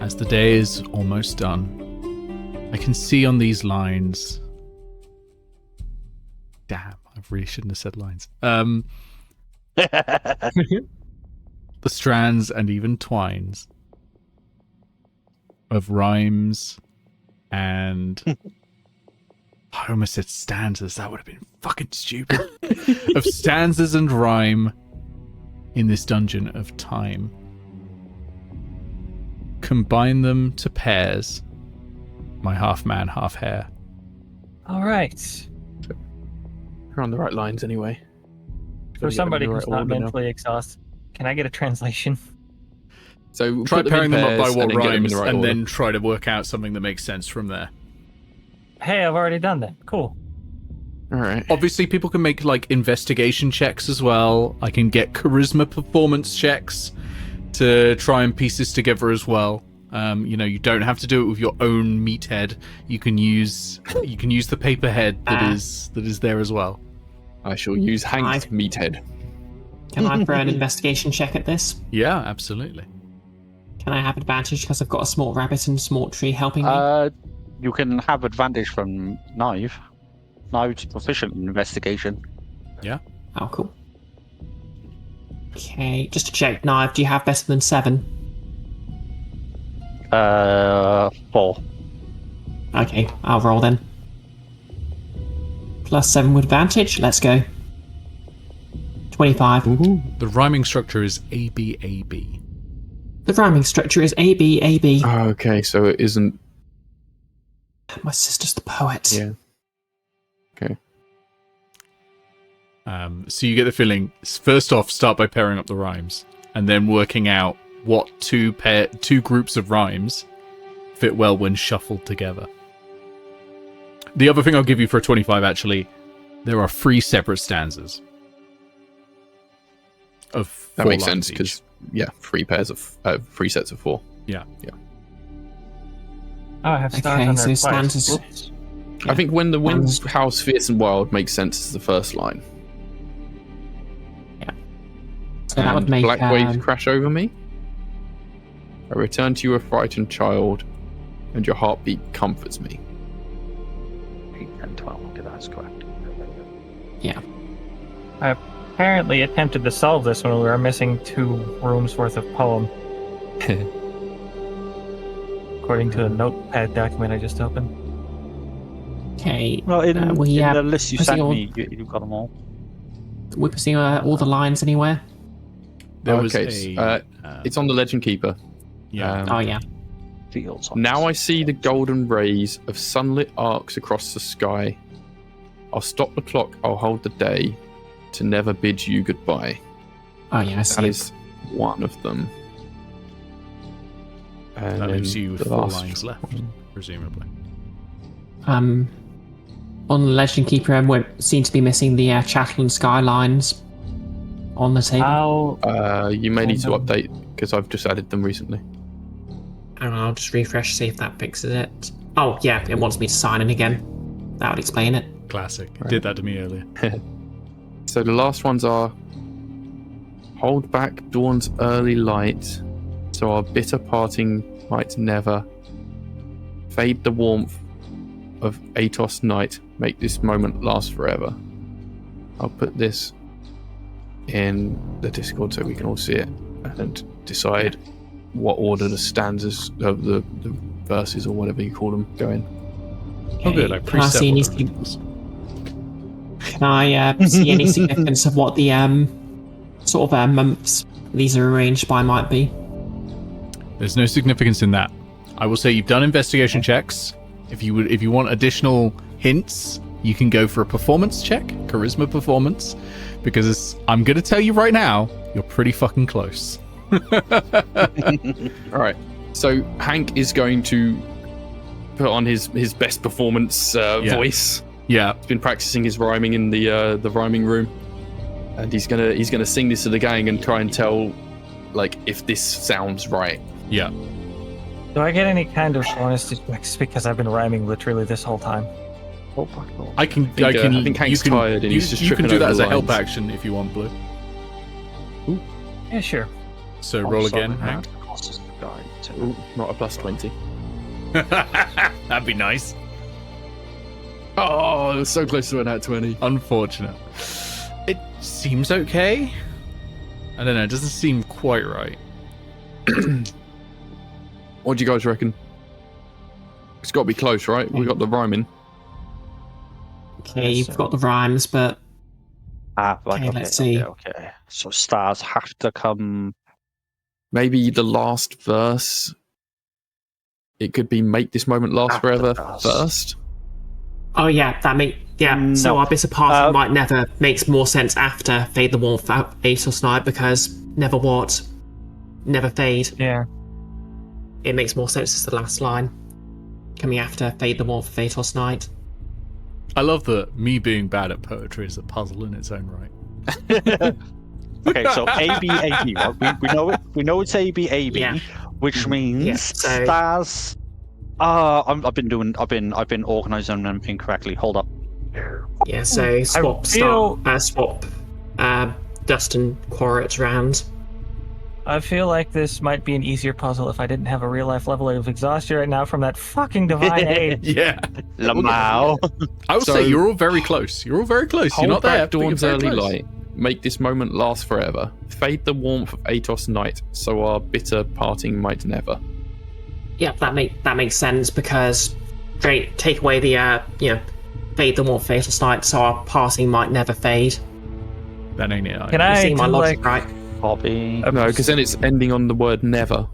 As the day is almost done, I can see on these lines. Damn, I really shouldn't have said lines. The strands and even twines of rhymes and I almost said stanzas. That would have been fucking stupid. Of stanzas and rhyme in this dungeon of time. Combine them to pairs. My half man, half hare. All right. You're on the right lines anyway. For somebody who's not mentally exhausted, can I get a translation? So try pairing them up by what rhymes the right and order. then try to work out something that makes sense from there. Hey, I've already done that. Cool. All right. Obviously, people can make like investigation checks as well. I can get charisma performance checks to try and piece this together as well. You don't have to do it with your own meathead. You can use the paperhead that is there as well. I shall use Hank's meathead. Can I throw an investigation check at this? Yeah, absolutely. Can I have advantage because I've got a small rabbit and small tree helping me? You can have advantage from Naeve. Naeve's proficient in investigation. Yeah. Oh, cool. Okay, just to check, Naeve, do you have better than 7? 4. Okay, I'll roll then. +7 with advantage. Let's go. 25. Ooh. The rhyming structure is ABAB. The rhyming structure is ABAB. Oh, okay, so it isn't. My sister's the poet. Yeah. Okay. So you get the feeling. First off, start by pairing up the rhymes, and then working out what two groups of rhymes fit well when shuffled together. The other thing I'll give you for a 25, actually, there are 3 separate stanzas. That makes sense because 3 sets of 4. Yeah. Oh, I have stars on their stanzas. Oops. I think when the wind howls fierce and wild makes sense as the first line. Yeah. So that would make black waves crash over me. I return to you a frightened child, and your heartbeat comforts me. 8 and 12. Okay, that's correct. Yeah. I apparently attempted to solve this when we were missing 2 rooms worth of poem. According to a notepad document I just opened. Okay. Well, in the list you sent all, me, you've got them all. We're seeing all the lines anywhere. It's on the Legend Keeper. Yeah. Oh yeah. Fields. Now I see the golden rays of sunlit arcs across the sky. I'll stop the clock, I'll hold the day, to never bid you goodbye. Oh yeah, I see. That is one of them. And That leaves you with the 4 last lines left, one. presumably. On the Legend Keeper, we seem to be missing the Chatelain skylines on the table. You may need to update because I've just added them recently. And I'll just refresh, see if that fixes it. Oh yeah, it wants me to sign in again. That would explain it. Classic. Right. Did that to me earlier. So the last ones are hold back dawn's early light, so our bitter parting might never fade the warmth of Aetos night, make this moment last forever. I'll put this in the Discord so we can all see it and decide what order the stanzas of the verses or whatever you call them go in. Oh, good. I Can I see any see any significance of what the sort of months these are arranged by might be? There's no significance in that. I will say you've done investigation checks. If you want additional hints, you can go for a performance check, charisma performance, because I'm going to tell you right now, you're pretty fucking close. All right. So Hank is going to put on his best performance voice. Yeah. He's been practicing his rhyming in the rhyming room, and he's gonna sing this to the gang and try and tell, like, if this sounds right. Yeah. Do I get any kind of bonus to checks because I've been rhyming literally this whole time? I think Hank's tired and he's just you can tripping do that over as the a help lines. action if you want, Blue. Yeah, sure. So roll again, Hank. Ooh, not a plus 20. That'd be nice. Oh, it was so close to an at 20. Unfortunate. It seems okay. I don't know. It doesn't seem quite right. What do you guys reckon? It's got to be close, right? We got the rhyming. Okay, you've got the rhymes, but Okay, let's see. Okay. So stars have to come. Maybe the last verse. It could be make this moment last After forever dust. first. Oh yeah, So No. our bit of parting might never makes more sense after Fade the Warmth out Aetos Night, because never what? Never fade. Yeah. It makes more sense as the last line. Coming after Fade the Warmth of Aetos Night. I love that me being bad at poetry is a puzzle in its own right. Okay, so A B A B. Right? We know it's A B A B, Yeah. which means Yeah, so- stars. I've been organizing them incorrectly. Hold up. Yeah, so swap Dust and Quaritch round. I feel like this might be an easier puzzle if I didn't have a real life level of exhaustion right now from that fucking divine aid. Yeah. Lamau. I will So- say you're all very close. You're all very close. You're not Hold there. back but you're dawn's very early close. light. Make this moment last forever. Fade the warmth of Aetos night, so our bitter parting might never. Yeah, that makes sense, because take away the Fade the Warmth of Aetos Night, so our parting might never fade. That ain't it. Can You I see my do logic, like right? Bobby. No, because then it's ending on the word never.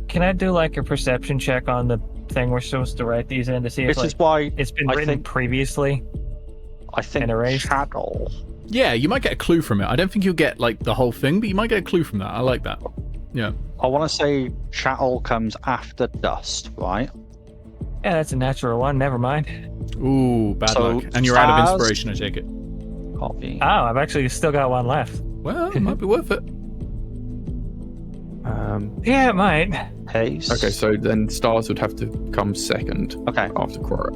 Can I do like a perception check on the thing we're supposed to write these in to see if This like, is why it's been I written think- previously? I think and erased. Shadow. Yeah, you might get a clue from it. I don't think you'll get like the whole thing, but you might get a clue from that. I like that. Yeah. I want to say Chattel comes after Dust, right? Yeah, that's a natural one. Never mind. Ooh, bad So, luck. And you're out of stars- inspiration, I take it. Copy. Oh, I've actually still got one left. Well, it might be worth it. Yeah, it might. Haze. Okay, so then stars would have to come second Okay. after Quarret.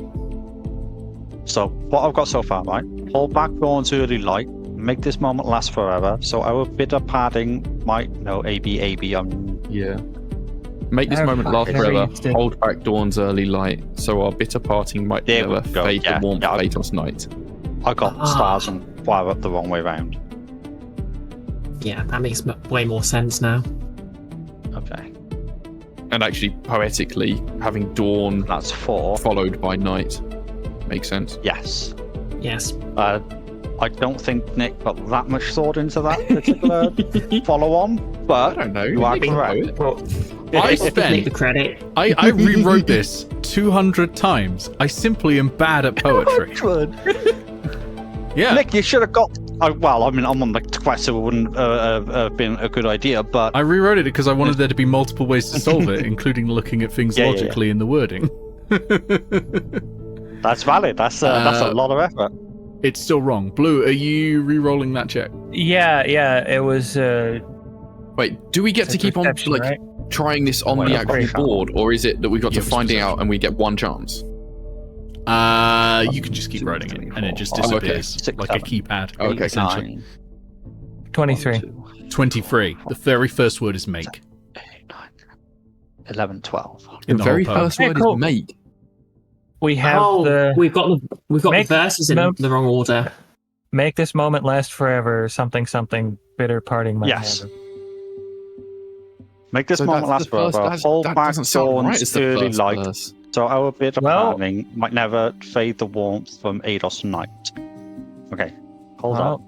So what I've got so far, right? Hold back Dawn's early light. Make this moment last forever. So our bitter padding might AB. Yeah. Make this Oh, moment fuck, last I never forever. used it. Hold back dawn's early light, so our bitter parting might There we never go, fade yeah, the warmth yeah. of Aetos night. I got stars and fire up the wrong way round. Yeah, that makes way more sense now. Okay. And actually, poetically, having dawn That's 4. followed by night makes sense. Yes. Yes. I don't think Nick put that much thought into that particular follow-on, but I don't know. you are Maybe correct. Well, I take spent. the credit. I rewrote this 200 times. I simply am bad at poetry. Yeah. Nick, you should have got. Well, I mean, I'm on the quest, so it wouldn't have been a good idea, but I rewrote it because I wanted there to be multiple ways to solve it, including looking at things Yeah, yeah, logically in the wording. that's valid. That's a lot of effort. It's still wrong. Blue, are you re-rolling that check? Yeah, it was. Wait, do we get it's to a keep on perception, like right? trying this on Well, the I'm pretty actual sure. board, or is it that we got Yeah, to it's finding perception. out and we get one chance? You can just keep writing it, and it just Oh, okay. disappears 6, like a 7, keypad. Okay. essentially. 9, 23. 1, 2, 23. The very first word is make. 11, 12. The In the very whole poem. first word cool. is make. We have we've got the Make- verses in no- the wrong order. make this moment last forever. Something, something. Bitter parting might Yes. have. Make this So moment that's last the first- forever. that's- Hold that back doesn't sound right dawn's as the early first light, verse. so our bitter Well- parting might never fade the warmth from Aetos night. Okay, hold Well, up.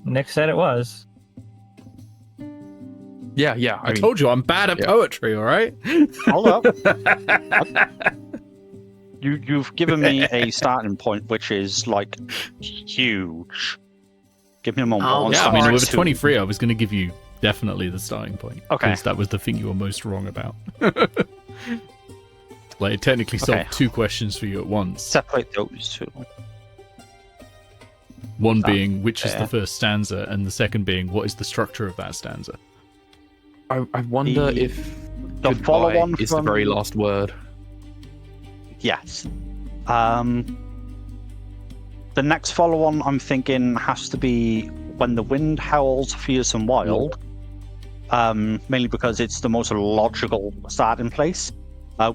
Nick said it was. Yeah. I told you I'm bad at yeah. poetry, all right? Hold up. You've given me a starting point, which is like huge. Give me a moment. Oh, One Yeah, I starting mean, point with two. 23, I was going to give you definitely the starting point. Okay. Because that was the thing you were most wrong about. Like, it technically solved Okay. 2 questions for you at once. Separate those two. One That- being, which is yeah. the first stanza, and the second being, what is the structure of that stanza? I wonder The- if the goodbye follow-on is the from- very last word. Yes. The next follow-on I'm thinking has to be when the wind howls fierce and wild. Mainly because it's the most logical starting place.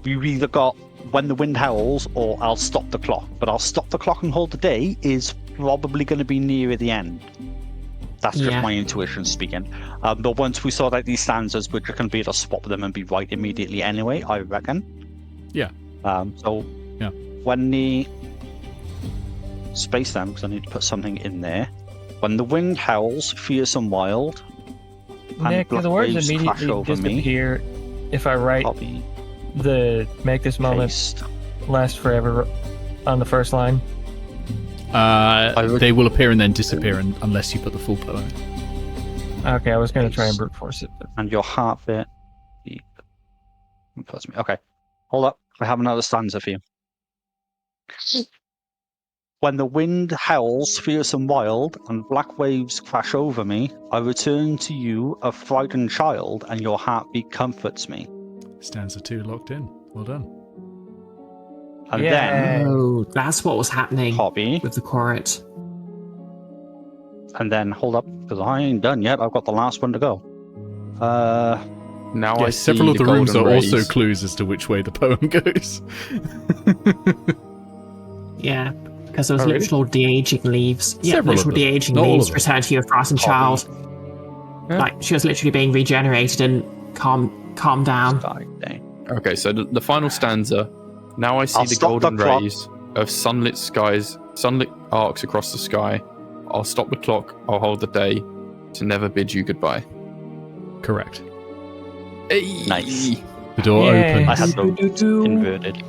We've either got when the wind howls or I'll stop the clock. But I'll stop the clock and hold the day is probably going to be near the end. That's just Yeah. my intuition speaking. But once we sort out these stanzas, we're just going to be able to swap them and be right immediately anyway, I reckon. Yeah. So Yeah. when the space them, because I need to put something in there. When the wind howls, fierce and wild, Nick, black the words waves crash immediately over me. disappear if I write I'll be the make this moment paste. last forever on the first line. They will appear and then disappear unless you put the full poem in. Okay, I was going to try and brute force it, but And your heartbeat. Okay, hold up. I have another stanza for you. When the wind howls fierce and wild, and black waves crash over me, I return to you a frightened child, and your heartbeat comforts me. Stanza 2 locked in. Well done. And Yay. then Oh, that's what was happening hobby. with the chorus. And then hold up, because I ain't done yet. I've got the last one to go. Now I Yes, see several of the rooms are golden also rays. clues as to which way the poem goes. Yeah, because there was Oh, really? literal de-aging leaves. Yeah, Several of literal them. de-aging Not all leaves of them. return to you a frightened child. Yeah. Like, she was literally being regenerated and calm down. Okay, so the final stanza. Now I see I'll the stop the golden clock. rays of sunlit skies, sunlit arcs across the sky. I'll stop the clock. I'll hold the day to never bid you goodbye. Correct. Hey! Nice. The door Yay. I opens, had them inverted.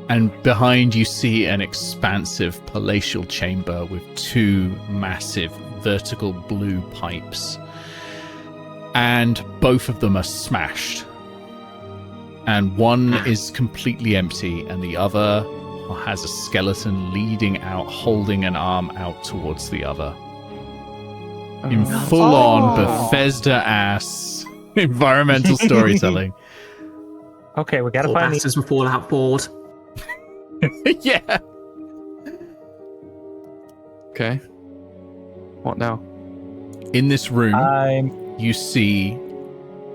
and behind you see an expansive palatial chamber with 2 massive vertical blue pipes. And both of them are smashed. And one is completely empty, and the other has a skeleton leading out, holding an arm out towards the other. In full-on Bethesda-ass environmental storytelling. okay, we got to All find the bastards were Fallout bored. Yeah. Okay. What now? In this room, I'm you see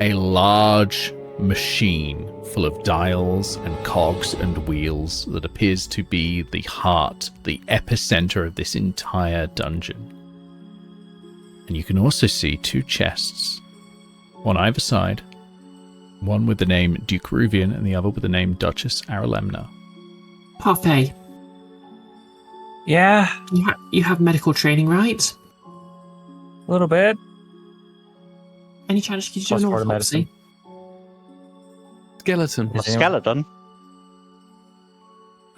a large machine full of dials and cogs and wheels that appears to be the heart, the epicenter of this entire dungeon. And you can also see 2 chests, one either side, one with the name Duke Ruvian and the other with the name Duchess Aralemna. Parfait, yeah, you have medical training, right? a little bit. Any chance you could do an Plus 4 to autopsy? Skeleton. A skeleton.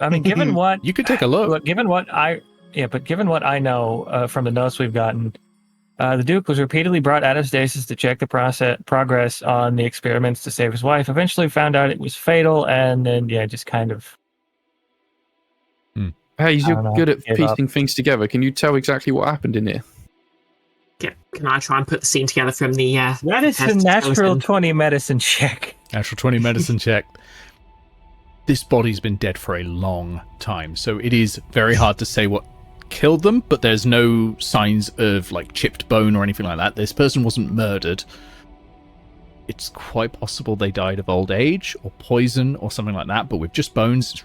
I mean, given what You could take a look. given what I know from the notes we've gotten, the Duke was repeatedly brought out of stasis to check the progress on the experiments to save his wife. Eventually found out it was fatal, and then just kind of. Hey, I don't you're know. good at Give piecing things together. Can you tell exactly what happened in here? Yeah, can I try and put the scene together from the That is a test natural skeleton? 20 medicine check. Natural 20 medicine check. This body's been dead for a long time, so it is very hard to say what killed them, but there's no signs of like chipped bone or anything like that. This person wasn't murdered. it's quite possible they died of old age or poison or something like that. But with just bones,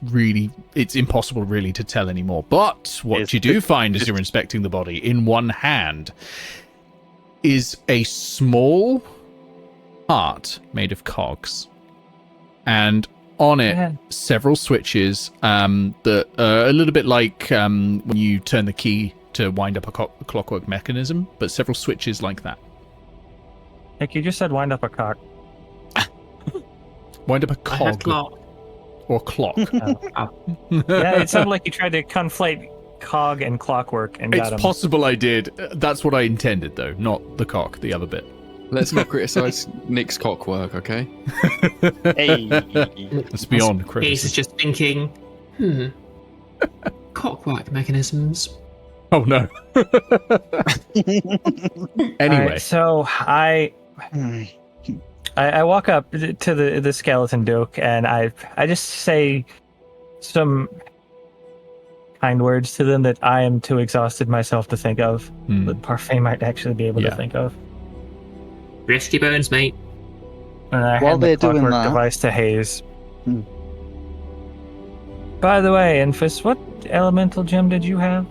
it's impossible really to tell anymore. But what you do find as you're inspecting the body, in one hand is a small heart made of cogs, and on it several switches that are a little bit like when you turn the key to wind up a clockwork mechanism, but several switches like that. Nick, you just said wind up a cock. Wind up a cog. Or clock. Yeah, it sounded like you tried to conflate cog and clockwork and got It's them. possible I did. That's what I intended, though, not the cock, the other bit. Let's not criticize Nick's cockwork, okay? Hey. That's beyond Haze criticism. is just thinking, clockwork mechanisms. Oh, no. Anyway. Alright, so I walk up to the skeleton duke, and I just say some kind words to them that I am too exhausted myself to think of, but Parfait might actually be able to think of. Rest your bones, mate. And I While hand the they're doing clockwork that- device to Haze. By the way, Enfys, what elemental gem did you have?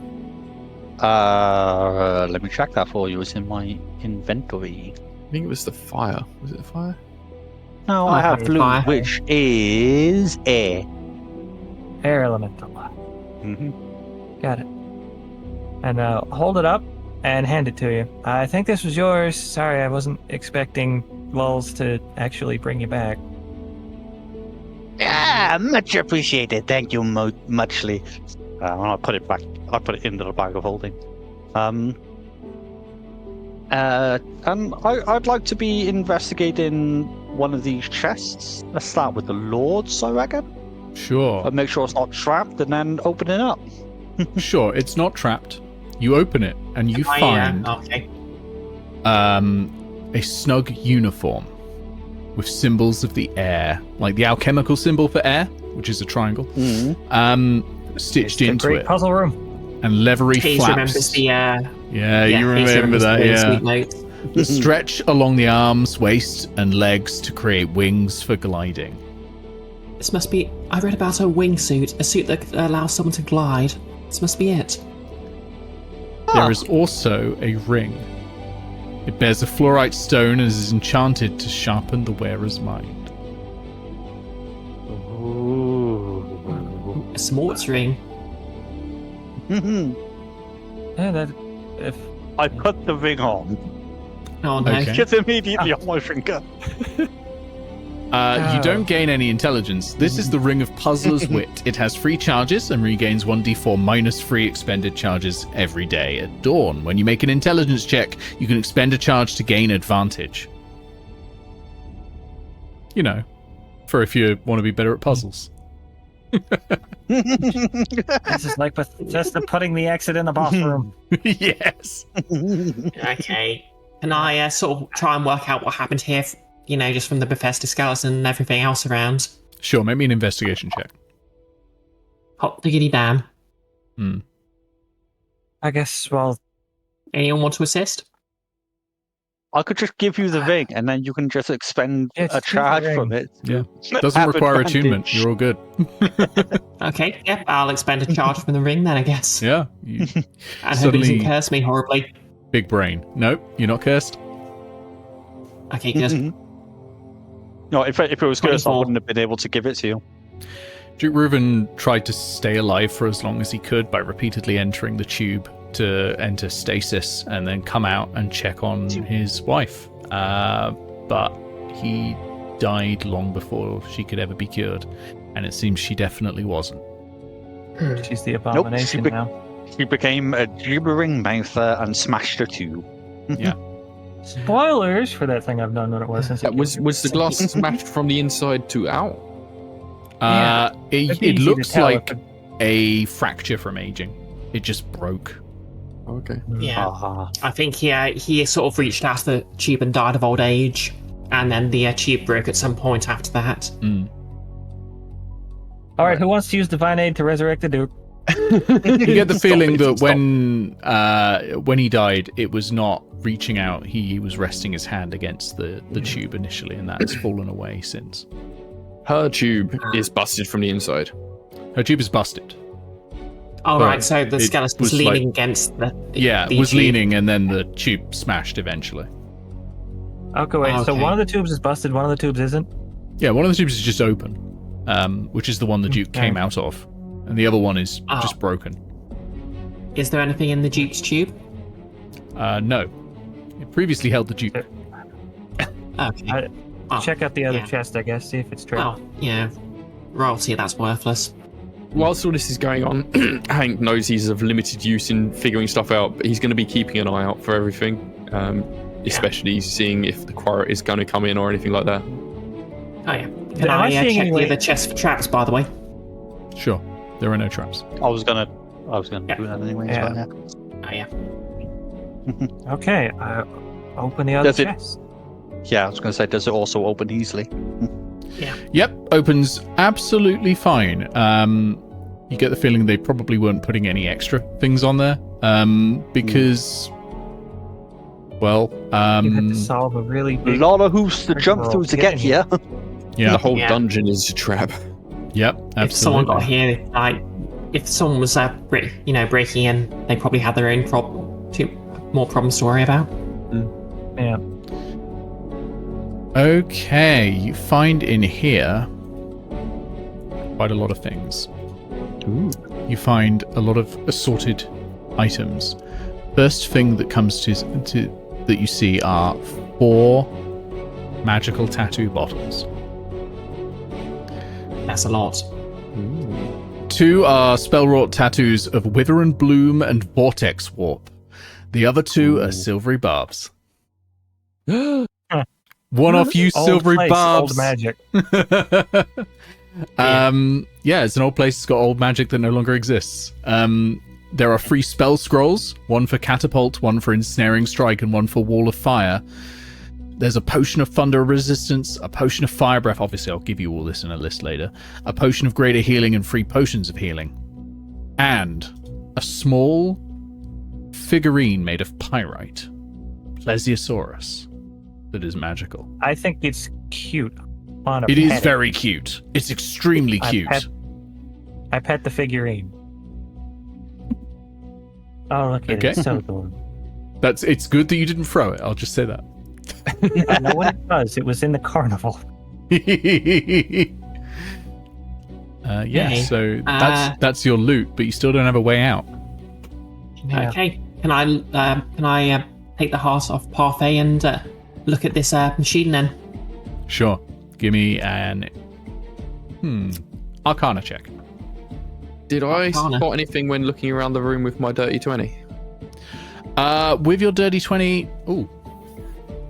Let me check that for you. It's in my inventory. I think it was the fire. Was it the fire? No, Oh, I have okay, blue, fire. which is air. Air elemental. Mm-hmm. Got it. And hold it up and hand it to you. I think this was yours. Sorry, I wasn't expecting lulls to actually bring you back. Ah, much appreciated. Thank you, muchly. I'll put it back. I'll put it into the bag of holding. And I'd like to be investigating one of these chests. Let's start with the Lords, I reckon. Sure. I'll make sure it's not trapped, and then open it up. Sure, it's not trapped. You open it, and you find a snug uniform with symbols of the air, like the alchemical symbol for air, which is a triangle, stitched It's a into great it, puzzle room. and leathery Haze flaps. remembers the yeah, you Haze remember remembers that, the yeah. sweet notes. The stretch along the arms, waist, and legs to create wings for gliding. This must be. I read about a wingsuit, a suit that allows someone to glide. This must be it. There is also a ring. It bears a fluorite stone and is enchanted to sharpen the wearer's mind. A sports ring. Yeah, that if I put the ring on. Oh no. Okay. Just immediately on my finger. You don't gain any intelligence. This is the Ring of Puzzler's Wit. It has free charges and regains 1d4 minus free expended charges every day at dawn. When you make an intelligence check, you can expend a charge to gain advantage. You know, for if you want to be better at puzzles. this is like Bethesda putting the exit in the bathroom. Yes. Okay. Can I sort of try and work out what happened here? You know, just from the Bethesda skeleton and everything else around. Sure, make me an investigation check. Hot diggity damn. I guess. Well, Anyone want to assist? I could just give you the ring, and then you can just expend Yeah, a just use the charge ring. from it. Yeah. Doesn't Have require advantage. attunement. You're all good. Okay, yep, I'll expend a charge from the ring then, I guess. Yeah. And hope it Suddenly- doesn't curse me horribly. Big brain. Nope, you're not cursed. Okay, good. No, if it was cursed, I 24. wouldn't have been able to give it to you. Duke Reuben tried to stay alive for as long as he could by repeatedly entering the tube to enter stasis and then come out and check on his wife. But he died long before she could ever be cured, and it seems she definitely wasn't. she's the abomination be- now. He became a gibbering mouther and smashed a tube. Spoilers for that thing I've done when it was since. That was the glass smashed from the inside to out? Yeah, It It'd be easy to looks tell like if a fracture from aging. It just broke. Okay. Yeah. Ah. I think he sort of reached out of the tube and died of old age. And then the tube broke at some point after that. All right, who wants to use divine aid to resurrect the Duke? You get the Stop feeling it, that stop. when he died, it was not reaching out. He was resting his hand against the tube initially, and that has fallen away since. Her tube is busted from the inside. Her tube is busted. Oh, But right, so the it skeleton was was leaning against the Yeah, the it was tube. leaning, and then the tube smashed eventually. Okay, wait. So Okay. one of the tubes is busted, one of the tubes isn't. Yeah, one of the tubes is just open, which is the one the Duke Okay. came out of, and the other one is Oh. just broken. Is there anything in the Duke's tube? No, it previously held the Duke. Okay. Check out the other yeah. chest, I guess. See if it's true. Well, yeah, royalty, that's worthless. Whilst all this is going on, Hank knows he's of limited use in figuring stuff out, but he's going to be keeping an eye out for everything, especially seeing if the quarry is going to come in or anything like that. Oh, yeah. Can Am I I seeing check any the way- other chest for traps, by the way? Sure, there are no traps. I was gonna Yeah. do that anyway. Yeah. As well, Oh, yeah. Okay, open the other Does it- chest. yeah, I was gonna say, does it also open easily? Yep, opens absolutely fine. You get the feeling they probably weren't putting any extra things on there, because, well, You had to solve a really A big. lot of hoops to jump rigmarole through to to get get here. here. yeah, The whole Yeah. dungeon is a trap. yep, absolutely. If someone got here, like, if someone was, breaking in, they probably had their own more problems to worry about. Yeah. Okay, you find in here quite a lot of things. You find a lot of assorted items. First thing that comes to that you see are 4 magical tattoo bottles. That's a lot. 2 are spell-wrought tattoos of Wither and Bloom and Vortex Warp. The other 2 are silvery barbs. One off you, Old silvery place, barbs. Old magic. Yeah, it's an old place. It's got old magic that no longer exists. There are 3 spell scrolls, 1 for catapult, 1 for ensnaring strike, and 1 for wall of fire. There's a potion of thunder resistance, a potion of fire breath. Obviously, I'll give you all this in a list later. A potion of greater healing and 3 potions of healing. And a small figurine made of pyrite. Plesiosaurus. That is magical. I think it's cute. On a It is pet. very cute. It's extremely cute. I pet the figurine. Oh, look at Okay. it. It's so adorable. It's good that you didn't throw it. I'll just say that. Yeah, no one does. It was in the carnival. Yeah, Okay. so that's your loot, but you still don't have a way out. Yeah. Okay. Can I take the heart off Parfait and look at this machine then? Sure. Give me an Arcana check. Did I Arcana. spot anything when looking around the room with my dirty 20? With your dirty 20. Ooh.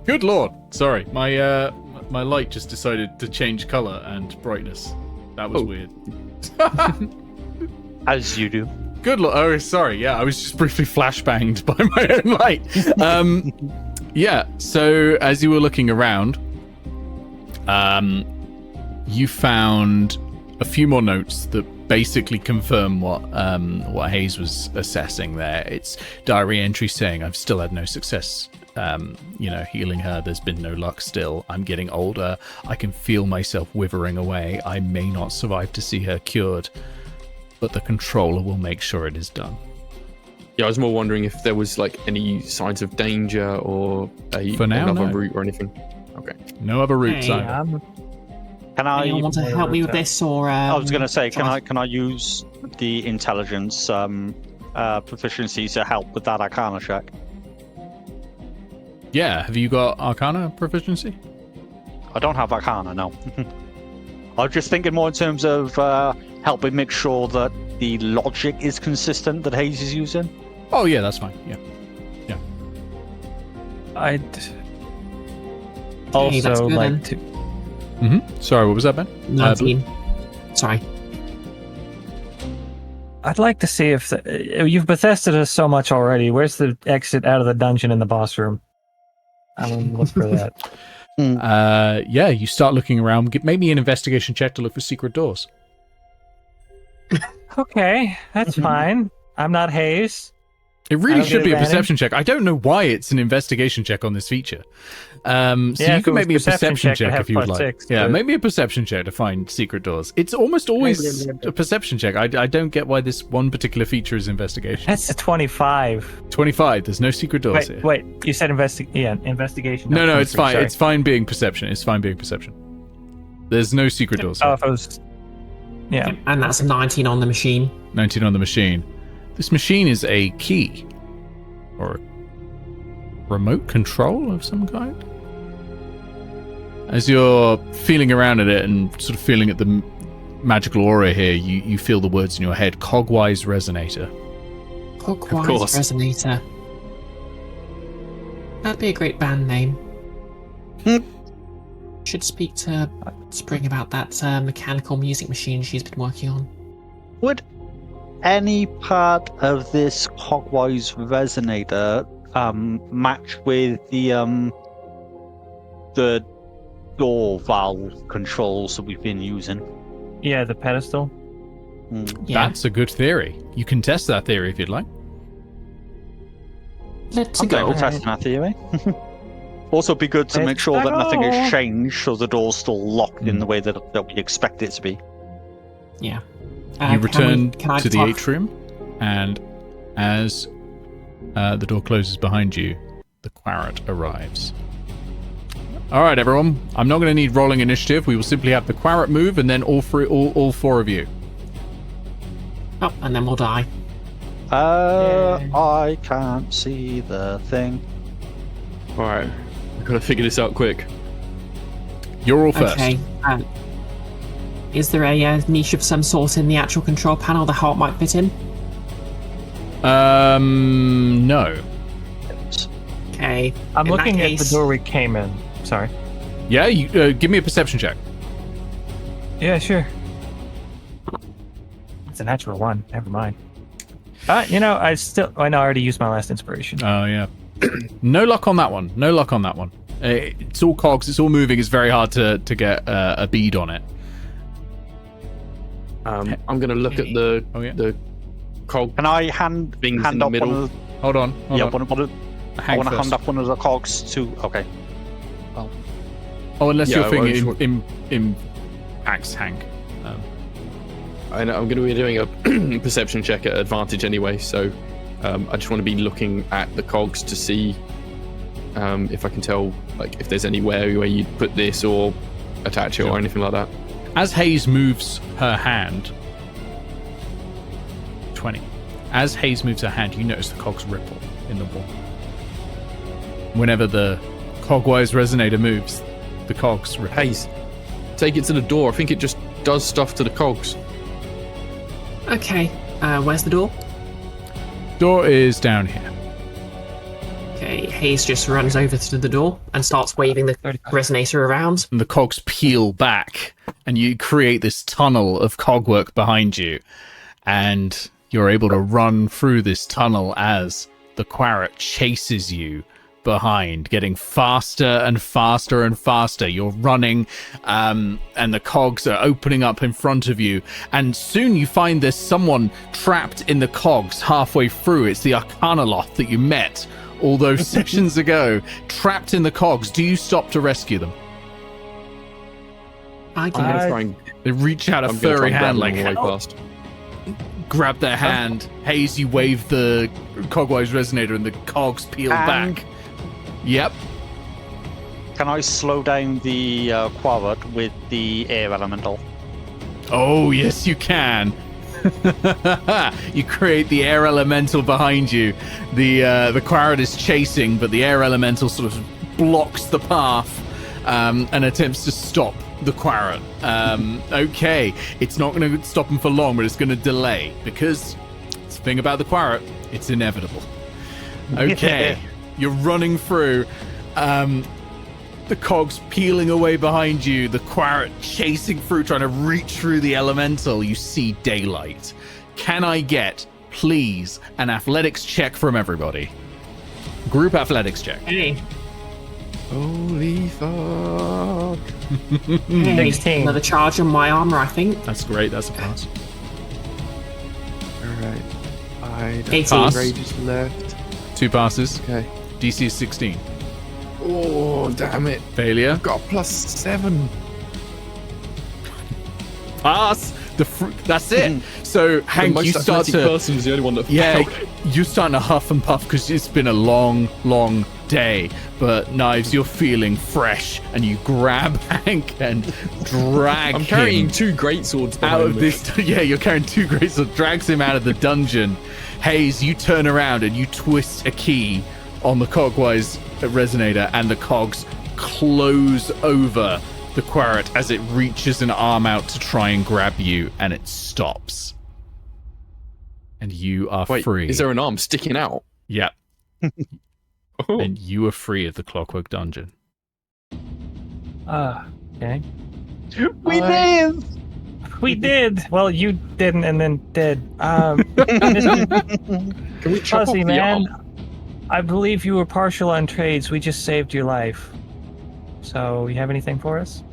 Good lord. Sorry. My my light just decided to change color and brightness. That was weird. As you do. Good lord. Oh, sorry. Yeah, I was just briefly flashbanged by my own light. Yeah, so as you were looking around, you found a few more notes that basically confirm what Haze was assessing there. It's diary entry saying, I've still had no success, healing her. There's been no luck still. I'm getting older. I can feel myself withering away. I may not survive to see her cured, but the controller will make sure it is done. Yeah, I was more wondering if there was like any signs of danger or For now, another no. route or anything. Okay. No other routes Hey, either. Can I? Anyone want to help me with this, or I was going to say, try- can I use the intelligence proficiency to help with that Arcana check? Yeah, have you got Arcana proficiency? I don't have Arcana, no. I was just thinking more in terms of helping make sure that the logic is consistent that Haze is using. Oh yeah, that's fine. Yeah. I'd Hey, that's also good, like then. to. Sorry, what was that, Ben? 19. Sorry. I'd like to see if you've Bethesda us so much already. Where's the exit out of the dungeon in the boss room? I'm gonna look for that. Yeah, you start looking around. Make me an investigation check to look for secret doors. Okay, that's fine. I'm not Haze. It really should be a advantage. perception check. I don't know why it's an investigation check on this feature. So you can make me a perception check if you would like. 6, Yeah, but- make me a perception check to find secret doors. It's almost always a perception check. I don't get why this one particular feature is investigation. That's a 25. 25. There's no secret doors here. Wait. You said investigation. No, not it's fine. 23, sorry. It's fine being perception. It's fine being perception. There's no secret doors Oh, here. if I was. Yeah. And that's a 19 on the machine. 19 on the machine. This machine is a key. Or a remote control of some kind. As you're feeling around at it and sort of feeling at the magical aura here, you feel the words in your head. Cogwise Resonator. Clockwise course. Resonator. That'd be a great band name. Should speak to Spring about that mechanical music machine she's been working on. Would any part of this Cogwise Resonator match with the door valve controls that we've been using? Yeah, the pedestal. Yeah. That's a good theory. You can test that theory if you'd like. Let's I'm go. going to test that theory. Also, be good to Let's make sure that nothing go. has changed, so the door's still locked in the way that we expect it to be. Yeah. You return can I to the talk? atrium, and as the door closes behind you, the Quarret arrives. All right, everyone. I'm not going to need rolling initiative. We will simply have the Quarret move, and then all four of you. Oh, and then we'll die. I can't see the thing. All right, we've got to figure this out quick. You're all first. Okay. Is there a niche of some sort in the actual control panel that how it might fit in? No. Okay. I'm in looking that at the case, door we came in. Sorry. Yeah, you give me a perception check. Yeah, sure. It's a natural 1. Never mind. I already used my last inspiration. Oh, yeah. No luck on that one. No luck on that one. It's all cogs. It's all moving. It's very hard to get a bead on it. I'm going to look at the Oh, yeah. the cog Can I hand things hand in the up middle. one of Hold on. the, yeah, on. one of I Hank want to first. hand up one of the cogs to. Okay. Oh, unless Yeah, you're I thinking in Axe Hank. I know I'm going to be doing a perception check at advantage anyway, so I just want to be looking at the cogs to see if I can tell, like, if there's anywhere where you'd put this or attach it or anything like that. As Haze moves her hand, 20. As Haze moves her hand, you notice the cogs ripple in the wall. Whenever the Cogwise Resonator moves, the cogs ripple. Haze, take it to the door. I think it just does stuff to the cogs. Okay. Where's the door? Door is down here. Okay. Haze just runs over to the door and starts waving the resonator around. And the cogs peel back, and you create this tunnel of cogwork behind you. And you're able to run through this tunnel as the Quarret chases you behind, getting faster and faster and faster. You're running, and the cogs are opening up in front of you. And soon you find there's someone trapped in the cogs halfway through. It's the Arcanoloth that you met all those sessions ago, trapped in the cogs. Do you stop to rescue them? I I'm going to guess. try and They reach out a I'm gonna try furry and grab hand them like, on the way "Help." past. Grab their hand. Haze, you wave the Cogwise Resonator and the cogs peel And- back. Yep. Can I slow down the Quarret with the air elemental? Oh, yes, you can. You create the air elemental behind you. The Quarret is chasing, but the air elemental sort of blocks the path and attempts to stop the Quarret. Okay, it's not going to stop him for long, but it's going to delay because it's the thing about the Quarret, it's inevitable. Okay, you're running through. The cogs peeling away behind you, the Quarret chasing through, trying to reach through the elemental. You see daylight. Can I get, please, an athletics check from everybody? Group athletics check. Hey. Holy fuck. Hey. 16. Another charge on my armor, I think. That's great. That's a pass. Alright. I don't 18. have rages left. 2 passes. Okay. DC is 16. Oh, damn it. Failure. I've got a +7. Pass. That's it. So Hank, the you most start athletic to person was the only one that yeah, failed. you're starting to huff and puff because it's been a long day. But Knives, you're feeling fresh, and you grab Hank and drag I'm carrying him 2 greatswords out of me. this. Yeah, you're carrying 2 great swords. Drags him out of the dungeon. Haze, you turn around and you twist a key on the cogwise resonator, and the cogs close over the Quarret as it reaches an arm out to try and grab you, and it stops. And you are Wait, free. is there an arm sticking out? Yep. Oh. And you are free of the Clockwork dungeon. Okay. We live! We did. Well, you didn't, and then did. Can we chop Fuzzy off the man, arm? I believe you were partial on trades. We just saved your life. So, you have anything for us?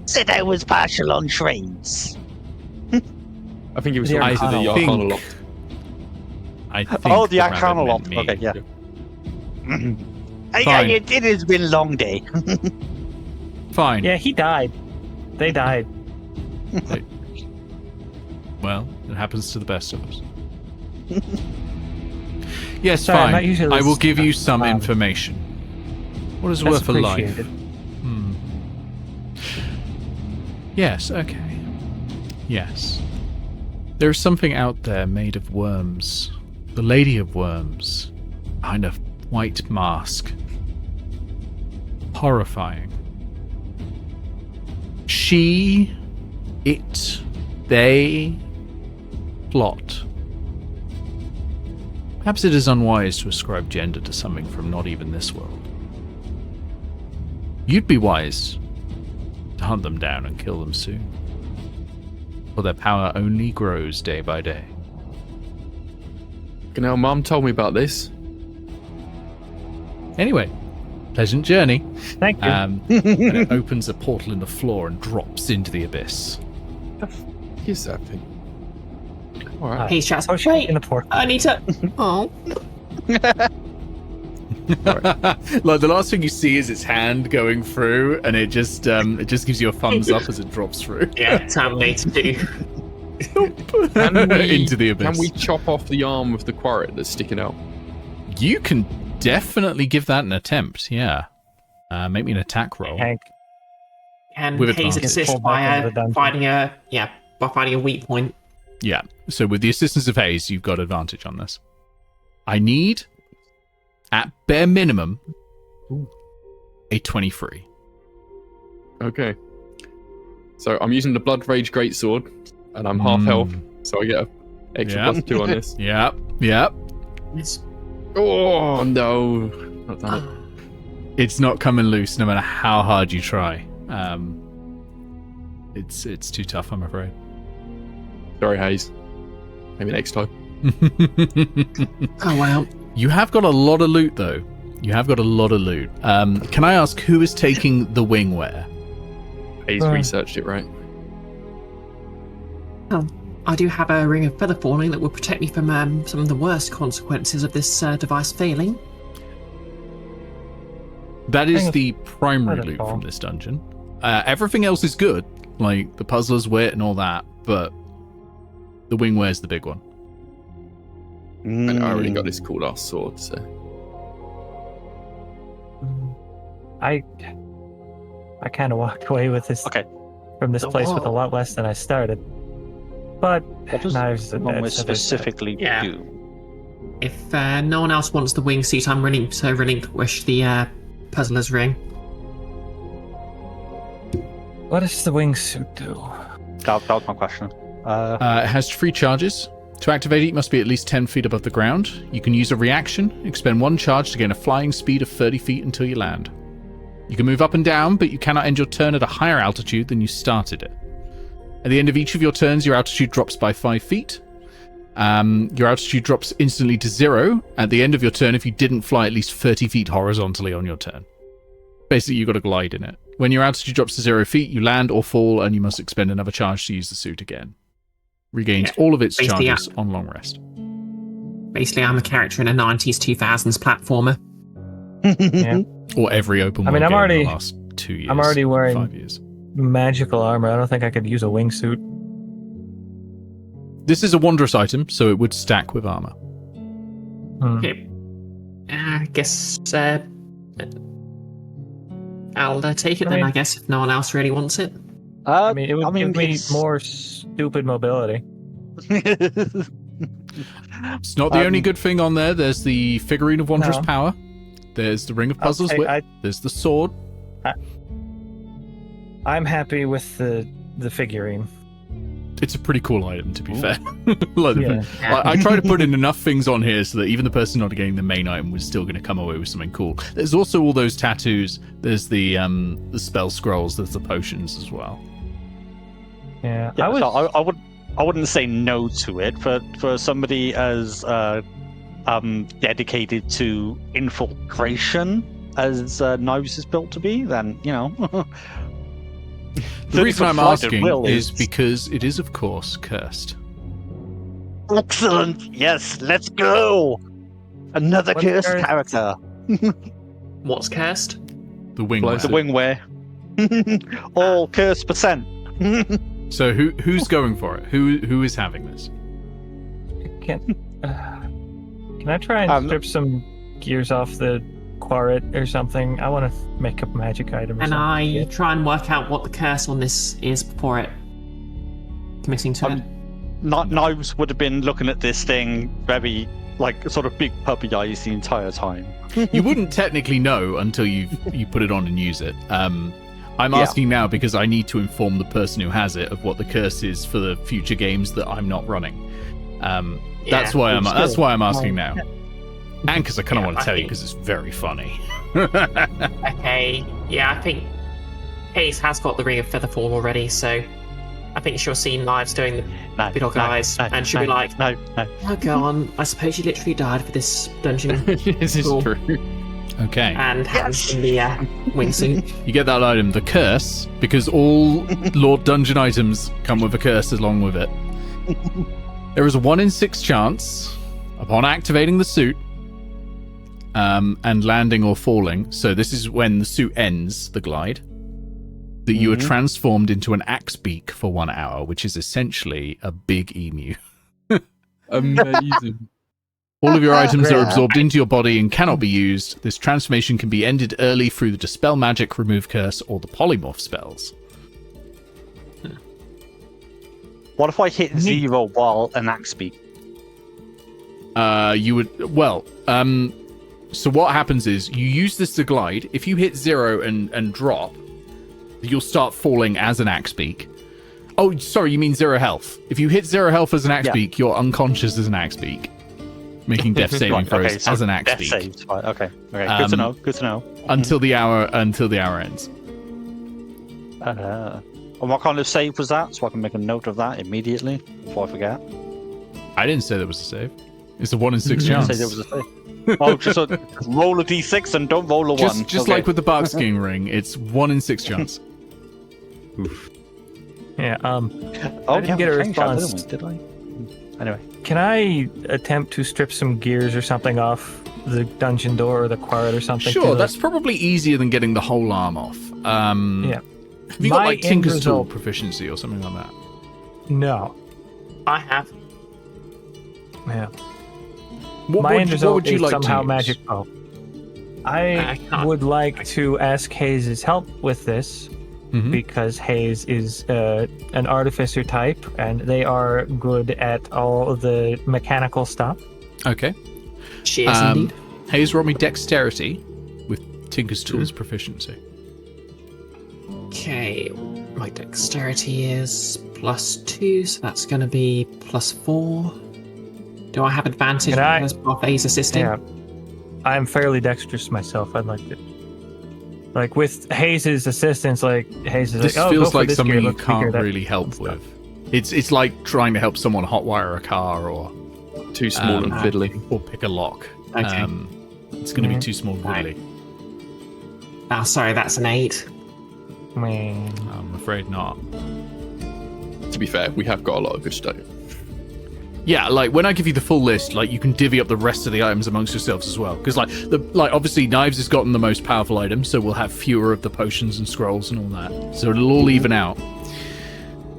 Said I was partial on trades. I think he was The talking to the Arcana Arcana Loft. Loft. I think Oh, the rabbit Arcana meant Loft. me. Okay, yeah. Fine. It has been a long day. Fine. Yeah, he died. They died. Well, it happens to the best of us. Yes, Sorry, I'm not fine. usually I will listening. give you some information. What is That's worth a life? appreciated. Yes, okay. Yes. There is something out there made of worms. The Lady of Worms. Behind a white mask. Horrifying. She, it, they plot. Perhaps it is unwise to ascribe gender to something from not even this world. You'd be wise to hunt them down and kill them soon, for their power only grows day by day. Now, Mum told me about this. Anyway, pleasant journey. Thank you. And it opens a portal in the floor and drops into the abyss. What is that thing? Alright. He's shouts, Push wait, in the portal. I need to... Oh. Like the last thing you see is its hand going through, and it just gives you a thumbs up as it drops through. Yeah, Terminator 2. Can we, into the abyss. Can we chop off the arm of the Quarret that's sticking out? You can definitely give that an attempt. Yeah. Make me an attack roll. Hank. And With Haze advantage. assists Fall back into the by dungeon. finding a weak point. Yeah. So with the assistance of Haze, you've got advantage on this. I need, at bare minimum, a 23. Okay. So I'm using the Blood Rage Greatsword, and I'm half health, so I get an extra Yeah. +2 on this. Yep. Yep. It's, Oh no! Not done it. It's not coming loose, no matter how hard you try. It's too tough, I'm afraid. Sorry, Haze. Maybe next time. oh, wow. You have got a lot of loot, though. You have got a lot of loot. Can I ask who is taking the wingware? Haze researched it, right? Oh, I do have a ring of feather falling that will protect me from some of the worst consequences of this device failing. That Ring is of the primary loot Featherfall. from this dungeon. Everything else is good, like the puzzler's wit and all that, but the wingware is the big one. And I already got this cool ass sword, so. I kind of walked away with this Okay. from this place with a lot less than I started. But What does knives the one specifically Yeah. do? If no one else wants the wingsuit, I'm willing to relinquish the puzzler's ring. What does the wingsuit do? That was my question. It has 3 charges. To activate it, you must be at least 10 feet above the ground. You can use a reaction, expend 1 charge to gain a flying speed of 30 feet until you land. You can move up and down, but you cannot end your turn at a higher altitude than you started it. At the end of each of your turns, your altitude drops by 5 feet. Your altitude drops instantly to 0 at the end of your turn if you didn't fly at least 30 feet horizontally on your turn. Basically, you've got to glide in it. When your altitude drops to 0 feet, you land or fall, and you must expend another charge to use the suit again. Regains all of its Basically, charges on long rest. Basically, I'm a character in a 90s, 2000s platformer. Yeah. Or every open world I'm game already- in the last 2 years. I'm already wearing 5 years. magical armor. I don't think I could use a wingsuit. This is a wondrous item, so it would stack with armor. Okay. I guess I'll take it then, I guess, if no one else really wants it. I mean, it would give me it's- more stupid mobility. It's not the only good thing on there. There's the figurine of wondrous No. power. There's the ring of puzzles Okay, whip. There's the sword. I'm happy with the figurine. It's a pretty cool item, to be fair. Like, Yeah. I try to put in enough things on here so that even the person not getting the main item was still going to come away with something cool. There's also all those tattoos. There's the spell scrolls. There's the potions as well. Yeah, Yeah, I was. I wouldn't say no to it, but for somebody as dedicated to infiltration as Naeve is built to be, then The reason I'm 30-foot asking will is because it is, of course, cursed. excellent. Yes, let's go. Another What's cursed cursed? character. What's cursed? The wing. Blows The wear. wingwear. All cursed percent. So who's going for it? Who is having this? Can I try and strip some gears off the quarret or something? I want to make a magic item. Or And something. I try and work out what the curse on this is before it committing to it. Knives would have been looking at this thing very, sort of big puppy eyes the entire time. You wouldn't technically know until you put it on and use it. I'm Yeah. asking now because I need to inform the person who has it of what the curse is for the future games that I'm not running. That's why I'm asking now, and because I kind of want to tell you because it's very funny. Okay, yeah, I think Haze has got the Ring of Featherfall already, so I think she'll see Knives doing the No, big dog eyes, and she'll be like, no. "Oh, go on, I suppose you literally died for this dungeon." This is Cool. true. Okay, And hands in the wingsuit. you get that item, the curse, because all Lord Dungeon items come with a curse along with it. There is a 1 in 6 chance upon activating the suit and landing or falling. So this is when the suit ends, the glide, that you are transformed into an axe beak for 1 hour, which is essentially a big emu. Amazing. All of your items are absorbed into your body and cannot be used. This transformation can be ended early through the Dispel Magic, Remove Curse, or the Polymorph spells. What if I hit 0 while an axe beak? You would... Well, so what happens is you use this to glide. If you hit 0 and drop, you'll start falling as an axe beak. Oh, sorry, you mean 0 health. If you hit 0 health as an axe beak, you're unconscious as an axe beak. Making death saving throws so as an axe death beak. saves, right, okay. Good to know. Good to know. Until the hour ends. And what kind of save was that? So I can make a note of that immediately before I forget. I didn't say there was a save. It's a 1 in 6 I chance. say there was a save. Oh, just roll a d6 and don't roll a 1. Just Okay. like with the Bark Skiing Ring, it's 1 in 6 chance. Oof. Yeah. Oh, I didn't get a changed that, response. didn't we? Did I? Anyway. Can I attempt to strip some gears or something off the dungeon door or the quarret or something? Sure, to that's probably easier than getting the whole arm off. Yeah. Have you got My like end Tinker's Tool result- proficiency or something like that? No. I have. Yeah. What, My end what result would you is like somehow to use? magic. Oh. I can't- would like to ask Haze's help with this Mhm. because Haze is an artificer type and they are good at all of the mechanical stuff. Okay. She is indeed. Haze, roll me dexterity with Tinker's Tools proficiency. Okay, my dexterity is +2, so that's going to be +4. Do I have advantage Can I- because Parfait's assisting? Yeah. I'm fairly dexterous myself. I'd like to. Like with Haze's assistance, Haze is This like, oh, feels go for like this something gear, you let's figure can't that really help stuff. with. It's like trying to help someone hotwire a car or Too small and fiddly. pick a lock. Okay. It's going to be Mhm. too small and Right. fiddly. Oh, sorry, that's an 8. Man. I'm afraid not. To be fair, we have got a lot of good stuff. Yeah, like when I give you the full list, like you can divvy up the rest of the items amongst yourselves as well. Because obviously Naeve's has gotten the most powerful items, so we'll have fewer of the potions and scrolls and all that. So it'll all even out.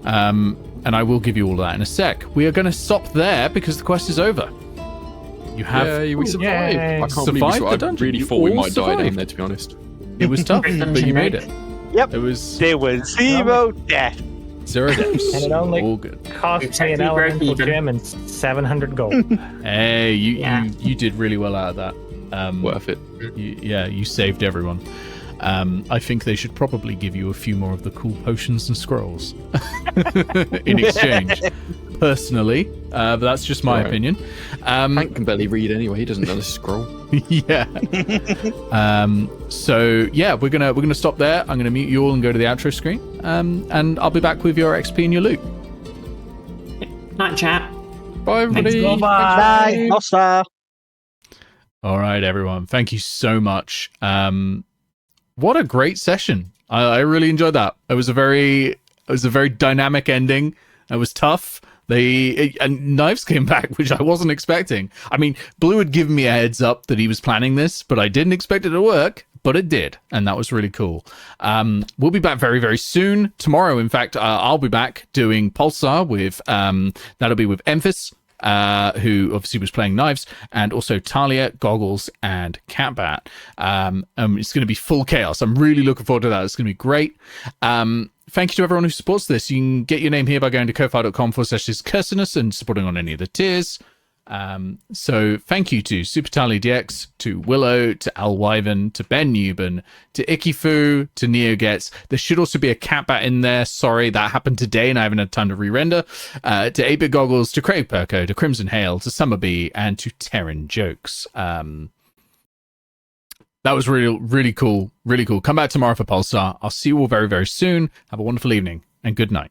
And I will give you all that in a sec. We are going to stop there because the quest is over. You have we survived. Yay. I can't believe Survived we the I dungeon. really You thought we all might die down survived. there, to be honest. It was tough, but you made it. Yep. It was There was 0 death. 0 deaths. And it only- All good. Cost me an Technically broke elemental even. gem and 700 gold. Hey, Yeah. you did really well out of that. Worth it. You saved everyone. I think they should probably give you a few more of the cool potions and scrolls in exchange. Personally, but that's just my Right. opinion. Hank can barely read anyway. He doesn't know the scroll. Yeah. So yeah, we're gonna stop there. I'm gonna mute you all and go to the outro screen. And I'll be back with your XP and your loot. Night, chat. Bye, everybody. Bye. Bye. Nossa. All right, everyone. Thank you so much. What a great session. I really enjoyed that. It was a very dynamic ending. It was tough. And Knives came back, which I wasn't expecting. I mean, Blue had given me a heads up that he was planning this, but I didn't expect it to work. But it did, and that was really cool. We'll be back very, very soon. Tomorrow, in fact, I'll be back doing Pulsar with that'll be with Enfys, who obviously was playing Knives, and also Talia, Goggles, and Catbat. It's going to be full chaos. I'm really looking forward to that. It's going to be great. Thank you to everyone who supports this. You can get your name here by going to ko-fi.com/cursiness and supporting on any of the tiers. So thank you to Super Tally DX, to Willow, to Al Wyvern, to Ben Newben, to Ikifu, to NeoGets. There should also be a Catbat in there. Sorry, that happened today and I haven't had time to re-render. To 8-Bit Goggles, to Craig Perko, to Crimson Hail, to Summer Bee, and to Terran Jokes. That was really, really cool. Really cool. Come back tomorrow for Pulsar. I'll see you all very, very soon. Have a wonderful evening and good night.